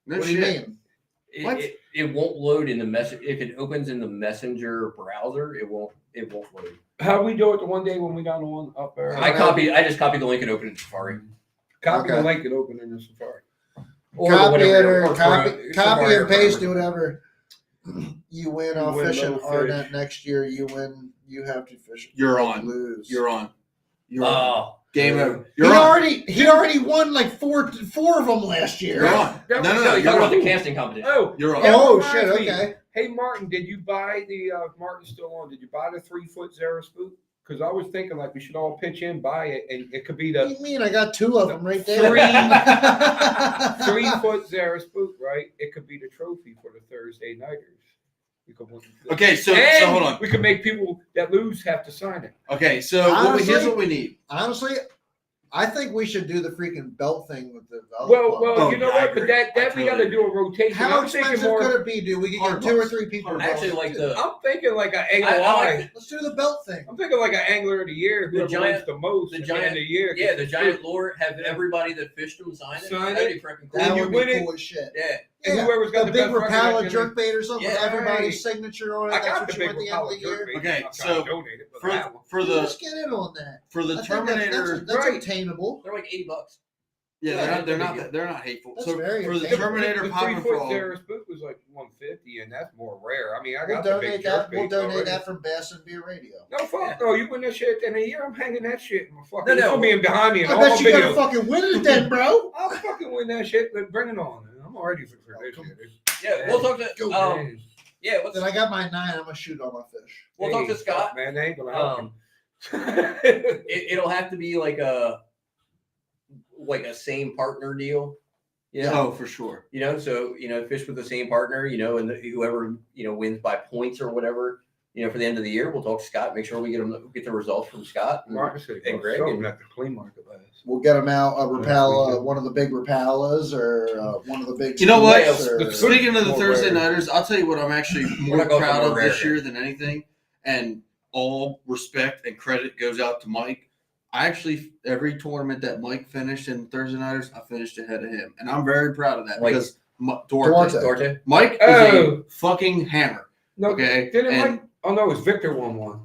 No What do you shit. mean? What? It won't load in the message. If it opens in the Messenger browser, it won't load. How we do it the one day when we got on up there? I just copied the link and opened it in Safari. Copy the Okay. link and open it in Safari. Or Copy whatever, it or or copy Safari and or paste, whatever. do whatever. You win You off win fishing no Arnett fish. next year. You win. You have to fish. You're on. Lose. You're on. You're on. Oh, Game over. He You're on. already won like four of them last year. You're on. No, That was- no, you're you're talking about the on. casting competition. Oh, You're on. that Oh reminds shit! me. Okay. Hey Martin, did you buy the Martin's still on? Did you buy the 3-foot Zara spook? Because I was thinking like we should all pitch in, buy it, and it could be What do the you mean? I got two of them right there. 3-foot Zara spook, right? It could be the trophy for the Thursday nighters. We could win the- Okay, so And hold on. We could make people that lose have to sign it. Okay, so Honestly- here's what we need. Honestly, I think we should do the freaking belt thing with the. Well, Oh, you know yeah, I what? But agree. that I we got totally to do a rotation. How I'm thinking expensive more. could it be, dude? We could get $100. 2 or 3 people. I actually like the I'm thinking like an I AOI. like Let's do the belt thing. I'm thinking like an angler of the year. The Whoever giant- wins the most the at the giant- end of the year. yeah, the giant lure. Have everybody that fished them sign it. Sign That'd it. be freaking cool. That When you would win be it- cool as shit. Yeah. And Yeah, whoever's got the the big best record Rapala at the jerk bait or something with Yeah, everybody's right. signature on it. I That's got what the you big want at the end of Rapala the year. jerk bait. Okay, I'm trying so to donate it for that one. for Let's the get in on that. for the I think that's Terminator. Right. obtainable. They're like $80. Yeah, Yeah, they're that's not they're not hateful. That's So very for the obtainable. Terminator the Power 3-foot Frog, Zara spook was like 150, and that's more rare. I mean, I We'll got the donate big that. jerk We'll bait donate already. that from Bass and Beer Radio. No, fuck Yeah. no. You win that shit at the end of the year. I'm hanging that shit in my fucking. No, no. It's gonna be behind me in I all bet my you gotta videos. fucking win it then, bro. I'll fucking win that shit. But bring it on. I'm already for this shit. Yeah, we'll talk to Go, yeah, let's Then I got my 9. I'm gonna shoot all my fish. we'll talk to Scott. Man, they ain't gonna help him. It'll have to be like a same partner deal. Yeah. oh for sure. So fish with the same partner, and whoever wins by points or whatever, for the end of the year, we'll talk to Scott, make sure we get the results from Scott and, Martin said, and Greg. Greg And, at the flea market last. We'll get them out a we Rapala, do. one of the big Rapalas, or one of the big. You know what? spooks, or- The- Speaking of the More Thursday rare. nighters, I'll tell you what I'm actually more not going for proud more of rare this year than anything, and all respect and credit goes out to Mike. I actually every tournament that Mike finished in Thursday nighters, I finished ahead of him, and I'm very proud of that Mike. because Duarte. Duarte. Mike is Oh. a fucking hammer. No, Okay, didn't and- Mike? Oh no, it was Victor won one.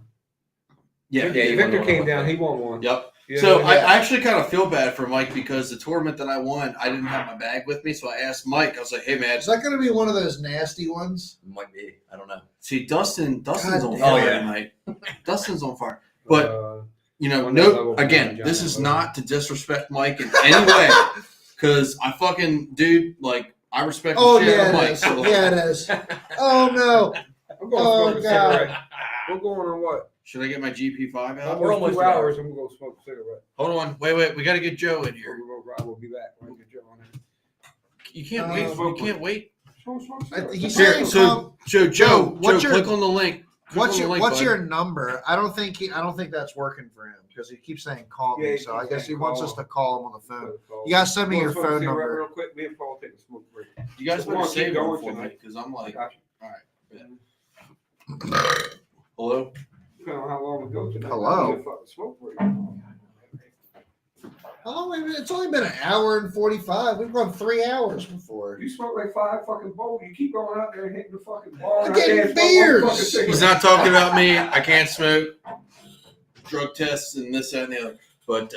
Yeah, Yeah, he won Victor one came on down. one. He won one. Yep. Yeah, So yeah. I actually kind of feel bad for Mike because the tournament that I won, I didn't have my bag with me, so I asked Mike. I was like, "Hey man, Is that gonna be one of those nasty ones? Might be. I don't know. see Dustin's God on damn. fire Oh, yeah. tonight. Dustin's on fire." But On that level, again, John, this is John. not to disrespect Mike in any way, because I fucking dude, like I respect the Oh shit out yeah, of it Mike. is. So Yeah, it is. Oh no. I'm going Oh, to smoke a God. cigarette. We're going on what? should I get my GP5 out? We're Almost almost 2 there. hours. I'm going to go smoke a cigarette. Hold on, wait, we got to get Joe in here. We'll be back. We'll get Joe on it. You can't wait. You can't wait. Smoke a I- cigarette. he's Here, saying, so Joe, what's your- click on the link. Click what's on the your link, what's bud. your number? I don't think that's working for him because he keeps saying call Yeah, me. he So keeps I guess he saying wants call us him. to call him on the phone. You gotta send me Wanna your smoke a phone cigarette number. real quick. Me and Paul take a smoke break. You guys Come better on, keep save going one for me tonight. because I'm I like, got you. all right. Hello. Depending on how long we go tonight. Hello? we need a fucking smoke break. How long have we been? It's only been an hour and 45. We've gone 3 hours before. You smoke like 5 fucking bowls. You keep going out there and hitting the fucking bar. I'm and I getting can't smoke one fucking beers. cigarette. He's not talking about me. I can't smoke. Drug tests and this, that, and the other. But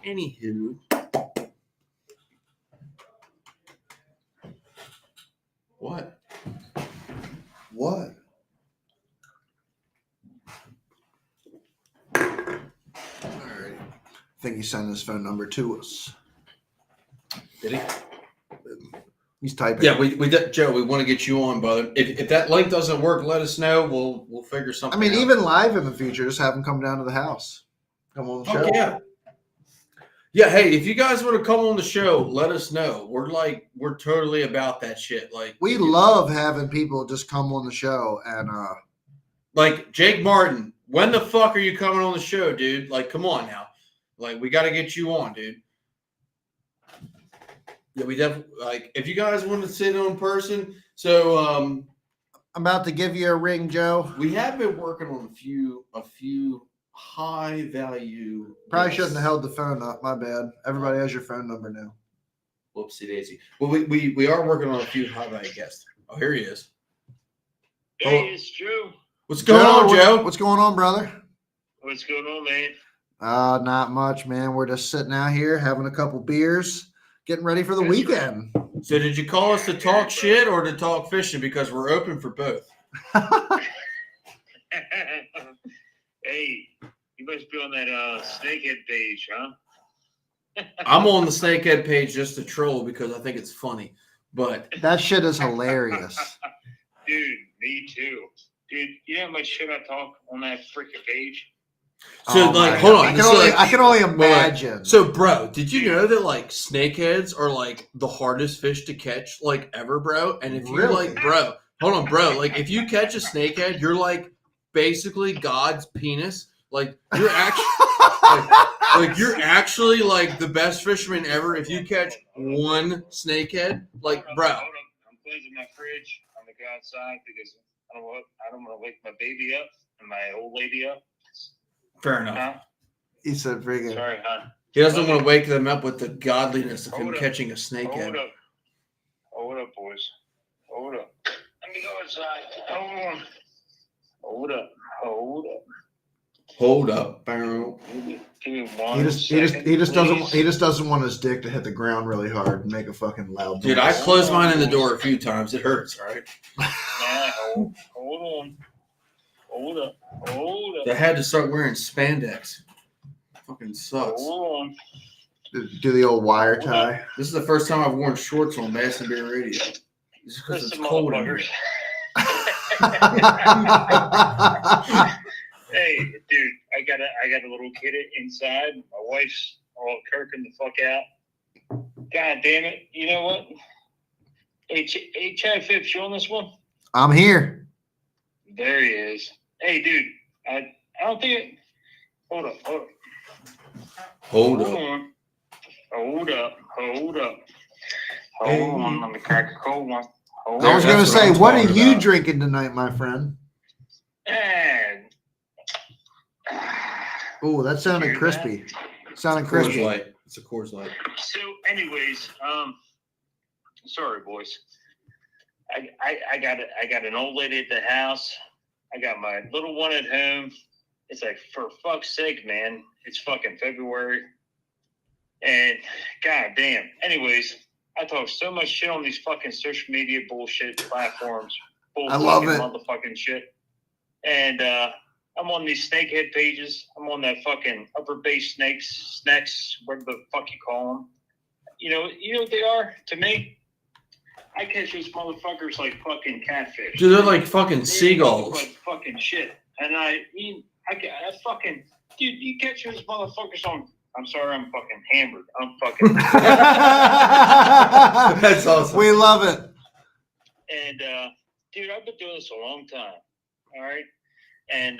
anywho. What? What? All right. I think he sent his phone number to us. Did he? He's typing. Yeah, we Joe, we want to get you on, brother. If that link doesn't work, let us know. We'll figure I something mean, out. even live in the future, just have him come down to the house. Come on the show. Oh, yeah. Yeah, hey, if you guys want to come on the show, let us know. We're totally about that shit. Like We love having people just come on the show and like Jake Martin, when the fuck are you coming on the show, dude? Like, come on now. Like, we got to get you on, dude. Yeah, we definitely like if you guys want to sit in person. So I'm about to give you a ring, Joe. we have been working on a few high value. Probably shouldn't have held the phone up. My bad. Everybody has your phone number now. Whoopsie daisy. Well, we are working on a few high value guests. Oh, here he is. Hey, it's Joe. What's going on, Joe? What's going on, brother? What's going on, man? Not much, man. We're just sitting out here having a couple beers, getting ready for the That's weekend. So did you call us to talk shit or to talk fishing? Because we're open for both. Hey, you must be on that snakehead page, huh? I'm on the Snakehead page just to troll because I think it's funny. But That shit is hilarious. Dude, me too. Dude, you know how much shit I talk on that freaking page? so, Oh like, my hold God. on. I can only imagine. So, bro, did you know that like snakeheads are like the hardest fish to catch like ever, bro? And if you Really? like, bro, hold on, bro, like if you catch a snakehead, you're like basically God's penis. Like you're actually like you're actually like the best fisherman ever. If you catch one snakehead, like, bro. Hold up. I'm closing my fridge. I'm gonna go outside because I don't want to wake my baby up and my old lady up. Fair enough. Huh? He said, "Friggin'." Sorry, huh? He doesn't want to wake them up with the godliness of him Hold up. catching a snakehead. Hold up, boys. Hold up. Let me go inside. Hold on. Hold up. Hold up, barrel. Give me one He just second, doesn't want his dick to hit the ground really hard and make a fucking loud Dude, noise. I closed mine in the door a few times. It hurts, all right? Now, hold on. Hold up. I had to start wearing spandex. Fucking sucks. Hold on. Do the old wire tie. This is the first time I've worn shorts on Bass and Beer Radio. This is because it's Listen, cold in here. motherfuckers. Hey, dude, I got a little kid inside. My wife's all kirking the fuck out. God damn it! You know what? Hey, Chad Phipps, you on this one? I'm here. There he is. Hey, dude, I don't think it. Hold up. Hold up. on. Hold up. Hey. Hold on. Let me crack a cold one. Hold I was on. gonna That's what say, I'm what are talking you about. drinking tonight, my friend? And Oh, that sounded Hear crispy. Sounded Coors crispy. Light. It's a Coors Light. so, anyways, sorry, boys. I got an old lady at the house. I got my little one at home. It's like, for fuck's sake, man. It's fucking February. And god damn. Anyways, I talk so much shit on these fucking social media bullshit platforms. I love it. Motherfucking shit. And I'm on these snakehead pages. I'm on that fucking upper base snakes, whatever the fuck you call them. You know what they are to me? I catch those motherfuckers like fucking catfish. Dude, they're like fucking They look seagulls. like fucking shit. And I fucking, dude, you catch those motherfuckers on. I'm sorry, I'm fucking hammered. I'm fucking. That's awesome. We love it. And dude, I've been doing this a long time. All right. And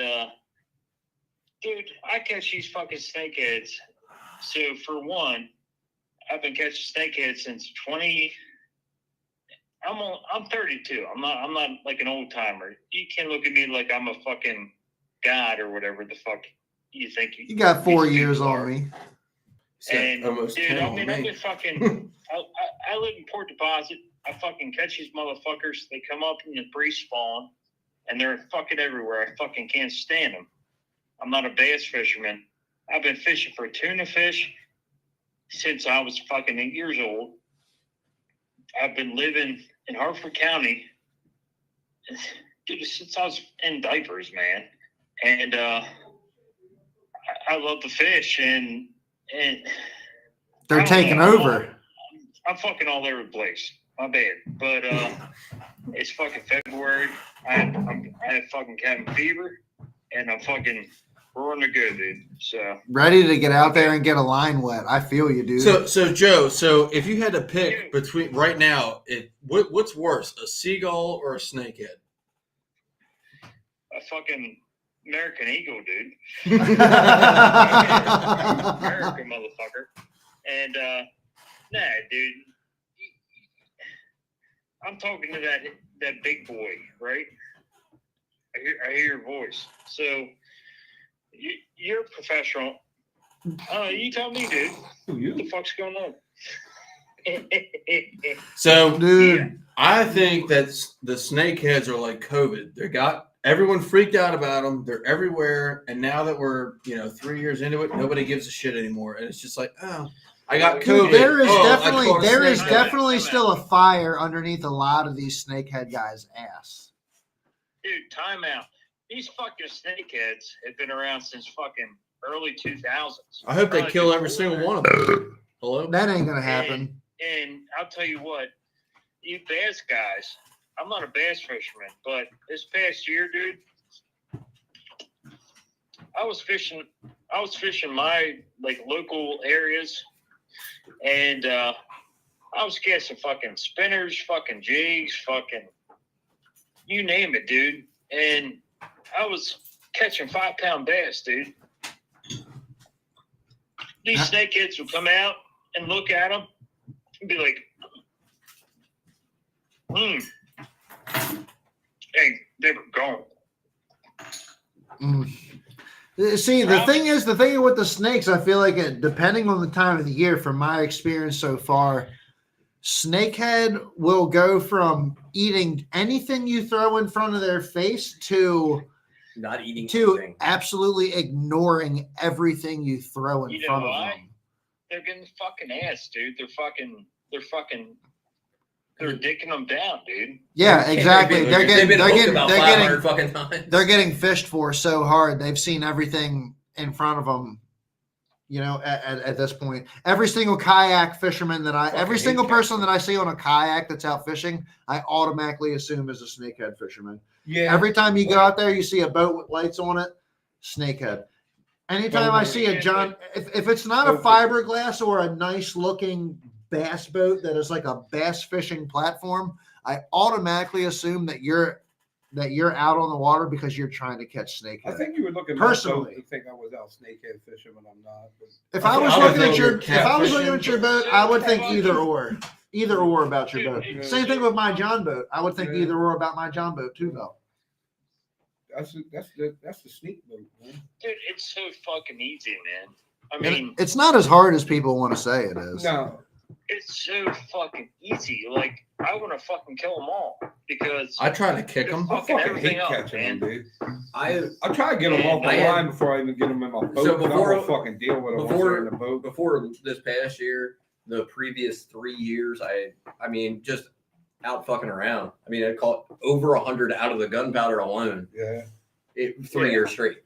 dude, I catch these fucking snakeheads. So for one, I've been catching snakeheads since 20. I'm 32. I'm not like an old timer. You can't look at me like I'm a fucking god or whatever the fuck you think You got 4 these years people on are. me. And almost dude, 10 I on mean, me. I've been fucking. I live in Port Deposit. I fucking catch these motherfuckers. They come up in the breeze spawn, and they're fucking everywhere. I fucking can't stand them. I'm not a bass fisherman. I've been fishing for tuna fish since I was fucking 8 years old. I've been living in Hartford County, dude, since I was in diapers, man. And I love to fish, and They're I don't taking know. over. I'm fucking all over the place. My bad. But it's fucking February. I have fucking cabin fever, and I'm fucking roaring to go, dude. So Ready to get out there and get a line wet. I feel you, dude. So Joe, so if you had to pick between right now, what's worse, a seagull or a snakehead? a fucking American Eagle, dude. America, motherfucker. And nah, dude. I'm talking to that big boy, right? I hear your voice. So you're a professional. You tell me, dude. What the fuck's going on? So, Dude. Yeah. I think that the snakeheads are like COVID. Everyone freaked out about them. They're everywhere, and now that we're 3 years into it, nobody gives a shit anymore. And it's just like, oh, I got COVID. Dude, there is Oh, I caught a snakehead. definitely still a fire underneath a lot of these snakehead guys' ass. Dude, time out. These fucking snakeheads have been around since fucking early 2000s. I hope they Probably kill every before single that. one of them. Hello? That ain't gonna happen. And I'll tell you what, you bass guys, I'm not a bass fisherman, but this past year, dude, I was fishing my like local areas, and I was catching fucking spinners, fucking jigs, fucking you name it, dude. And I was catching 5-pound bass, dude. These snakeheads would come out and look at them and be like, hey, they were gone. See, the thing with the snakes, I feel like depending on the time of the year, from my experience so far, snakehead will go from eating anything you throw in front of their face to Not eating to anything. absolutely ignoring everything you throw in You know front why? of them. They're getting fucking ass, dude. They're dicking them down, dude. Yeah, exactly. They've been hooked about 500 fucking times. They're getting fished for so hard. They've seen everything in front of them. At this point, every single kayak fisherman every single person that I see on a kayak that's out fishing, I automatically assume is a snakehead fisherman. Yeah. Every time you go out there, you see a boat with lights on it, snakehead. Anytime I see a John, if it's not a fiberglass or a nice looking bass boat that is like a bass fishing platform, I automatically assume that you're out on the water because you're trying to catch snakehead. I think you would look at Personally. my boat and think I was out snakehead fishing when I'm not. But If I was looking at your boat, I would think either or about your boat. Same thing with my John boat. I would think either or about my John boat too, though. that's the sneak boat, man. Dude, it's so fucking easy, man. I mean, It's not as hard as people want to say it is. No, it's so fucking easy. Like, I want to fucking kill them all because I try to kick them. I fucking fucking everything hate up, catching man. them, dude. I try to get them off the I had- line before I even get them in my boat. So but I before- won't fucking deal with them once they're in the boat. before this past year, the previous 3 years, I mean, just out fucking around. I mean, I caught over 100 out of the gunpowder alone. Yeah. 3 years straight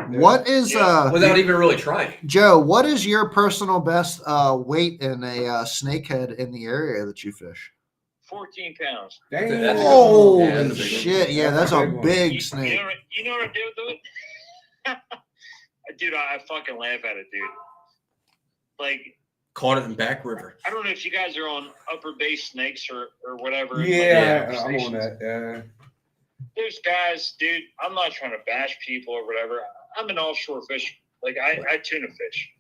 What is without even really trying. Joe? What is your personal best weight in a snakehead in the area that you fish? 14 pounds. Damn. That's- Oh Yeah, that's a big one. shit! Yeah, that's a Big one. big You snake. know what I do with it? Dude, I fucking laugh at it, dude. Like, Caught it in Back River. I don't know if you guys are on Upper Bay Snakes or whatever. Yeah, Like, I'm on that. Yeah. There's guys, dude, I'm not trying to bash people or whatever. I'm an offshore fisher. Like, I tuna fish.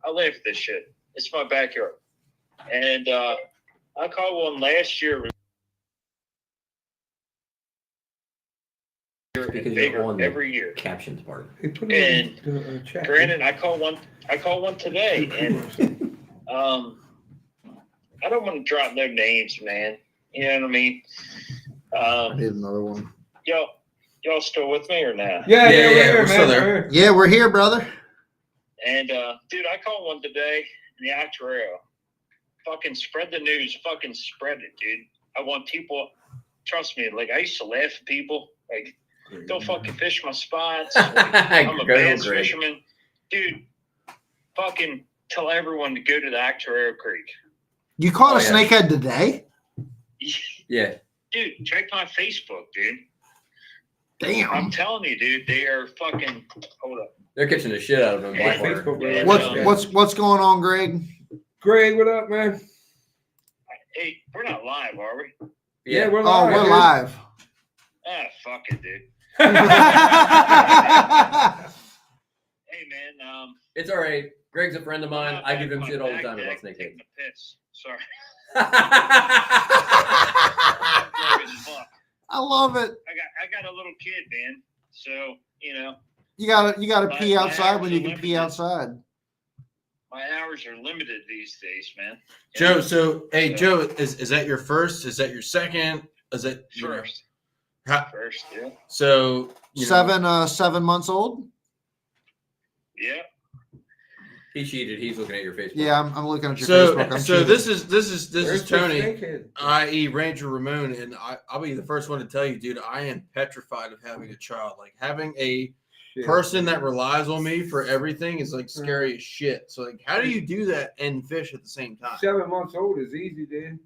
I laugh at this shit. It's my backyard. And I caught one last year. Because Bigger you're on the every year. captions part. Hey, put And it in the chat. Granted, I caught one today, and I don't want to drop no names, man. You know what I mean? I need another one. Y'all still with me or not? Yeah, we're still there. Yeah, we're here, brother. And dude, I caught one today in the Octoraro. Fucking spread the news. Fucking spread it, dude. I want people. Trust me. Like I used to laugh at people. Like don't fucking fish my spots. Like, I'm a bass fisherman, dude. Fucking tell everyone to go to the Octoraro Creek. You caught a snakehead today? Yeah. Dude, check my Facebook, dude. Damn. I'm telling you, dude, they are fucking. Hold up. They're catching the shit out of them. Hey, Facebook, Yeah, What's going on, Greg? Greg, what up, man? Hey, we're not live, are we? Yeah, we're Oh, live. we're dude. live. Ah, fuck it, dude. Hey, man. It's all right. Greg's a friend of mine. I'm I give him on shit all the back time about deck snakeheads. taking a piss. Sorry. I love it. I got a little kid, man. So You gotta My- pee my outside hours when are you can pee limited. outside. my hours are limited these days, man. Joe, so hey, Joe, is that your first? Is that your second? Is that First, How, first, yeah, so you know, 7 months old. yeah. He cheated. He's looking at your Facebook. Yeah, I'm looking at your so Facebook. I'm so cheating. this is Where's Tony, the snakehead? i.e. Ranger Ramon, and I'll be the first one to tell you, dude, I am petrified of having a child. Like having a Shit. person that relies on me for everything is like scary as shit. So like, how do you do that and fish at the same time? 7 months old is easy, dude.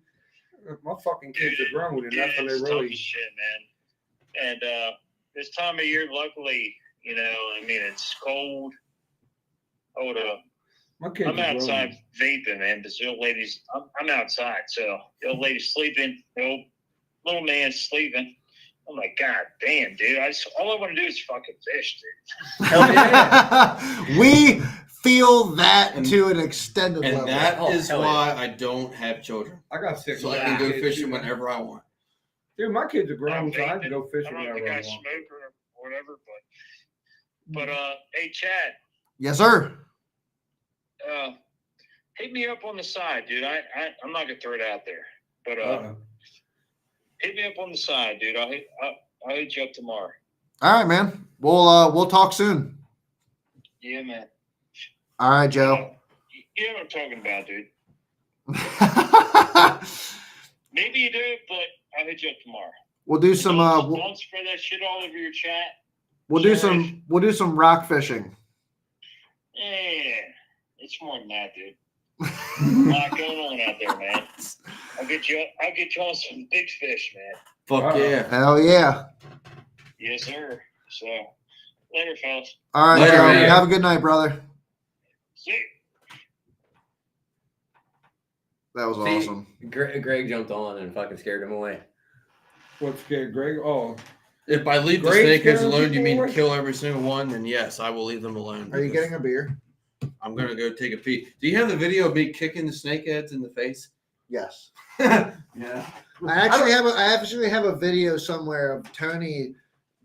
My fucking kids are grown, and Dude, that's when they it's tough really. as shit, man. And this time of year, luckily, I mean, it's cold. Hold up. My kids I'm are grown. outside vaping, man. Because the old lady's, I'm outside, so the old lady's sleeping. The old little man's sleeping. I'm like, God damn, dude. All I want to do is fucking fish, dude. We feel that And- to an extended And level. that Oh, is hell why I don't have children. I got 6 So I can go kids, fishing too. whenever I want. Dude, my kids are grown, I'm so I vaping. can go I fishing don't whenever think I I want. smoke or whatever, but hey, Chad, Yes, sir. hit me up on the side, dude. I'm not gonna throw it out there, but Uh-oh. hit me up on the side, dude. I'll hit you up tomorrow. All right, man. We'll talk soon. Yeah, man. All right, Joe. You know what I'm talking about, dude. Maybe you do, but I'll hit you up tomorrow. We'll do some. Don't spread that shit all over your chat. We'll do some rock fishing. Yeah, it's more than that, dude. A lot going on out there, man. I'll get you on some big fish, man. Fuck yeah. Hell yeah. Yes, sir. So later, fellas. All right, Later, Joe. man. Have a good night, brother. See you. That was See, awesome. Greg jumped on and fucking scared him away. What scared Greg? Oh, If I leave the Great snakeheads scaring alone, you people mean away? kill every single one? Then yes, I will leave them alone. Are you because getting a beer? I'm gonna go take a pee. Do you have the video of me kicking the snakeheads in the face? Yes. Yeah. I actually have a video somewhere of Tony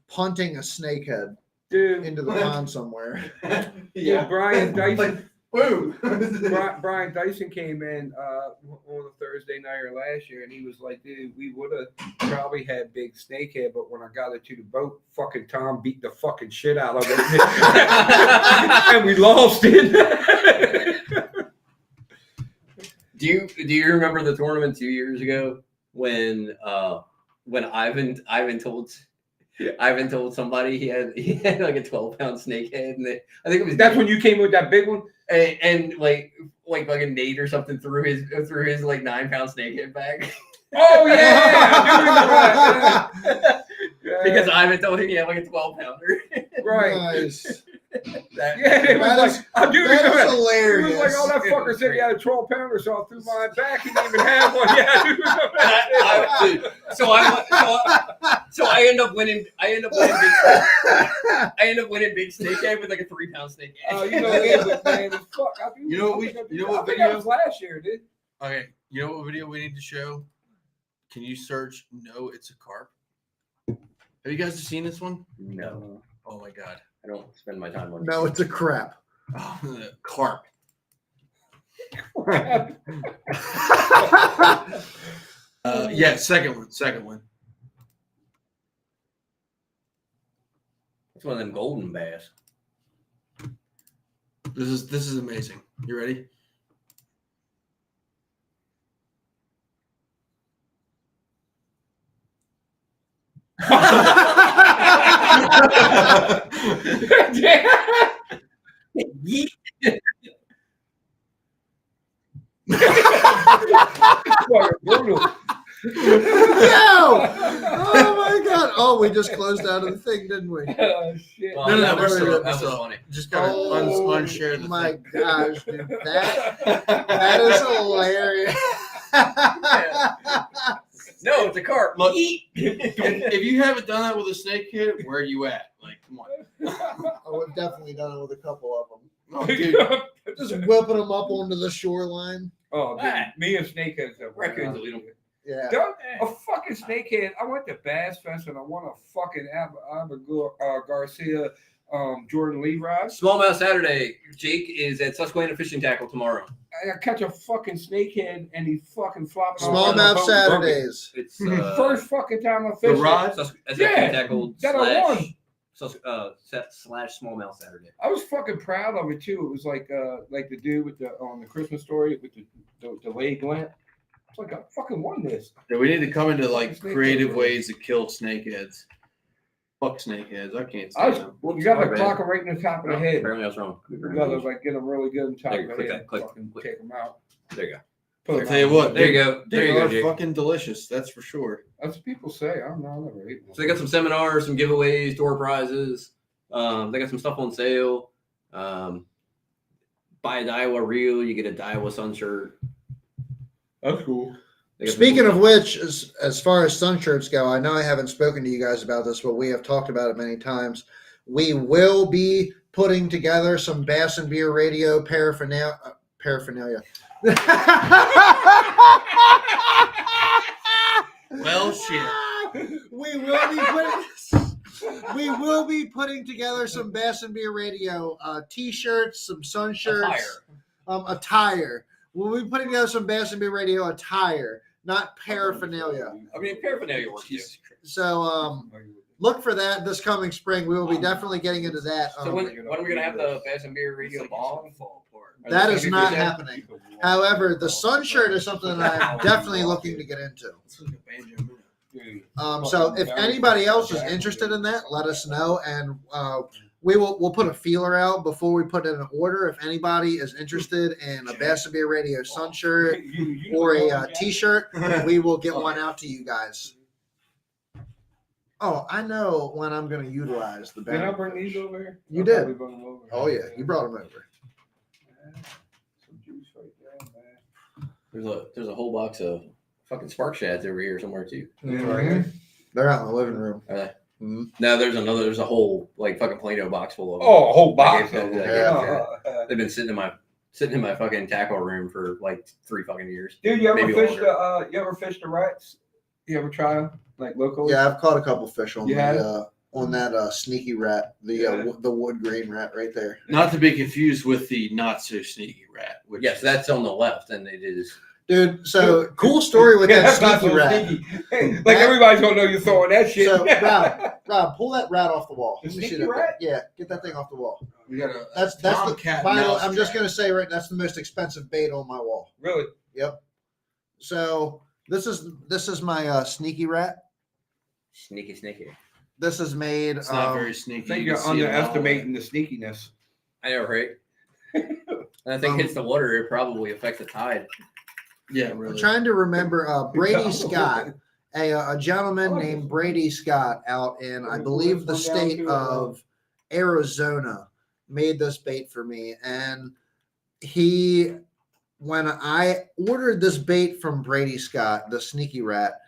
punting a snakehead dude. into the pond somewhere. Yeah, Brian Dyson. Boom. Brian Dyson came in on a Thursday night or last year, and he was like, "Dude, we would have probably had big snakehead, but when I got it to the boat, fucking Tom beat the fucking shit out of it, and we lost it." Do you remember the tournament 2 years ago when Ivan told somebody he had like a 12-pound snakehead, and I think it was That's when you came with that big one. and like fucking Nate or something threw his like 9-pound snakehead back Oh yeah, I do remember that. Yeah. because Ivan told him he had like a 12-pounder. Right. Nice. Yeah, it was That like, is- I do that remember is that. He hilarious. was like, oh, that fucker said he had a 12-pounder, so I threw mine back. He didn't even have one. Yeah, I do remember that. So I end up winning. I end up winning big snakehead with like a 3-pound snakehead. Oh, you know, it was, man, as fuck. You know what I think video? that was last year, dude. Okay, you know what video we need to show? Can you search "No, it's a carp"? Have you guys seen this one? No, Oh my god. I don't spend my time on. No, it's a crap. Oh, carp. Yeah, second one. It's one of them golden bass. This is amazing. You ready? Brutal. Yo! Oh my god! Oh, we just closed out of the thing, didn't we? Oh, shit. Well, No, that we're was- still- that was still- funny. Just gotta unshare the my thing. gosh, dude, that is hilarious. No, it's a carp. Look, if you haven't done that with a snake hit, where are you at? Like, come on. I've definitely done it with a couple of them. Oh, dude. Just whipping them up onto the shoreline. Oh, dude, me and Snakeheads are Raccoons will eat 'em. Yeah. A fucking snakehead. I went to Bass Fest and I won a fucking Garcia Jordan Lee rod. Smallmouth Saturday. Jake is at Susquehanna Fishing Tackle tomorrow. I catch a fucking snakehead and he fucking flopping. Smallmouth Saturdays. It's First fucking time I The fished. rod? Fishing Tackle that I won. slash Smallmouth Saturday. I was fucking proud of it too. It was like the dude with the on the Christmas Story with the leg lamp. It's like I fucking won this. Yeah, we need to come into like Snake creative head. ways to kill snakeheads. Fuck snakeheads. I can't I stand was, them. you got My to bad. clock them right in the top of the head. Apparently I was wrong. You got to like get them really good in top There of you the go. head. Click, Fucking click. take them out. There you go. Put I 'em tell you out. what, There you go. There they you go, are Jake. fucking delicious. That's for sure. That's what people say. I don't know. I never ate one. So they got some seminars, some giveaways, door prizes. They got some stuff on sale. Buy a Daiwa reel, you get a Daiwa sun shirt. That's cool. They got some Speaking cool of which, as far as sun shirts go, I know I haven't spoken to you guys about this, but we have talked about it many times. We will be putting together some Bass and Beer Radio paraphernalia. Well, shit. We will be putting together some Bass and Beer Radio t-shirts, some sun shirts, attire. We'll be putting together some Bass and Beer Radio attire, not paraphernalia. I mean, paraphernalia works too. So look for that this coming spring. We will be definitely getting into that. So when are we gonna have the Bass and Beer Radio ball? That is not happening. However, the sun shirt is something that I'm definitely looking to get into. So if anybody else is interested in that, let us know, and we'll put a feeler out before we put in an order. If anybody is interested in a Bass and Beer Radio sun shirt or a t-shirt, we will get one out to you guys. Oh, I know when I'm going to utilize the Did I banner. bring these over here? You I did. probably brought 'em over. Oh yeah, you brought them over. Some juice right there, man. There's a whole box of fucking Spark Shads over here somewhere too. Mhm. They're out in the living room. Are they? Mhm. No, there's a whole like fucking Plano box full of them. Oh, a whole box. I of gave- them. yeah. They've been sitting in my fucking tackle room for like 3 fucking years. Dude, you ever Maybe fish longer. you ever fish the rats? You ever try them like locally? Yeah, I've caught a couple fish on You on that sneaky rat, the wood grain rat right there. Not to be confused with the not so sneaky rat. Which Yes, is- that's on the left, and it is. Dude, so cool story with Yeah, that that's not sneaky so rat. sneaky. Hey, like everybody's gonna know you're throwing that shit. So Rob, pull that rat off the wall. The Let me see sneaky that rat? thing. Yeah, get that thing off the wall. we got a That's tomcat by the way, mouse I'm just trap. gonna say that's the most expensive bait on my wall. Really? Yep. So this is my sneaky rat. Sneaky. This is made. It's not very sneaky. I think You you're can see it underestimating the sneakiness. I know, right? And I think hits the water, it probably affects the tide. Yeah, I'm really. trying to remember Brady Scott, a gentleman named Brady Scott out in, I believe, the state of Arizona, made this bait for me. And when I ordered this bait from Brady Scott, the sneaky rat,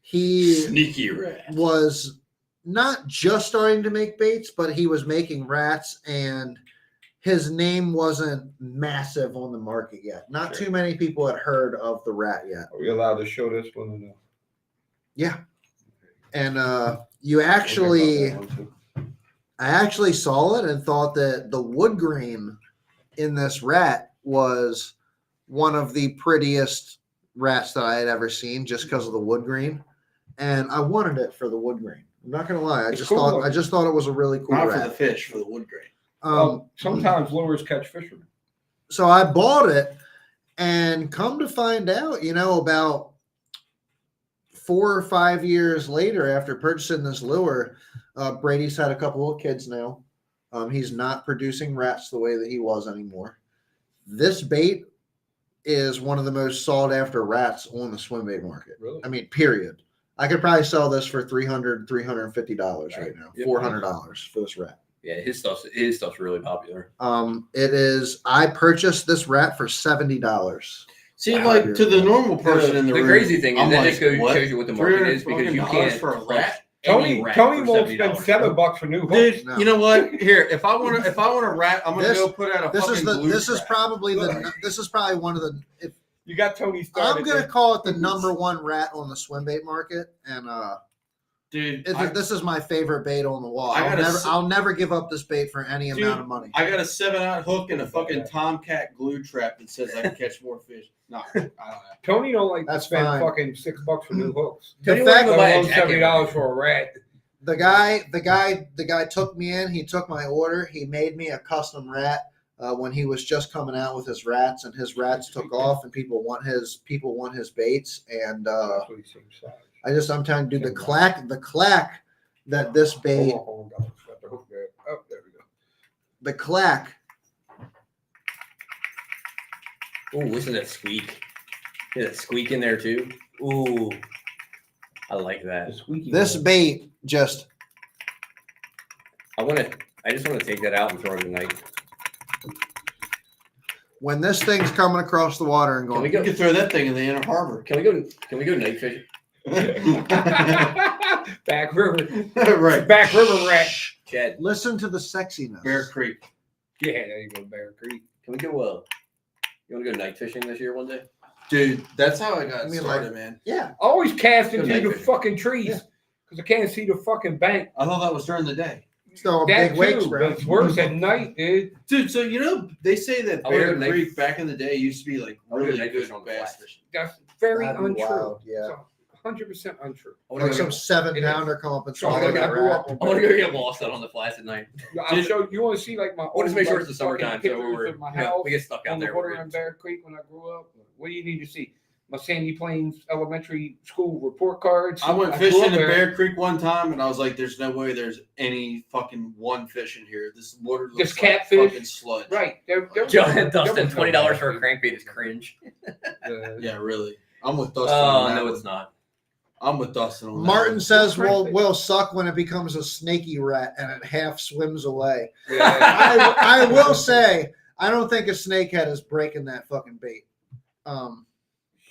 he Sneaky rat. was not just starting to make baits, but he was making rats, and his name wasn't massive on the market yet. Not too many people had heard of the rat yet. Are we allowed to show this one or no? Yeah. And you actually, I actually saw it and thought that the wood grain in this rat was one of the prettiest rats that I had ever seen, just because of the wood grain, and I wanted it for the wood grain. I'm not gonna lie, I It's just cool thought looking. it was a really cool Not rat. for the fish, for the wood grain. Sometimes lures catch fishermen. So I bought it, and come to find out, about 4 or 5 years later, after purchasing this lure, Brady's had a couple of kids now. He's not producing rats the way that he was anymore. This bait is one of the most sought after rats on the swim bait market. Really? I mean, period. I could probably sell this for $350 right now. Yep. $400 for this rat. Yeah, his stuff's really popular. It is. I purchased this rat for $70. See, Wow. like to the normal person in the room, crazy thing is I'm that like, just shows what? you what the market is, because you $300 can't for a catch rat. any Tony rat Tony for won't spend $70. $7 for new hooks. Dude, No. you know what? Here, if I want a rat, I'm gonna This- go put out a This fucking is the. glue This is trap. probably the. This is probably one of the. If, You got Tony started. I'm gonna call it the number one rat on the swim bait market, and Dude, this is my favorite bait on the wall. I gotta I'll never give up this bait for any Dude, amount of money. I got a 7-aught hook and a fucking Tomcat glue trap that says I can catch more fish. No, I don't have. Tony don't like That's to spend fine. fucking $6 for new hooks. The Tony fact won't even buy a Let jacket. alone $70 for a rat. The guy took me in. He took my order. He made me a custom rat when he was just coming out with his rats, and his rats took off, and people want his baits. And That's what he seems size. I'm telling you, dude, the clack that this bait, Hold on. Got the hook there. Oh, there we go. the clack. Ooh, listen to that squeak. Hear that squeak in there too? Ooh, I like The that. squeaky This one. bait just. I just want to take that out and throw it tonight. When this thing's coming across the water and Can we going, go? You can throw that thing in the Inner Harbor. Can we go night fishing? Back river. Right. Back river rat. Chad, listen to the sexiness. Bear Creek. Yeah, there you go, Bear Creek. can we go? You want to go night fishing this year one day? Dude, that's how I got I mean, started, man. Yeah. Always cast into Good the night. fucking trees because I can't see the fucking bank. I thought that was during the day. So a That big wakes, too, bro. but it's worse at night, dude. Dude, so they say that I wanna Bear go night- Creek back in the day used to be like I wanna go really night good fishing on the bass flats. fishing. That's very That'd be untrue. wild, yeah. So, 100% untrue. I want Like to some go. 7-pounder come up and So swallow I that grew rat. up on I want to go get lost out on the flats at night. I'll Dude, show you. Want to see like my We'll just make sure it's the fucking summertime, so pictures we're of my yeah, house we get stuck out on the there. border in Bear Creek when I grew up. What do you need to see? My Sandy Plains Elementary School report cards. I went grew fishing up in there. Bear Creek one time, and I was like, "There's no way there's any fucking one fish in here. This water looks This like catfish? fucking sludge." Right. Dustin, $20 for a crankbait is cringe. Yeah, really. I'm with Dustin. Oh on that no, one. it's not. I'm with Dustin. On that Martin one. says Crankbait. will suck when it becomes a snaky rat and it half swims away. Yeah. I will say I don't think a snakehead is breaking that fucking bait.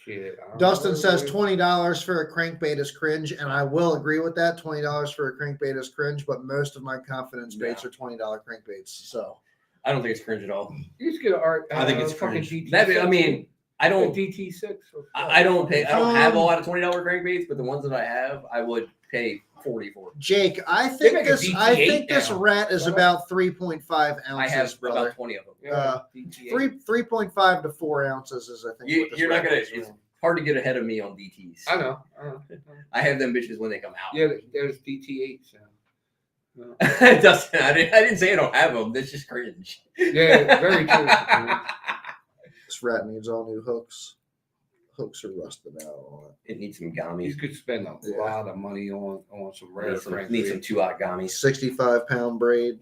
Shit. I don't Dustin know, says dude. $20 for a crankbait is cringe, and I will agree with that. $20 for a crankbait is cringe, but most of my confidence baits are $20 crankbaits. So I don't think it's cringe at all. You just get an art. I think it's fucking cringe. DT6. That I mean, I don't. DT6. I don't pay. I don't have a lot of $20 crankbaits, but the ones that I have, I would pay 40 for. Jake, I They think make a DT8 this now. rat is about 3.5 ounces. I have brother. about 20 of them. Yeah, DT8. 3.5 to 4 ounces is I think. what this You're not rat gonna. is It's around. hard to get ahead of me on DTs. I know. I have them bitches when they come out. Yeah, there's DT8s now. Dustin, I didn't say I don't have them. That's just cringe. Yeah, very true. This rat needs all new hooks. Hooks are rusted out on it. It needs some You gummies. could spend a Yeah. lot of money on some rare Need some crankbait. 2-aught gummies. 65-pound braid.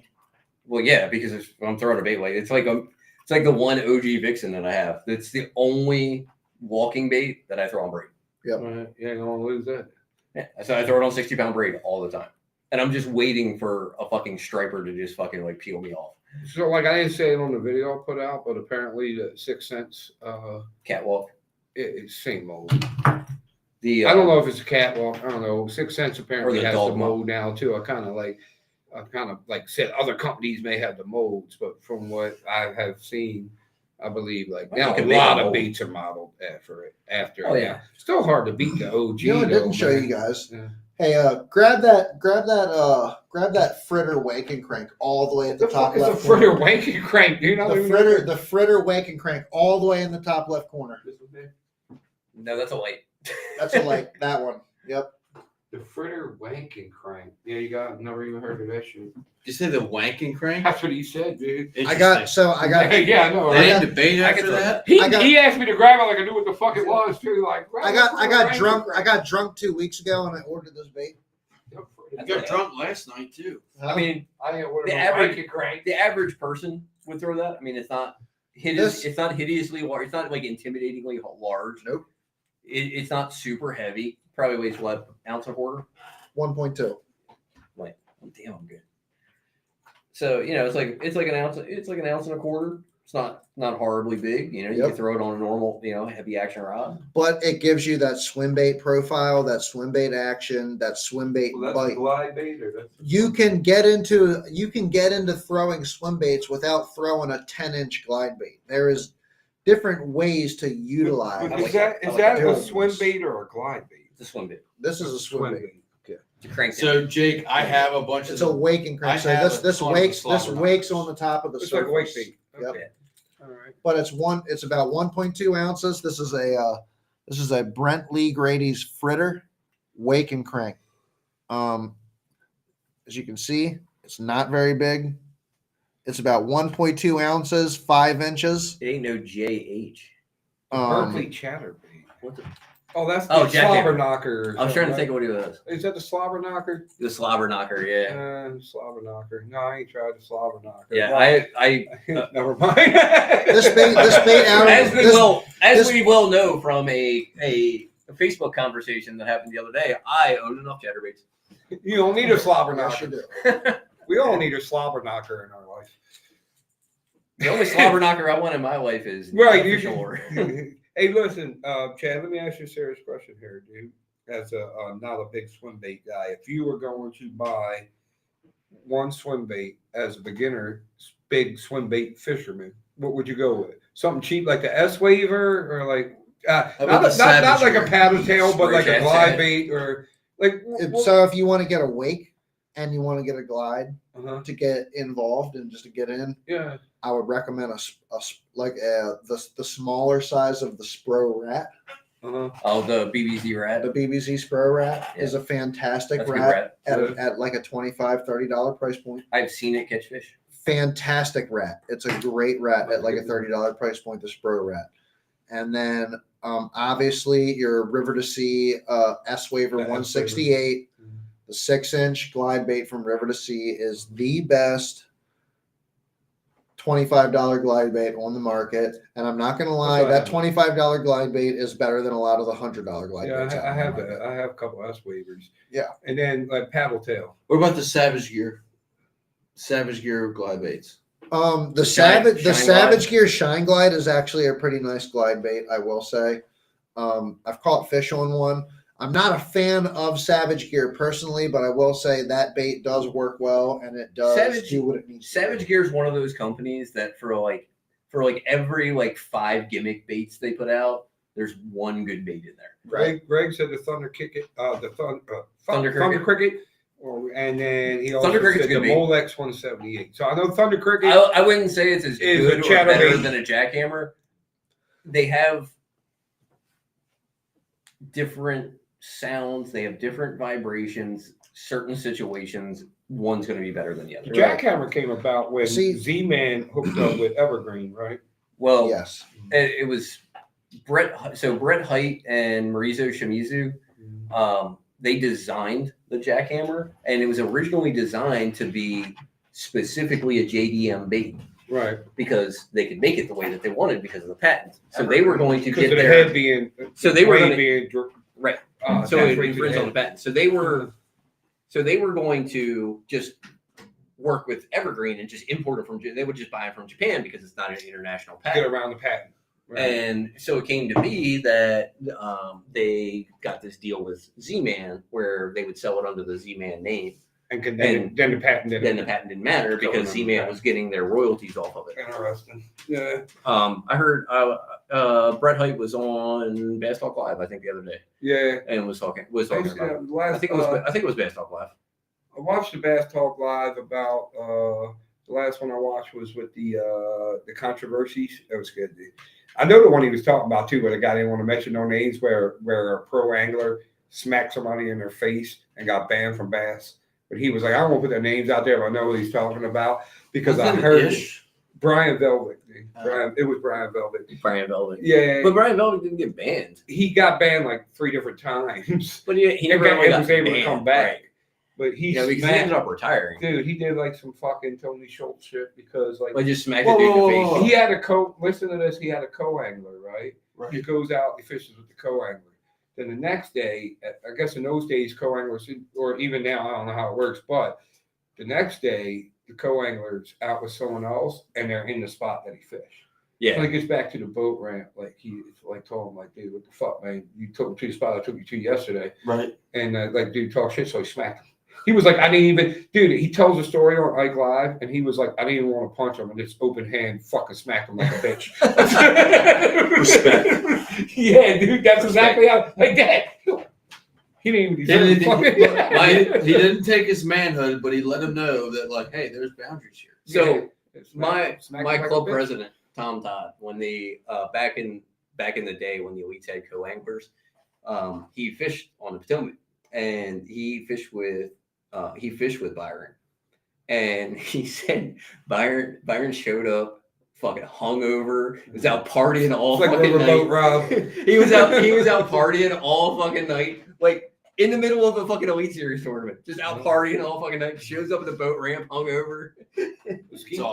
Well, yeah, because if I'm throwing a bait like it's like the one OG Vixen that I have. It's the only walking bait that I throw on braid. Right. You ain't gonna lose that. Yeah, so I throw it on 60-pound braid all the time, and I'm just waiting for a fucking striper to just fucking like peel me off. So, like, I didn't say it on the video I put out, but apparently the 6 cents, Catwalk. it's same mold. The I don't know if it's a catwalk. I don't know. 6 cents apparently Or the has the dog mold now too. I kind of like said other companies may have the molds, but from what I have seen, I believe like Well, now you a can make lot a of mold. baits are modeled after it. After Oh, it. yeah. Still hard to beat the OG. You know, I though, didn't show man. you guys. Yeah. Hey, grab that grab that fritter wake and crank all the way at the The top fuck is a left fritter corner. wank and crank, dude? I don't The even fritter, know. the fritter wake and crank all the way in the top left corner. No, that's a light. That's a light. That one. Yep. The fritter wank and crank. Yeah, you got. Never even heard of that shit. You say the wanking crank? That's what he said, dude. I got. Yeah, I know. They Right? didn't debate I after could- that. He I got- he asked me to grab it like I knew what the fuck it was too. Like I got drunk. I got drunk 2 weeks ago and I ordered this bait. You got drunk last night too. I mean, I didn't order The no average- wank and crank. the average person would throw that. I mean, it's not hideous. This- It's not hideously large. It's not like intimidatingly large. Nope. It's not super heavy. Probably weighs what, ounce and a quarter? 1.2. Like, damn, I'm good. So it's like an ounce. It's like an ounce and a quarter. It's not horribly big. You Yep. can throw it on a normal heavy action rod. But it gives you that swim bait profile, that swim bait action, that swim bait Well, that's a bite. glide bait, or that's You can get into throwing swim baits without throwing a 10-inch glide bait. There is different ways to utilize. But I is that I is like that doing a swim this. bait or a glide bait? It's a swim bait. This is a swim bait. To crank down. So Jake, I have a bunch It's of a wake and crank. I So have this a this ton of wakes slobber this knockers. wakes on the top of the It's like surface. a wake bait. Yep. Yeah. All right. But it's about 1.2 ounces. This is a Brent Lee Grady's fritter wake and crank. As you can see, it's not very big. It's about 1.2 ounces, 5 inches. It ain't no JH. Berkeley chatterbait. What the? Oh, that's Oh, the jackhammer. slobber knocker. I was trying to think of what it was. Is that the slobber knocker? The slobber knocker. Yeah. Slobber knocker. No, I ain't tried the slobber knocker. Yeah. Well, I never mind. This bait out as of we this, as we well know from a Facebook conversation that happened the other day, I own enough chatterbaits. You don't need a slobber Yes, you knocker. do. We all need a slobber knocker in our life. The only slobber knocker I want in my life is Right. official order. Hey, listen, Chad, let me ask you a serious question here, dude. As a not a big swim bait guy, if you were going to buy one swim bait as a beginner, big swim bait fisherman, what would you go with? Something cheap like the S Waver, or like about not the Savage like a Gear? paddle tail, but like a Spray glide jet. bait, or like So if you want to get a wake and you want to get a glide uh-huh. to get involved and just to get in, Yeah. I would recommend the smaller size of the Spro Rat. Uh-huh. Oh, the BBC rat. The BBC Spro Rat is a fantastic That's a good rat, rat. at like a $25, $30 price point. I've seen it catch fish. Fantastic rat. It's a great rat at like a $30 price point, the Spro Rat. And then obviously your River to Sea S Waver The S 168, the 6-inch glide bait from River to Sea is the best $25 glide bait on the market. And I'm not going to lie, that $25 glide bait is better than a lot of the $100 glide Yeah, baits. out I on the have market. that. I have a couple S Wavers. Yeah. And then like paddle tail. What about the Savage Gear? Savage Gear glide baits. The Shine Savage Gear Shine Glide is actually a pretty nice glide bait, I will say. I've caught fish on one. I'm not a fan of Savage Gear personally, but I will say that bait does work well and it does do what it needs to do. Savage Gear is one of those companies that for every 5 gimmick baits they put out, there's one good bait in there. Greg said the Thunder Cricket, Thunder Thunder Cricket. And then he also Thunder Cricket's said the good bait. Molex 178. So I know Thunder Cricket. I wouldn't say it's as Is good a or better chatterbait. than a jackhammer. They have different sounds. They have different vibrations. Certain situations, one's going to be better than the other. Jackhammer came about when See- Z-Man hooked up with Evergreen, right? Well, Yes. it was Brett. So Brett Height and Marizo Shimizu, they designed the jackhammer, and it was originally designed to be specifically a JDM bait Right. because they could make it the way that they wanted because of the patent. So they were going to Because get of the their head being So they were blade gonna- being right. So attached it to the infringed on the head. patent. So they were going to just work with Evergreen and just import it from. They would just buy it from Japan because it's not an international Get patent. around the patent. Right. And so it came to be that they got this deal with Z-Man where they would sell it under the Z-Man name. Then the patent didn't. Then the patent didn't matter Go because under the Z-Man patent. was getting their royalties off of it. Interesting. Yeah. I heard Brett Height was on Bass Talk Live, I think, the other day, Yeah. and was talking. I see About that last, I think it was Bass Talk Live. I watched the Bass Talk Live about the last one I watched was with the controversies. That was good, dude. I know the one he was talking about too, where the guy didn't want to mention no names, where a pro angler smacked somebody in their face and got banned from bass. But he was like, I don't want to put their names out there, but I know what he's talking about because I heard Brian Velvet. It was Brian Velvet. Brian Velvet. Yeah, but Brian Velvet didn't get banned. He got banned like 3 different times. But he never really was able to come back. Right. But he because he ended up retiring. Dude, he did like some fucking Tony Schultz shit because like just smacked the dude in the face. He had listen to this, he had a co-angler, right? He goes out, he fishes with the co-angler. Then the next day, I guess in those days, co-anglers, or even now, I don't know how it works, but the next day, the co-angler's out with someone else and they're in the spot that he fished. Yeah. So he gets back to the boat ramp, like he told him, like, dude, what the fuck, man? You took me to the spot I took you to yesterday. Right. And dude, talk shit, so he smacked him. He was like, I didn't even, dude, he tells a story on Ike Live, and he was like, I didn't even want to punch him, and just open hand fucking smacked him like a bitch. Respect. Yeah, dude, that's exactly how, like that. He didn't even he didn't take his manhood, but he let him know that, like, hey, there's boundaries here. So Yeah, my club president, Tom Todd, when the back in the day when the elites had co-anglers, he fished on the Potomac. And he fished with Byron, and he said Byron showed up fucking hungover. Was out partying all fucking night. Rob. he was out partying all fucking night, like in the middle of a fucking Elite Series tournament, just out partying all fucking night. Shows up at the boat ramp hungover.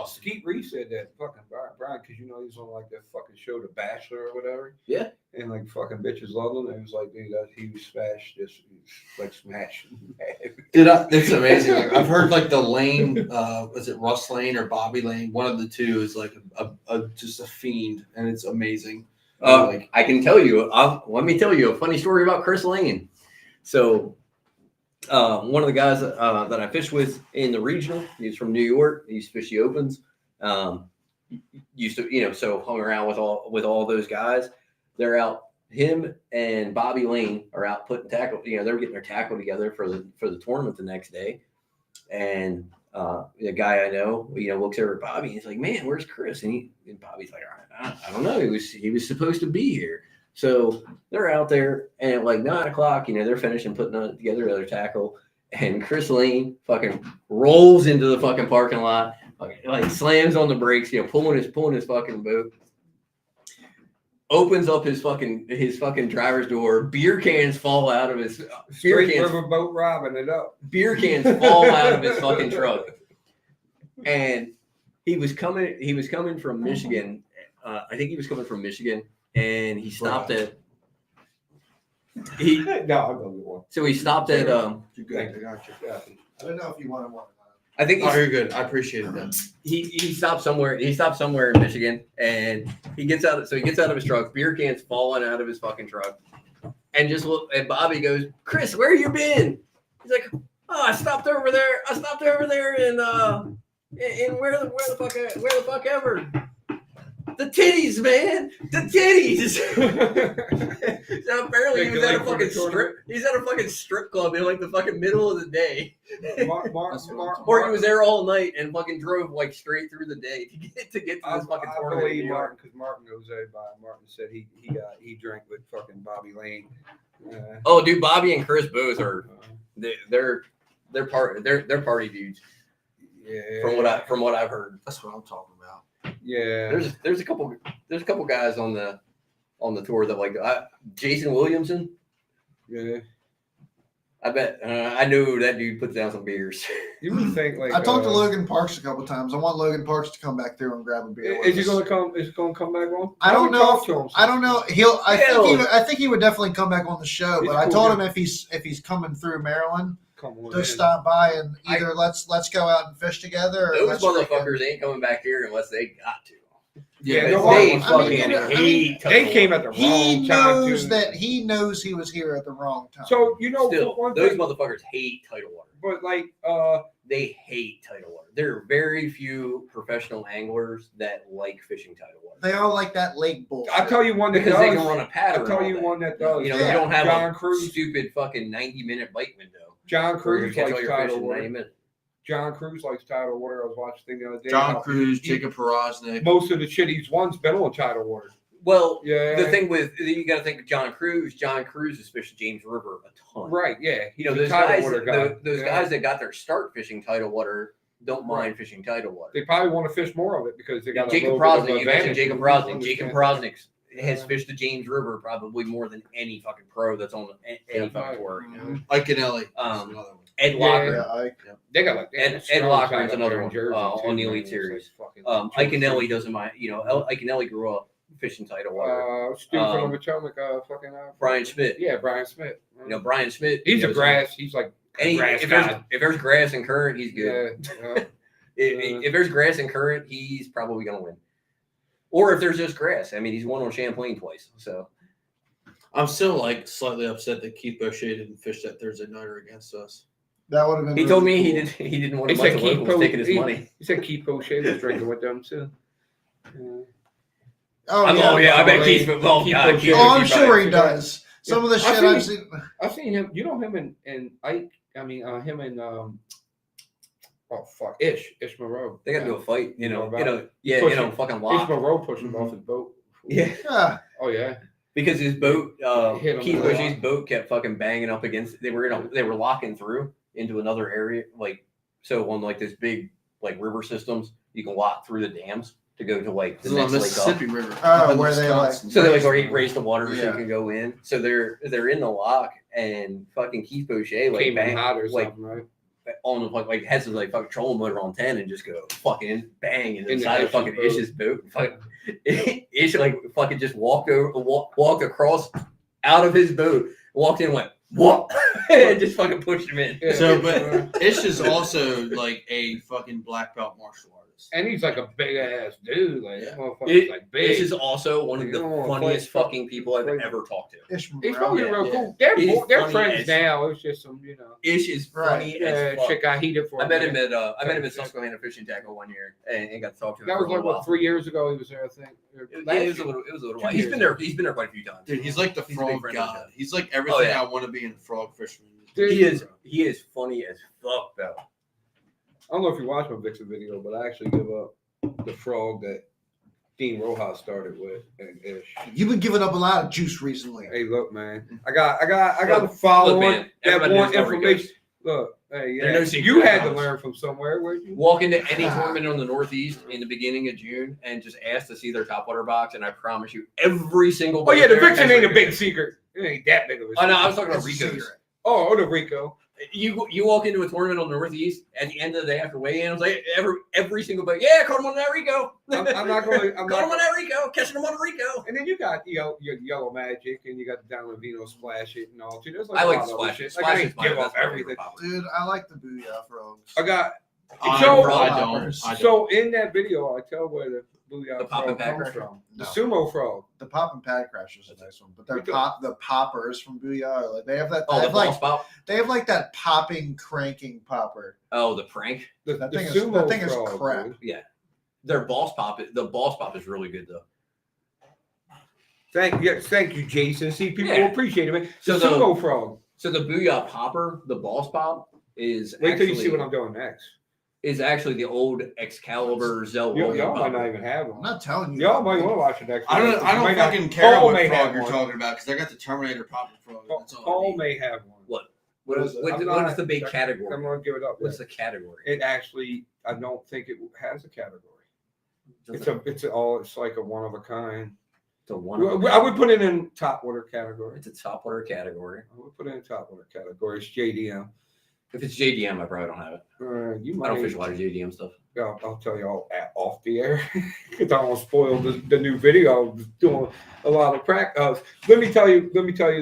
Skeet Reese said that fucking Brian, because you know he was on like that fucking show, The Bachelor or whatever. Yeah. And like fucking bitches loved him. And it was like, dude, he was smashed. He was like smashing. It's amazing. Like, I've heard like the Lane, was it Russ Lane or Bobby Lane? One of the two is like just a fiend, and it's amazing. I can tell you. Let me tell you a funny story about Chris Lane. So, one of the guys that I fished with in the regional, he's from New York. He used to fish the opens. Used to, so hung around with all those guys. They're out. Him and Bobby Lane are out putting tackle. They were getting their tackle together for the tournament the next day. And the guy I know, looks over at Bobby and he's like, "Man, where's Chris?" And Bobby's like, "I don't know. He was supposed to be here." So they're out there, and at like 9 o'clock, they're finishing putting together their tackle, and Chris Lane fucking rolls into the fucking parking lot, like slams on the brakes, pulling his fucking boat, opens up his fucking driver's door. Beer cans fall out of his riverboat robbing it up. Beer cans fall out of his fucking truck, and he was coming from Michigan. I think he was coming from Michigan. And he stopped at. No, I'm going to one. So he stopped at. You're good. I got you. I don't know if you want to. I think. You're good. I appreciate that. He stopped somewhere. He stopped somewhere in Michigan, and he gets out. So he gets out of his truck. Beer cans falling out of his fucking truck, and and Bobby goes, "Chris, where you been?" He's like, "Oh, I stopped over there. In where the fuck ever." The titties, man. The titties. So apparently he was at a fucking strip. He's at a fucking strip club in like the fucking middle of the day. Or he was there all night and fucking drove like straight through the day to get to this fucking tournament. I believe Martin, because Martin knows everybody. Martin said he drank with fucking Bobby Lane. Oh, dude, Bobby and Chris both are they're party dudes. Yeah. From what I've heard. That's what I'm talking about. Yeah. There's a couple guys on the tour that like Jason Williamson. Yeah. I bet I know that dude puts down some beers. You would think like I talked to Logan Parks a couple times. I want Logan Parks to come back through and grab a beer. Is he going to come? Is he going to come back on? I don't know. I don't know. I think he would definitely come back on the show. But I told him if he's coming through Maryland, to stop by and either let's go out and fish together. Or those motherfuckers ain't coming back here unless they got to. Yeah, they fucking hate. They came at the wrong time. He knows he was here at the wrong time. So those motherfuckers hate tidal water. But like, they hate tidal water. There are very few professional anglers that like fishing tidal water. They all like that lake bullshit. I'll tell you one that because does. they can run a pattern. I'll tell you one that does. You don't have a stupid fucking 90-minute bite window. John We're Cruz gonna catch all likes your fish tidal in 90 water. minutes. John Cruz likes tidal water. I was watching the thing the other day. John how Cruz, he- Jacob Porosnik. Most of the shit he's won's been on tidal water. Well, Yeah. the thing with you got to think of John Cruz. John Cruz has fished James River a ton. Right, yeah. You know, He's a those tidal guys, water guy. those Yeah. guys that got their start fishing tidal water don't mind Right. fishing tidal water. They probably want to fish more of it because they got Jacob a little bit Prosnick, of you mentioned advantage. Jacob We Prosnick. understand Jacob that. Prosnick has Yeah. fished the James River probably more than any fucking pro that's on any fucking Right. tour. Ike Anelli. Um, Another one. Ed Yeah. Locker. They got like Ed Locker's another one, on the Elite Series. Ike Anelli doesn't mind. You know, Ike Anelli grew up fishing tidal water. Steve from Potomac, Brian Schmidt. Yeah, Brian Smith. You know, Brian Schmidt. He's you a know, grass. He's like Any, grass if, there's, god. if there's grass and current, he's good. Yeah. If there's grass and current, he's probably going to win. Or if there's just grass. I mean, he's won on Champlain twice. So I'm still like slightly upset that Keith Boucher didn't fish that Thursday nighter against us. That would have been. he really told me cool. he didn't want He a bunch said of Keith locals taking his he, money. he said Keith O'Shea was drinking with them too. Oh, I bet Keith- Keith. Oh, Keith God, O'Shea. Keith Oh, I'm O'Shea sure probably- he does. Some of the shit I've seen. I've seen him. You know him and Ike. I mean, him and Ish Monroe. They got to do a fight. You know Fucking Ish lock. Monroe pushed him off his boat. Yeah. Yeah. Oh yeah. Because his boat, Hit him Keith with a Boucher's lock. boat kept fucking banging up against. They were locking through into another area, like so on like this big like river systems. You can walk through the dams to go to like the This is on next lake up. Mississippi River. Oh, up in where they, like- Wisconsin. So they like already raised the water so Yeah. you can go in. So they're in the lock and fucking Keith Boucher like Came in bang hot or like something, right? on the like has his like fucking trolling motor on 10 and just go fucking bang In the inside of Ish's fucking boat. Ish's boat. Fucking Ish like fucking just walked across out of his boat, walked in, and went what, and just fucking pushed him in. Yeah. So, but Ish is also like a fucking black belt martial artist. And he's like a big ass dude. Like that motherfucker's It- like big. Ish is also one of the Oh, funniest play- fucking people I've play- ever talked to. Ish He's Monroe. probably Yeah, real yeah. cool. He's They're funny friends as- now. It's just some, Ish is funny Right. as fuck. shit got heated for I him. met him at Susquehanna Fishing Tackle one year and got to talk to him. That for was a like little what 3 years ago. He was there, I think. while. It was a little while. He's been there quite a few times. Dude, he's like the He's a big frog friend of god. mine. He's like everything yeah. I want to be in frog fisherman. Dude, He is funny as fuck though. I don't know if you watched my Vixen video, but I actually give up the frog that Dean Rojas started with and Ish. You've been giving up a lot of juice recently. Hey, look, man. I got to follow Look, on man, that everybody one knows where he information. goes. Look, hey, There's yeah. no secret You had to accounts. learn from somewhere. Where'd you? Walk into any tournament on the Northeast in the beginning of June and just ask to see their topwater box, and I promise you, every single. Oh yeah, the boat there Vixen has ain't a Rico. big secret. It ain't that big of a Oh secret. no, I was talking about It's a Rico's. secret. Oh, the Rico. You walk into a tournament on the Northeast at the end of the day after weigh-in, I was like every single boat. Yeah, caught him on that Rico. I'm not going. I'm Caught him on not. that Rico. Catching him on a Rico. And then you got your Yellow Magic, and you got the Down Vino Splash It and all too. There's I a like lot the of other splash. shit. Splash Like, I is ain't my give up best everything. Dude, I like the Booyah frogs. I got I So- don't. Poppers. I don't. so in that video, I tell where the Booyah The Pop and frog Pack comes Cracker? from. The No. Sumo frog. The Pop and Pad Crash is a nice one, but We go- the poppers from Booyah, are like they have that. Oh, they the have ball like spout. they have like that popping, cranking popper. Oh, the prank. The, That the thing is- Sumo that thing is frog, crap. dude. Their ball spot. The ball spot is really good though. Thank you, Jason. See, people Yeah. appreciate it, man. So The the- Sumo frog. So the Booyah popper, the ball spot, is Wait till you actually- see what I'm doing next. is actually the old Excalibur Zell. Y'all might not even have I'm one. not telling you. Y'all might want to watch it next. I don't. week. I You don't might not- fucking care Paul what may frog have you're one. talking about because I got the Terminator popping frog. That's all I Paul need. may have one. What is it? what I'm is not- the big I'm category? gonna give it up. What's the category? It actually, I don't think it has a category. It's It's like a one of a kind. a one. I would put it in top water category. It's a top water category. I would put it in top water category. It's JDM. If it's JDM, I probably don't have it. You I might. don't fish a lot of JDM stuff. I'll tell y'all off the air because I don't spoil the new video. I was doing a lot of practice. Let me tell you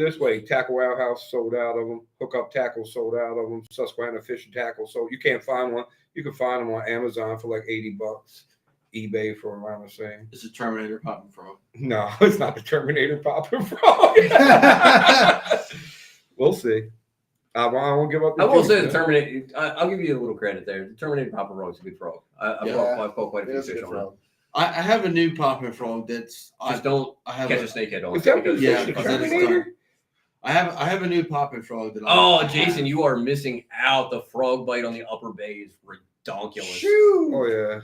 this way: Tackle Warehouse sold out of them. Hook Up Tackle sold out of them. Susquehanna Fishing Tackle. So you can't find one. You can find them on Amazon for like $80. eBay for around the same. It's a Terminator popping frog. No, it's not the Terminator popping frog. We'll see. I won't give up. I will juice, say the man. Terminator. I'll give you a little credit there. The Terminator Popper Frog is a good frog. I've caught quite a It few is a fish good on it. frog. I have a new popping frog that's. Just don't I have catch a, a snakehead on Is it that because yeah, the because that is Terminator? I have a new popping frog that. Oh, Jason, you are missing out. The frog bite on the upper bay is ridiculous. Oh yeah.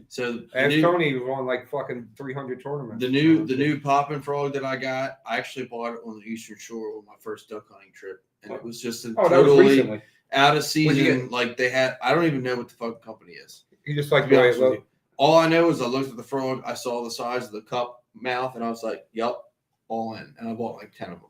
So And Tony won like fucking 300 tournaments. The new popping frog that I got, I actually bought it on the Eastern Shore on my first duck hunting trip, and it was just a that was totally recently. out of season. Like they had, I don't even know what the fucking company is. You just like To be the way honest it with looked. you. All I know is I looked at the frog, I saw the size of the cup mouth, and I was like, "Yep, all in." And I bought like 10 of them.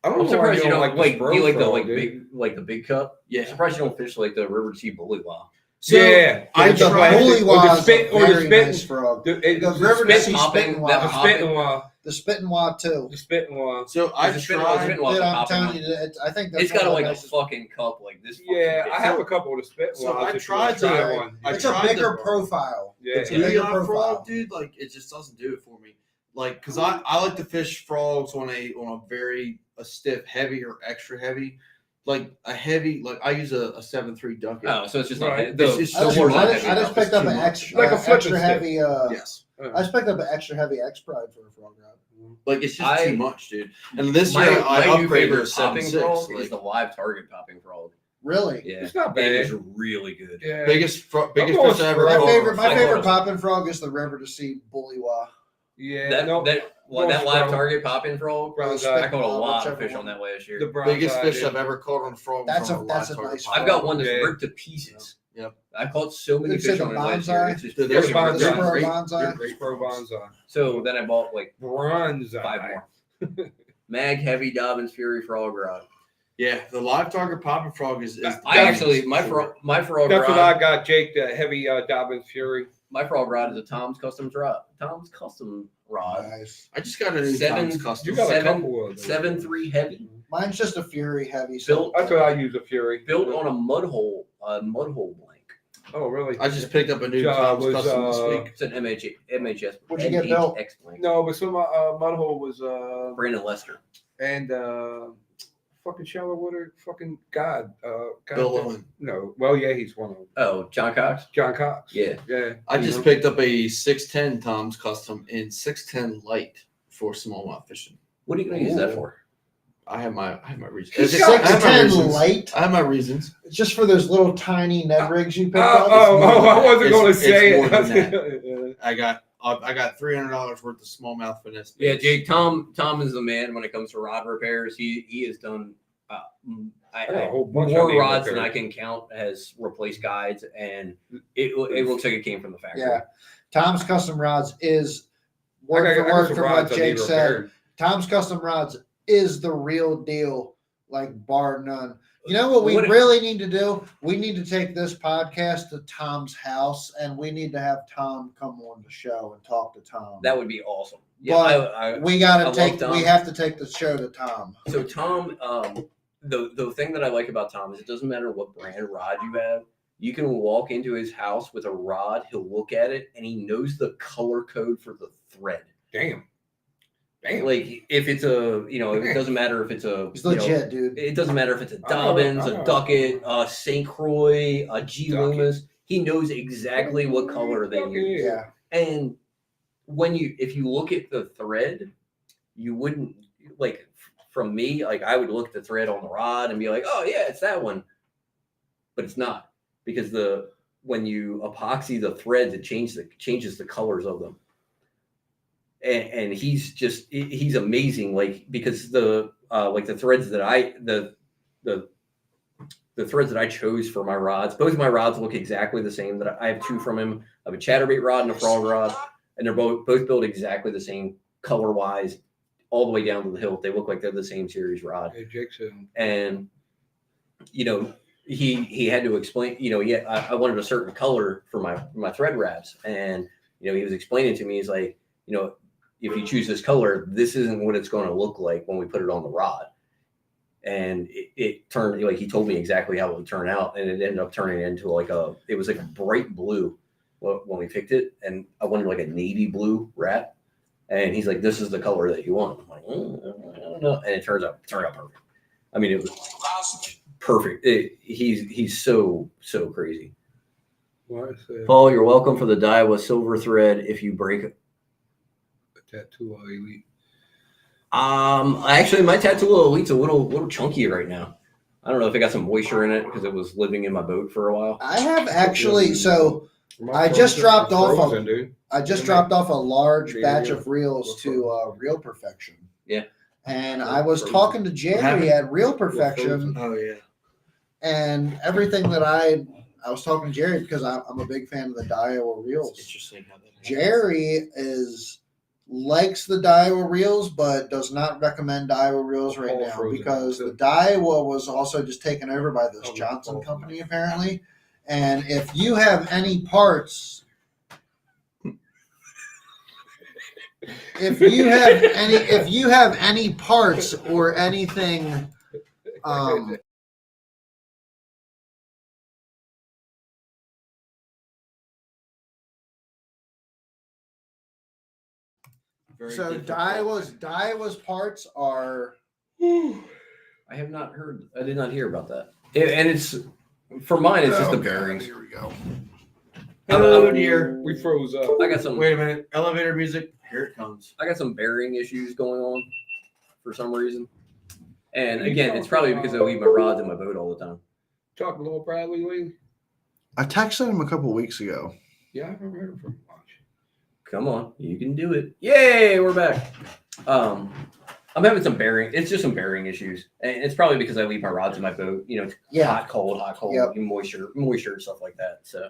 I don't I'm know why surprised you don't like like. Do you like the frog, like dude. big like the big cup? I'm Yeah. surprised you don't fish like the River Sea Bully Wow. So yeah, I the tried- plastic- Bully or the was spit a or the very spitting. nice frog. The River to spit- Sea popping, spitting that the wild. spitting one. The spitting wild too. The spitting one. So I Is it spitting- tried. spitting wild? Dude, I'm popping telling one? you, I think that's It's got one of like the a nicest- fucking cup like this. fucking Yeah, big. I have a couple of the spitting So ones. I if you tried wanna to- one. I It's tried a bigger the- profile. Yeah. It's a bigger Booyah profile. frog, dude, like it just doesn't do it for me. Like, cause I like to fish frogs on a very stiff, heavy or extra heavy, like a heavy. Like I use a 7.3 duck. Oh, so it's just Right. not. It's just I so just, more I than just, heavy I just enough. picked It's up too an much. extra, Like a flipping extra stick. heavy. Yes, I just picked up an extra heavy X Pride for a frog rod. like it's just too much, dude. And this My, year I my new upgraded favorite to popping 7.6. frog Like, is the live target popping frog. Really? Yeah, It's not It bad. is really good. Yeah. biggest going fish I ever My Oh, caught. favorite, my I favorite love- popping frog is the River to Sea Bullywah. Yeah. That no, that Going live strong. target popping frog. Bronze I eye. caught a lot of Whichever fish one. on that last year. The bronze Biggest eye, fish dude. I've ever caught on a frog. That's was a- on that's a live target nice popping I've got one that's Yeah. ripped to pieces. Yep. I caught so many Did you fish say on the it last year. bonsai? It's just Yeah, the freaking bonsai. The ridiculous. Spur Great- Bonsai. great Pro frogs. Bonds on. So then I bought like Bronze 5 eye. more. Mag Heavy Dobbins Fury Frog Rod. Yeah, the live target popping frog is. I actually my frog That's rod. what I got, Jake. The heavy Dobbins Fury. My frog rod is a Tom's Custom rod. Tom's Custom rod. Nice. I just got a new Seven- Tom's custom. You got a Seven- couple of those. 7.3 heavy. Mine's just a Fury heavy. Built- That's what I use a Fury. Built on a mud hole blank. Oh, really? I just picked up a new Job Tom's was, custom this week. It's an MHS. What'd you get built? MHX blank. No, but some Mudhole was Brandon Lester. and fucking shallow water, fucking God. Bill Owen. No, well, yeah, he's one of them. Oh, John Cox. John Cox. Yeah. Yeah. I just picked up a 610 Tom's custom in 610 light for smallmouth fishing. What are you going to use that for? I have my reasons. It's got- I have my 610 reasons. light. I have my reasons. It's just for those little tiny Ned rigs you picked Oh, up. I wasn't going to It's say more than it. I got $300 worth of smallmouth finesse. Yeah, Jake. Tom is the man when it comes to rod repairs. He has done I got a whole bunch of more them rods than repaired. I can count. Has replaced guides, and it looks like it came from the factory. Yeah. Tom's Custom Rods is I word got for word some from what rods I Jake need said. repaired. Tom's Custom Rods is the real deal, like bar none. You know what we What if- really need to do? We need to take this podcast to Tom's house, and we need to have Tom come on the show and talk to Tom. That would be awesome. Yeah, But we got I to love take. Tom. We have to take the show to Tom. So Tom, the thing that I like about Tom is it doesn't matter what brand rod you have. You can walk into his house with a rod. He'll look at it and he knows the color code for the thread. Damn. Like if it's it doesn't matter if it's a. He's you know, legit, dude. it doesn't matter if it's a I know, Dobbins, I a know. Duckett, a St. Croix, a G Duckett. Loomis. He knows exactly what color they use. Yeah. And if you look at the thread, you wouldn't like from me, like I would look at the thread on the rod and be like, oh yeah, it's that one. But it's not because when you epoxy the threads, it changes the colors of them. And he's amazing, like because the threads that the threads that I chose for my rods, both of my rods look exactly the same. That I have two from him. I have a chatterbait rod and a frog rod, and they're both built exactly the same color wise, all the way down to the hilt. They look like they're the same series rod. Hey, Jake said. And he had to explain. I wanted a certain color for my thread wraps, and he was explaining to me. He's like, if you choose this color, this isn't what it's going to look like when we put it on the rod. And it turned like he told me exactly how it would turn out, and it ended up turning into it was like a bright blue when we picked it, and I wanted like a navy blue wrap, and he's like, "This is the color that you want." I'm like, I don't know, and it turned out perfect. I mean, it was perfect. He's so crazy. Paul, you're welcome for the Daiwa silver thread if you break it. Tattoo elite. Actually, my tattoo elite's a little chunky right now. I don't know if it got some moisture in it because it was living in my boat for a while. I have actually. So I just dropped off a large batch of reels to Real Perfection. Yeah. And I was talking to Jerry at Real Perfection, Oh yeah. and everything that I was talking to Jerry because I'm a big fan of the Daiwa reels. Interesting how that happens. Jerry likes the Daiwa reels, but does not recommend Daiwa reels right now because the Daiwa was also just taken over by this Johnson company apparently. And if you have any parts, if you have any parts or anything, so Daiwa's parts are. I have not heard. I did not hear about that. And it's for mine. It's just the bearings. Here we go. Hello, dear. We froze up. I got some. Wait a minute. Elevator music. Here it comes. I got some bearing issues going on for some reason. And again, it's probably because I leave my rods in my boat all the time. Talk to Little Bradley lately? I texted him a couple of weeks ago. Yeah, I haven't heard him from much. Come on, you can do it. Yay, we're back. I'm having some bearing. It's just some bearing issues, and it's probably because I leave my rods in my boat. You know, it's hot, cold, Yep. moisture, and stuff like that. So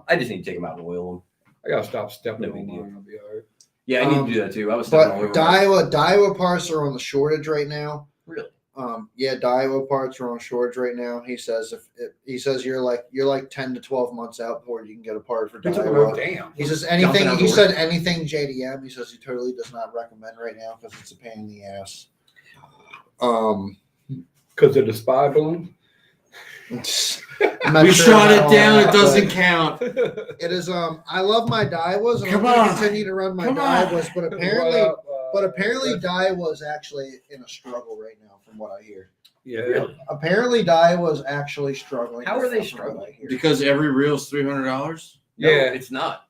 I just need to take them out and oil them. I gotta stop stepping No big on deal. mine. I'll be all right. Yeah, I need to do that too. I was stepping all over. Daiwa parts are on the shortage right now. Really? Yeah, Daiwa parts are on shortage right now. He says he says you're like 10 to 12 months out before you can get a part for Daiwa. Damn. He says Jumping anything. He outdoors. said anything JDM. He says he totally does not recommend right now because it's a pain in the ass. Because of the spy balloon? I'm not We sure shot about it down. all It that, doesn't but count. It is. I love my Daiwas, and Come I'm going on. to continue to run my Come on. Daiwas. But apparently, Daiwa is actually in a struggle right now, from what I hear. Yeah. Really? Apparently, Daiwa is actually struggling. How are they from what I hear. Because every reel's $300. No, Yeah. it's not.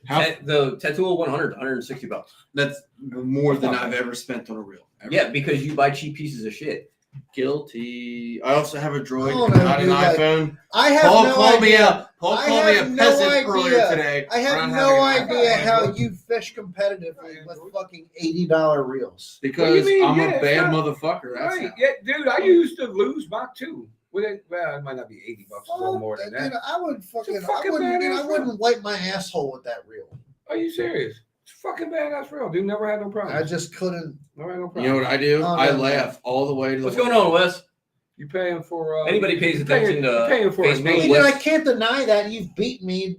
How? The Tattoo 100, $160. That's more than I've ever spent on a reel. Ever. Yeah, because you buy cheap pieces of shit. Guilty. I also have a Droid, Oh, no, not an dude, like, iPhone. I have Paul no called me idea. out. Paul I called me a have no peasant idea. earlier today. I have around no having an idea iPhone. how you fish competitively with fucking $80 reels. Because What do you mean? I'm Yeah, a it's bad not- motherfucker. That's Right. how. Yeah, dude, I used to lose my two. Well, it might not be $80. It's a little more than Dude, that. I would fucking, fucking I wouldn't, dude, badass I wouldn't wipe my asshole with that reel. Are you serious? It's fucking badass real. Dude, never had no problem. I just couldn't. Never had no problem. You know what I do? Oh, I no, laugh all the way to the. What's going on, Wes? You paying for Anybody pays you paying- attention to you paying for a Facebook? I mean, name. dude, I can't deny that you've beaten me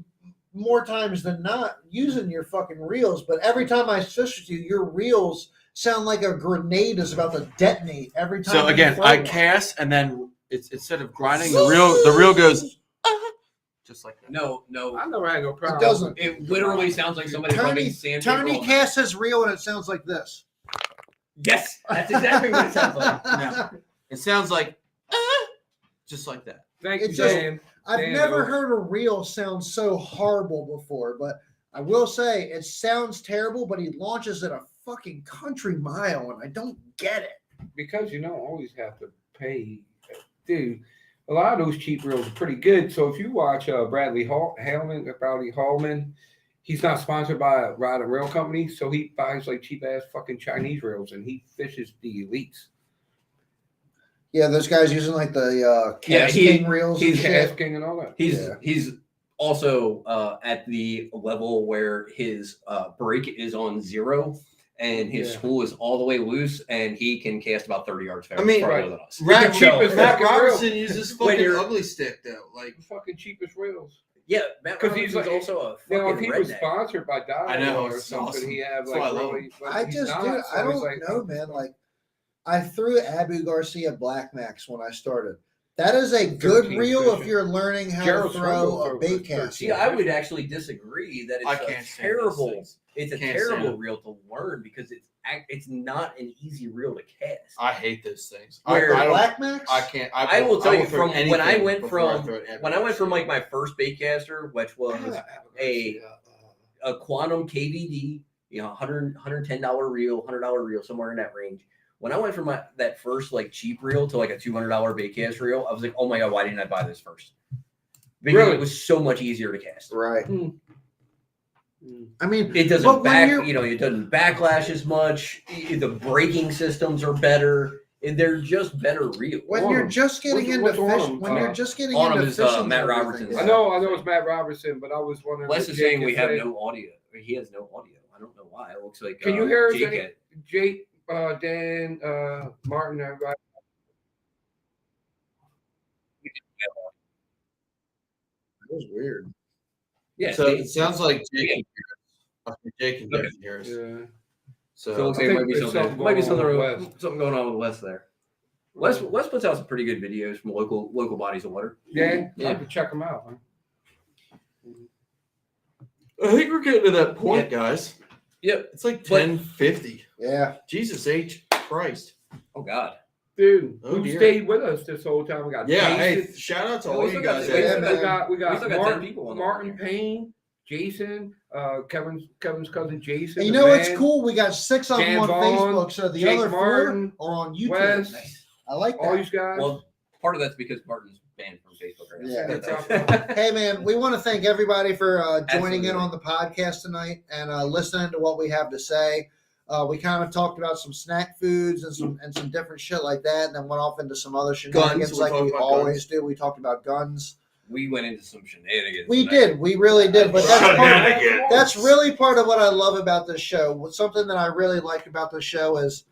more times than not using your fucking reels. But every time I fish with you, your reels sound like a grenade is about to detonate every time. So you again, throw I one. cast and then it's instead of grinding the reel goes just like that. No. I never had no problem. It doesn't. It literally sounds like somebody Tony- rubbing sandpaper Tony on casts his reel and it sounds like this. Yes, that's exactly what it sounds like. No. It sounds like just like that. Thank you, It's just- Dan. I've Dan never knows. heard a reel sound so horrible before, but I will say it sounds terrible, but he launches at a fucking country mile, and I don't get it. Because you don't always have to pay. Dude, a lot of those cheap reels are pretty good. So if you watch Bradley Hallman, he's not sponsored by a rod and rail company, so he buys like cheap ass fucking Chinese reels and he fishes the elites. Yeah, those guys using like the Yeah, Cast he- King reels. and he's shit. Asking and all that. He's also at the level where his brake is on 0 and his Yeah. spool is all the way loose, and he can cast about 30 yards farther, I mean, farther than us. Right. cheapest Matt fucking Robertson uses When fucking you're- ugly stick though. Like The fucking cheapest reels. Yeah, Matt 'Cause Robertson's he's like- also a You know, if fucking he was redneck. sponsored by Daiwa I know, or it's something, awesome. he have That's like why I love really. but I he's just, not, dude, so I he's don't like, know, man. Like, I threw Abu Garcia Black Max when I started. That is a good 13 reel if fishing. you're learning how Gerald to throw Swindle a bait throws cast. See, I would actually disagree that I it's can't a stand those terrible. things. It's a Can't terrible stand it. reel to learn because it's not an easy reel to cast. I hate those things. Where- I don't. Black Max? I can't. I will tell you throw from when I anything went before I from- throw it When I went from everywhere. like my first bait caster, which was a quantum KVD $110 reel, $100 reel, somewhere in that range. When I went from that first like cheap reel to like a $200 bait cast reel, I was like, oh my God, why didn't I buy this first? Because Really? it was so much easier to cast. Right. I mean, It doesn't but when it doesn't backlash as much. The braking systems are better. They're just better reels. when you're just getting into What's fish, Arnhem? when you're just getting Arnhem into is, fishing, Matt and everything, Robertson's. yeah. I know it's Matt Robertson, but I was wondering. Les what is Jake saying we have saying. no audio. He has no audio. I don't know why. It looks like. Can you hear us? Jake Any- had- Jake, Dan, Martin, everybody. That was weird. Yeah. So Jake- it sounds like Jake can hear us. Okay, Jake can definitely hear us. Yeah. So it So looks I like think might be there's something. something Might be going on something. with Something going on with Les there. Les puts out some pretty good videos from local bodies of water. Yeah, Yeah. I have to check them out. Huh? I think we're getting to that point, guys. Yep. It's like But- 10:50. Yeah. Jesus H. Christ. Oh God. Dude, Oh, who dear. stayed with us this whole time? We got Yeah, Jason. hey, shout out to Yeah, all we you still got guys. the- Yeah, out there. man. we got still got 10 Martin, people on the Martin line. Payne, Jason, Kevin's cousin Jason. And you the know what's man, cool? We got 6 of them Dan on Vaughn, Facebook, so the Jake other Martin, 4 are on YouTube. Wes, Nice. I like all that. these guys. Well, part of that's because Martin's banned from Facebook right now. Yeah. That's- Hey man, we want to thank everybody for joining in Absolutely. on the podcast tonight and listening to what we have to say. We kind of talked about some snack foods and some different shit like that, and then went off into some other shenanigans We like talked we about always do. We talked about guns. We went into some shenanigans. We tonight. did. We really did. But Shenanigans. that's really part of what I love about this show. Something that I really like about the show is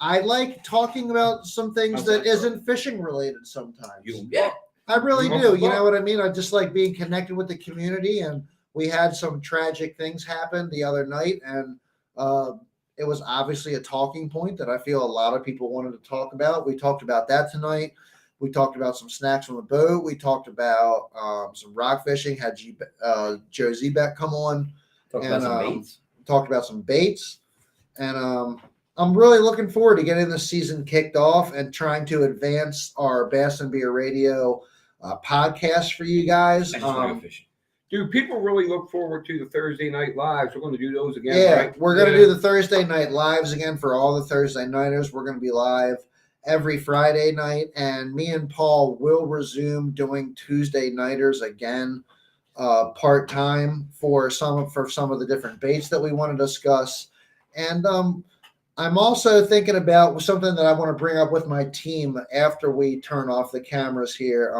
I like talking about some things that isn't fishing related sometimes. Yeah. I really do. You know what I mean? I just like being connected with the community, and we had some tragic things happen the other night, and it was obviously a talking point that I feel a lot of people wanted to talk about. We talked about that tonight. We talked about some snacks on the boat. We talked about some rock fishing. Had Joe Zbeck come on. Talk And, about some baits. Talked about some baits, and I'm really looking forward to getting this season kicked off and trying to advance our Bass and Beer Radio podcast for you guys. I just want to go fishing. Dude, people really look forward to the Thursday night lives. We're going to do those again, Yeah, right? we're going to do the Thursday night lives again for all the Thursday nighters. We're going to be live every Friday night, and me and Paul will resume doing Tuesday nighters again, part time for some of the different baits that we want to discuss. And I'm also thinking about something that I want to bring up with my team after we turn off the cameras here.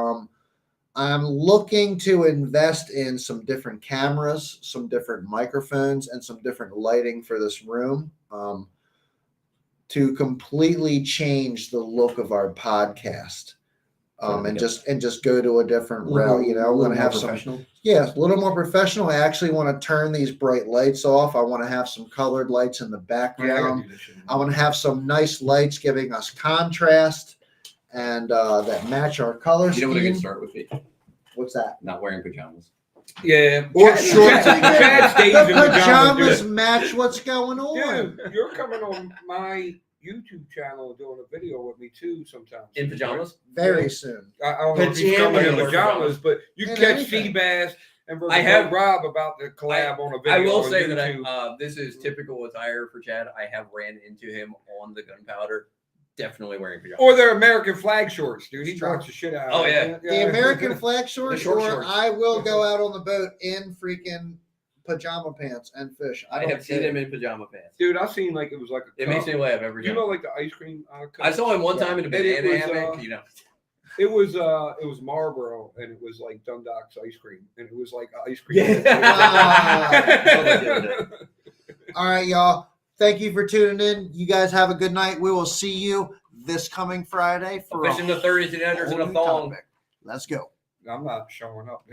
I'm looking to invest in some different cameras, some different microphones, and some different lighting for this room to completely change the look of our podcast and just go to a different route. You know, I'm going to have some, a little more professional. I actually want to turn these bright lights off. I want to have some colored lights in the background. I want to have some nice lights giving us contrast and that match our color You know what I scheme. can start with? It? What's that? Not wearing pajamas. Yeah. Or Chad- shorts. Chad stays The in pajamas, pajamas dude. match what's going on. Dude, you're coming on my YouTube channel doing a video with me too sometimes. In pajamas? Very soon. I don't know if he's coming in Pajamas. pajamas, but you And can catch anything. sea bass and I have- Rob about the collab on a video. I will on say that YouTube. this is typical attire for Chad. I have ran into him on the gunpowder, definitely wearing pajamas. Or their American flag shorts, dude. He Sure. rocks the shit out Oh, of yeah. it. The American flag shorts, short or shorts. I will go out on the boat in freaking pajama pants and fish. I don't have seen care. him in pajama pants. Dude, I seen like it was like a It cup. makes me laugh every You time. know, like the ice cream cup? I saw him one time in a And it banana was, hammock. You know, It was Marlboro, and it was like Dundalk's ice cream, and it was like ice cream. All right, y'all. Thank you for tuning in. You guys have a good night. We will see you this coming Friday for fishing the 30s and unders in a whole new thong. topic. Let's go. I'm not showing up.